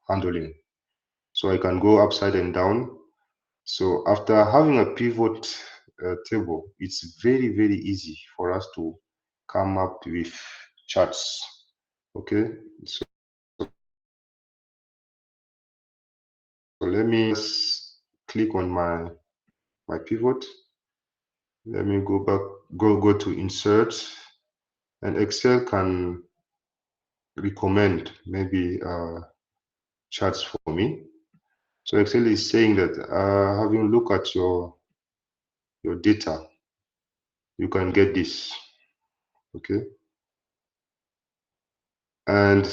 handling. So I can go upside and down. So after having a pivot table, it's very, very easy for us to come up with charts. Okay. So let me just click on my pivot. Let me go back, go to insert, and Excel can recommend maybe charts for me. So Excel is saying that having a look at your data, you can get this. Okay. And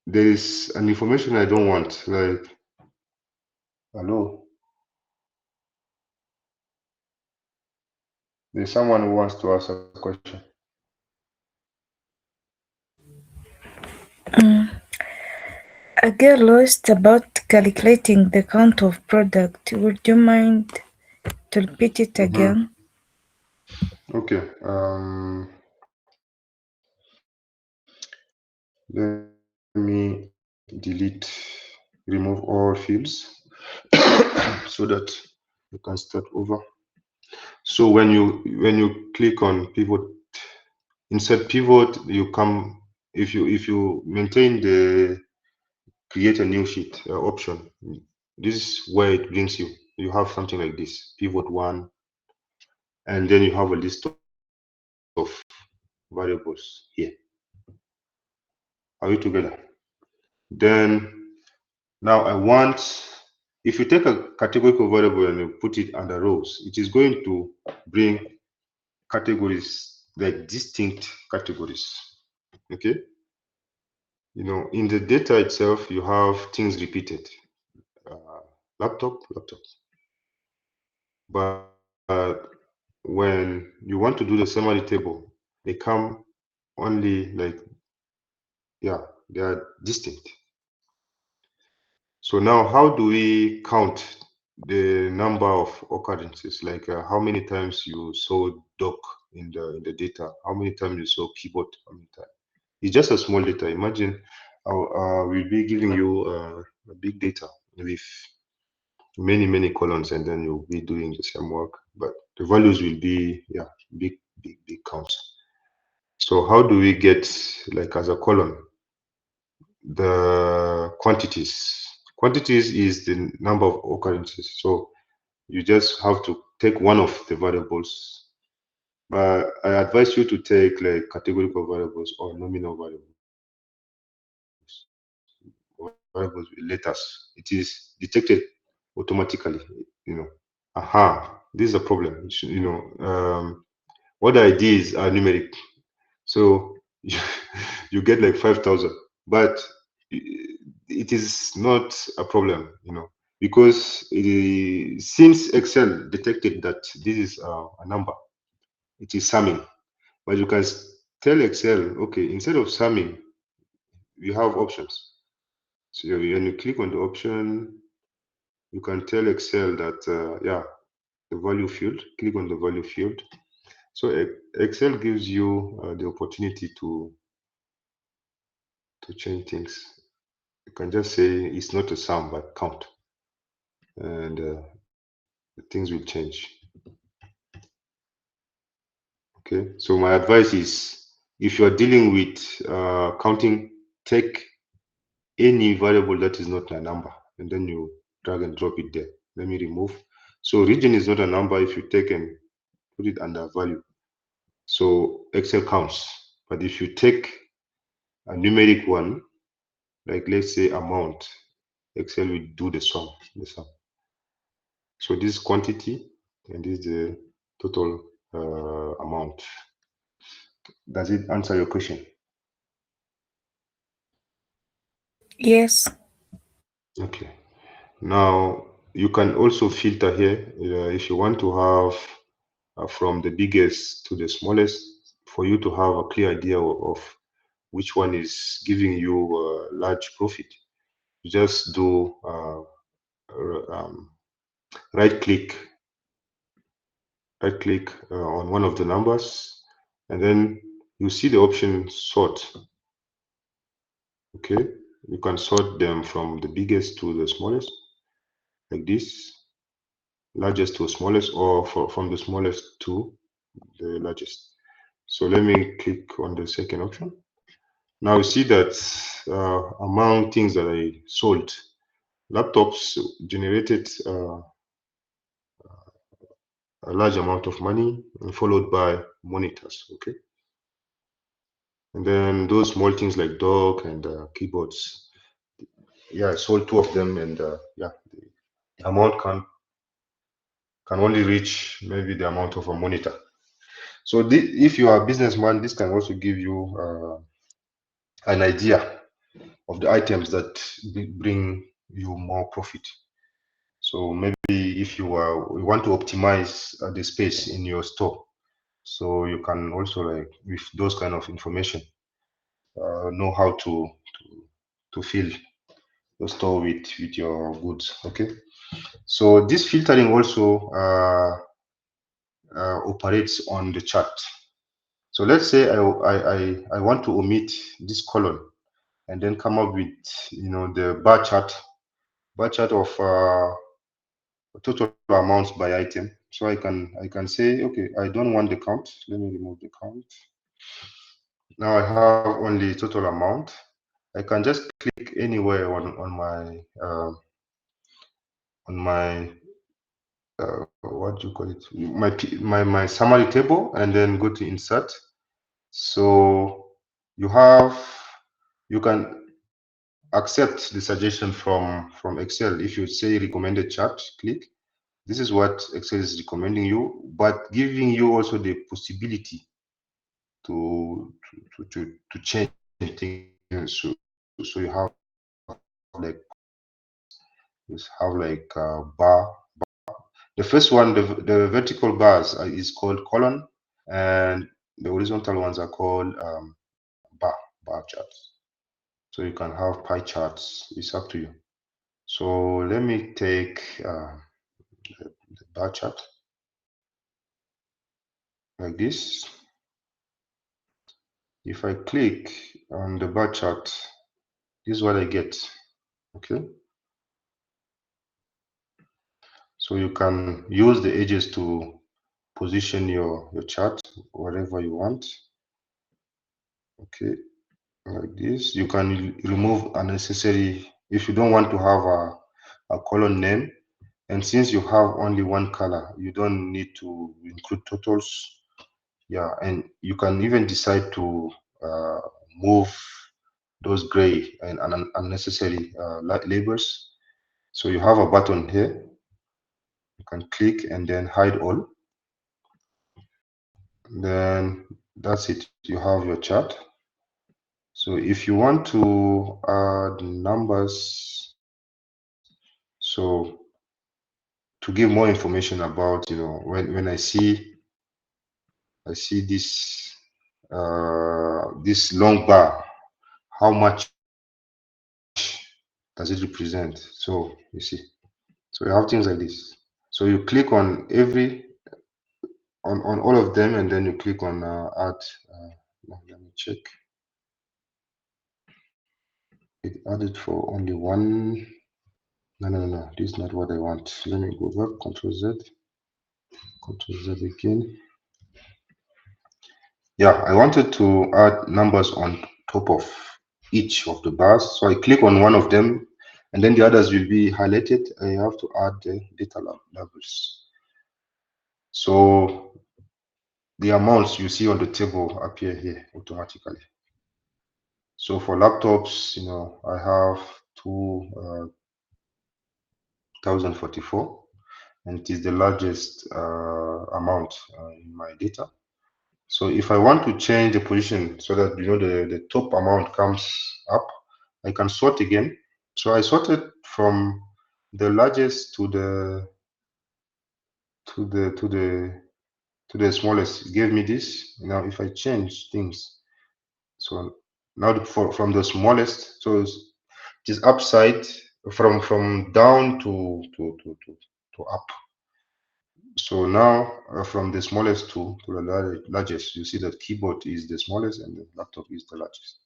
there is an information I don't want, like, hello, there's someone who wants to ask a question. I get lost about calculating the count of product. Would you mind to repeat it again? Okay. Let me remove all fields so that you can start over. So when you click on pivot, insert pivot, you come, if you maintain the create a new sheet option, this is where it brings you. You have something like this, pivot one, and then you have a list of variables here. Are we together? Then now I want, if you take a categorical variable and you put it under rows, it is going to bring categories, like distinct categories. Okay. You know, in the data itself, you have things repeated. Laptop. But when you want to do the summary table, they come only like, yeah, they are distinct. So now how do we count the number of occurrences? Like how many times you saw doc in the data, how many times you saw keyboard, how many times? It's just a small data. Imagine we'll be giving you a big data with many columns, and then you'll be doing the same work, but the values will be, yeah, big counts. So how do we get, like, as a column, the quantities? Quantities is the number of occurrences. So you just have to take one of the variables, but I advise you to take like categorical variables or nominal variables with letters. It is detected automatically, you know. This is a problem. You know, what the IDs are numeric, so you get like 5,000, but it is not a problem, you know, because since Excel detected that this is a number, it is summing, but you can tell Excel, okay, instead of summing, you have options. So when you click on the option, you can tell Excel that, yeah, the value field, click on the value field. So Excel gives you the opportunity to change things. You can just say it's not a sum but count, and things will change. Okay, so my advice is, if you are dealing with counting, take any variable that is not a number, and then you drag and drop it there. Let me remove. So region is not a number. If you take and put it under value, so Excel counts. But if you take a numeric one, like let's say amount, Excel will do the sum. So this quantity, and this is the total amount. Does it answer your question? Yes. Okay. Now you can also filter here if you want to have from the biggest to the smallest, for you to have a clear idea of which one is giving you large profit. You just do right click on one of the numbers, and then you see the option sort. Okay, you can sort them from the biggest to the smallest, like this, largest to smallest, or from the smallest to the largest. So let me click on the second option. Now you see that among things that I sold, laptops generated a large amount of money, followed by monitors. Okay, and then those small things like dock and keyboards, yeah, I sold two of them, and yeah, the amount can only reach maybe the amount of a monitor. So if you are a businessman, this can also give you an idea of the items that bring you more profit. So maybe if you want to optimize the space in your store, so you can also, like, with those kind of information, know how to fill store with your goods. Okay, so this filtering also operates on the chart. So let's say I want to omit this column and then come up with the bar chart of total amounts by item. So I can say, okay, I don't want the count. Let me remove the count. Now I have only total amount. I can just click anywhere on my what do you call it, my summary table, and then go to insert. So you can accept the suggestion from Excel. If you say recommended chart, click. This is what Excel is recommending you, but giving you also the possibility to change things. So you have like bar. The first one, the vertical bars is called column, and the horizontal ones are called bar charts. So you can have pie charts. It's up to you. So let me take the bar chart like this. If I click on the bar chart, this is what I get. Okay. So you can use the edges to position your chart wherever you want. Okay, like this. You can remove unnecessary if you don't want to have a column name. And since you have only one color, you don't need to include totals. Yeah, and you can even decide to move those gray and unnecessary labels. So you have a button here. You can click and then hide all. Then that's it. You have your chart. So if you want to add numbers, so to give more information about, when I see this this long bar, how much does it represent? So you see, so you have things like this. So you click on on all of them, and then you click on add. Let me check. It added for only one. No, this is not what I want. Let me go back, Control Z again. Yeah, I wanted to add numbers on top of each of the bars. So I click on one of them, and then the others will be highlighted. I have to add the data levels. So the amounts you see on the table appear here automatically. So for laptops, I have 2,044, and it is the largest amount in my data. So if I want to change the position so that the top amount comes up, I can sort again. So I sorted from the largest to the smallest. It gave me this. Now if I change things, so now from the smallest, so it is upside from down to up. So now from the smallest to the largest, you see that keyboard is the smallest and the laptop is the largest.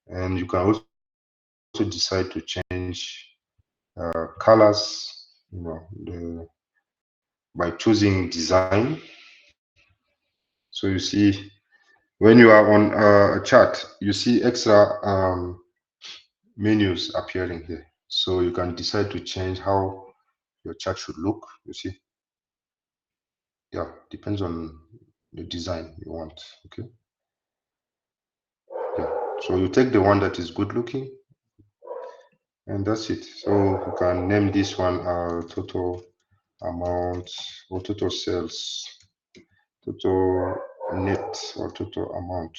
And you can also decide to change colors, by choosing design. So you see, when you are on a chart, you see extra menus appearing here. So you can decide to change how your chart should look. You see, yeah, depends on the design you want. Okay. Yeah. So you take the one that is good looking, and that's it. So you can name this one total amount or total sales, total net or total amount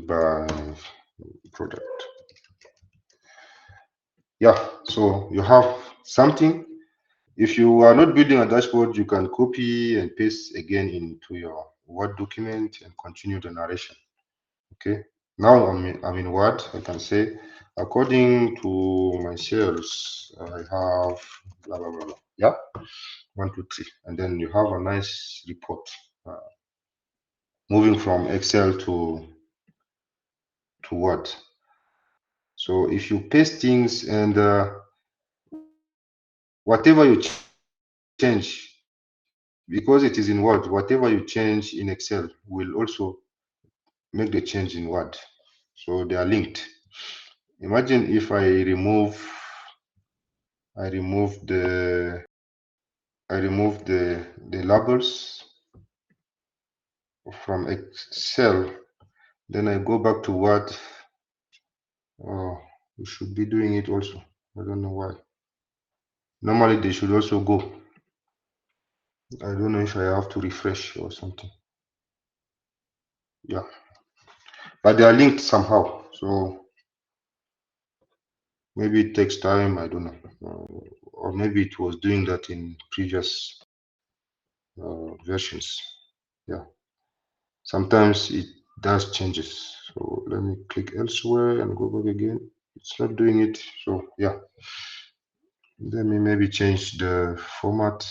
by product. Yeah, so you have something. If you are not building a dashboard, you can copy and paste again into your Word document and continue the narration. Okay, now I'm in Word. I can say according to my cells, I have blah, blah, blah, blah. Yeah, 1, 2, 3. And then you have a nice report. Moving from Excel to Word. So if you paste things and whatever you change, because it is in Word, whatever you change in Excel will also make the change in Word. So they are linked. Imagine if I remove the labels from Excel, then I go back to Word. Oh, we should be doing it also. I don't know why. Normally they should also go. I don't know if I have to refresh or something. Yeah, but they are linked somehow. So maybe it takes time. I don't know, or maybe it was doing that in previous versions. Yeah, sometimes it does changes. So let me click elsewhere and go back again. It's not doing it. So yeah, let me maybe change the format.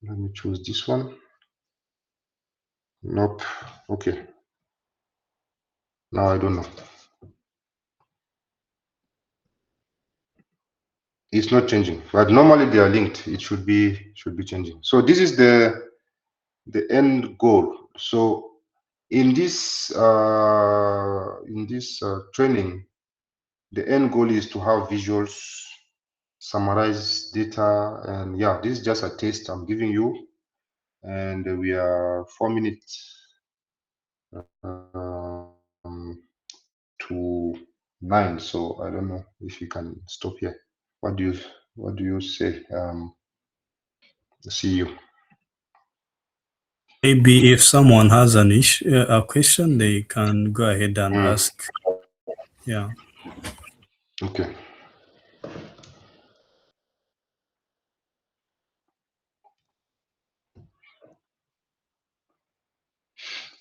Let me choose this one. Nope. Okay. Now I don't know. It's not changing, but normally they are linked. It should be changing. So this is the end goal. So in this training, the end goal is to have visuals, summarize data, and yeah, this is just a test I'm giving you, and we are 4 minutes to 9. So I don't know if we can stop here. What do you say? See you. Maybe if someone has an issue, a question, they can go ahead and ask. Yeah. Okay.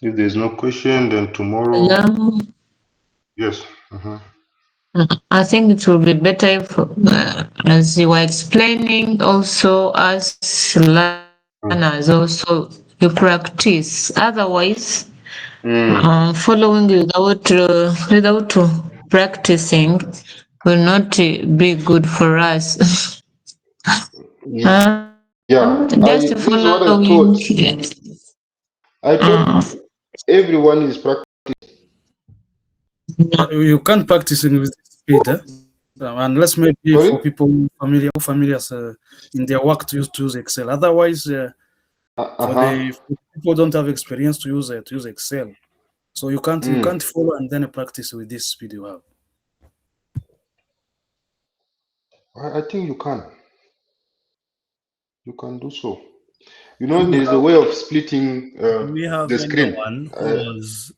If there's no question, then tomorrow. Hello? Yes. I think it will be better if, as you were explaining, also as learners, also you practice. Otherwise, following without practicing will not be good for us. Yeah, Just this is what I following. thought. I thought everyone is practicing. You can't practice in with speed, unless maybe for people familiar in their work to use Excel. Otherwise, for people don't have experience to use Excel, so you can't follow and then practice with this speed you have. I think you can. You can do so. You know, there's a way of splitting We have the screen. anyone who was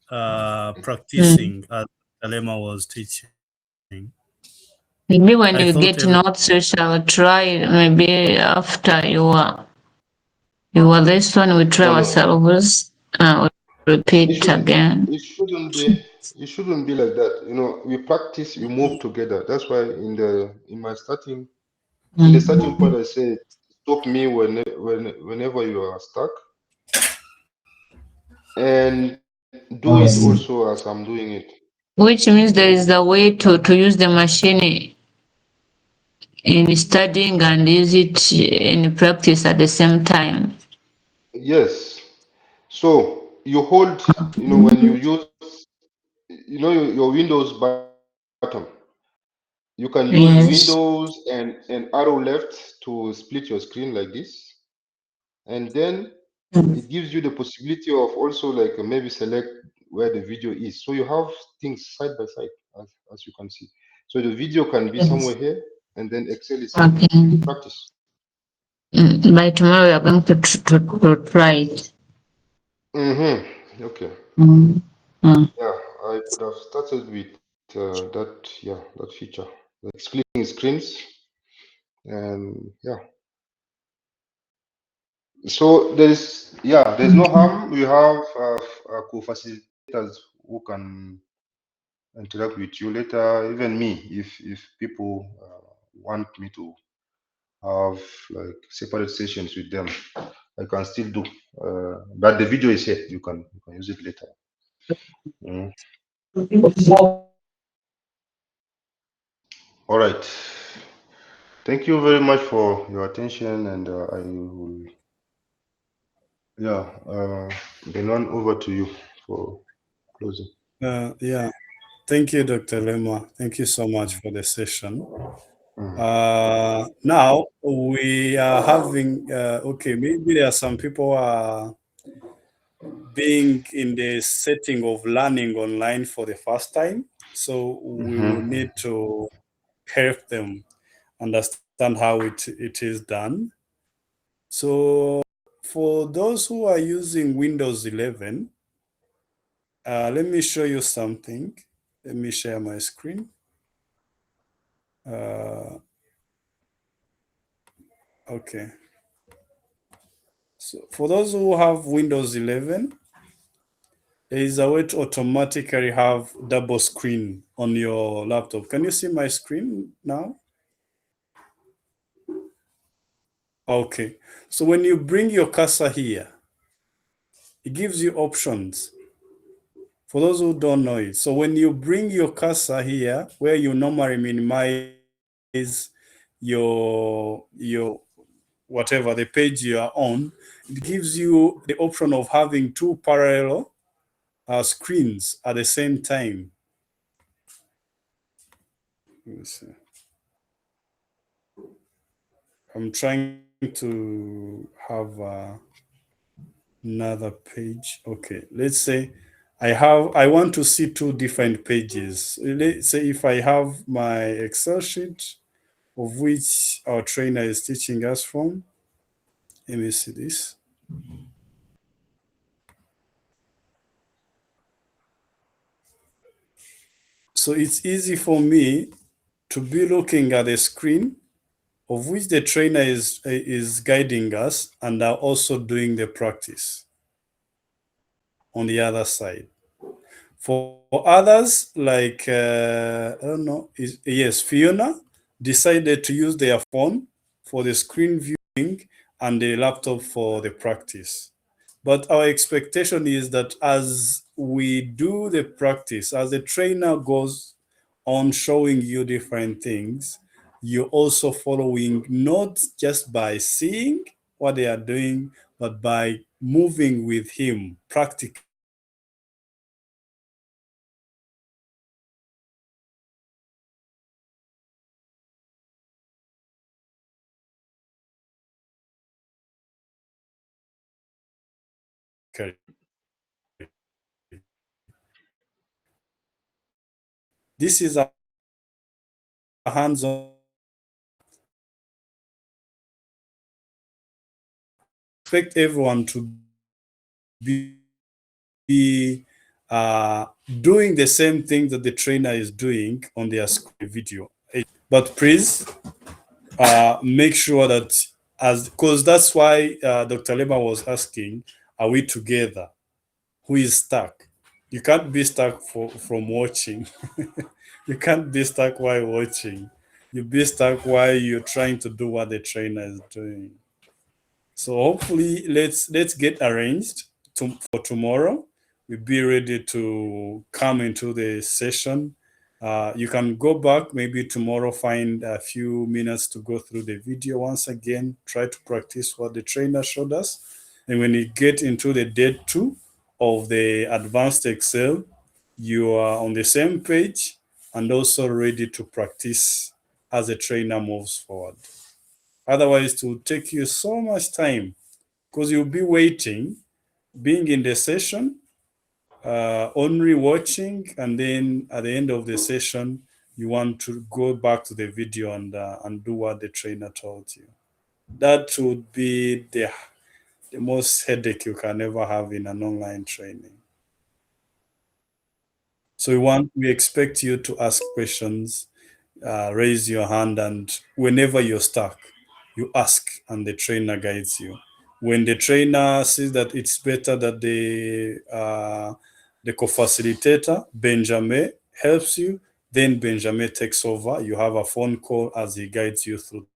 practicing as Alema was teaching. Maybe when you get notes, you shall try. Maybe after your lesson, we try ourselves. Repeat again. It shouldn't be like that. You know, we practice, we move together. That's why in the starting point, I say stop me whenever you are stuck, and do it also as I'm doing it. Which means there is a way to use the machine in studying and use it in practice at the same time. Yes. So you hold, you know, when you use, you know, your Windows button, you can use Windows and arrow left to split your screen like this. And then it gives you the possibility of also like maybe select where the video is. So you have things side by side, as you can see. So the video can be somewhere here, and then Excel is somewhere. Practice. By tomorrow, we are going to try it. Okay. Yeah, I could have started with that feature, like splitting screens, and yeah. So there's no harm. We have co-facilitators who can interact with you later. Even me, if people want me to have like separate sessions with them, I can still do. But the video is here. You can use it later. All right. Thank you very much for your attention, and I will, then on over to you for closing. Yeah, thank you, Dr. Lema. Thank you so much for the session. Now we are having, okay, maybe there are some people are being in the setting of learning online for the first time. So we will need to help them understand how it is done. So for those who are using Windows 11, let me show you something. Let me share my screen. Okay. So for those who have Windows 11, there is a way to automatically have double screen on your laptop. Can you see my screen now? Okay. So when you bring your cursor here, it gives you options. For those who don't know it. So when you bring your cursor here, where you normally minimize your whatever, the page you are on, it gives you the option of having two parallel screens at the same time. Let me see. I'm trying to have another page. Okay, let's say I want to see two different pages. Let's say if I have my Excel sheet of which our trainer is teaching us from. Let me see this. So it's easy for me to be looking at a screen of which the trainer is guiding us and are also doing the practice on the other side. For others, like, I don't know, yes, Fiona decided to use their phone for the screen viewing and the laptop for the practice. But our expectation is that as we do the practice, as the trainer goes on showing you different things, you're also following not just by seeing what they are doing, but by moving with him practically. This is a hands-on. Expect everyone to be doing the same thing that the trainer is doing on their screen video. But please make sure that because that's why Dr. Lema was asking, are we together? Who is stuck? You can't be stuck from watching. You can't be stuck while watching. You be stuck while you're trying to do what the trainer is doing. So hopefully let's get arranged for tomorrow. We'll be ready to come into the session. You can go back maybe tomorrow, find a few minutes to go through the video once again, try to practice what the trainer showed us. And when you get into the day 2 of the advanced Excel, you are on the same page and also ready to practice as the trainer moves forward. Otherwise, it will take you so much time because you'll be waiting, being in the session, only watching, and then at the end of the session, you want to go back to the video and do what the trainer told you. That would be the most headache you can ever have in an online training. So we expect you to ask questions, raise your hand, and whenever you're stuck, you ask and the trainer guides you. When the trainer sees that it's better that the co-facilitator, Benjamin, helps you, then Benjamin takes over. You have a phone call as he guides you through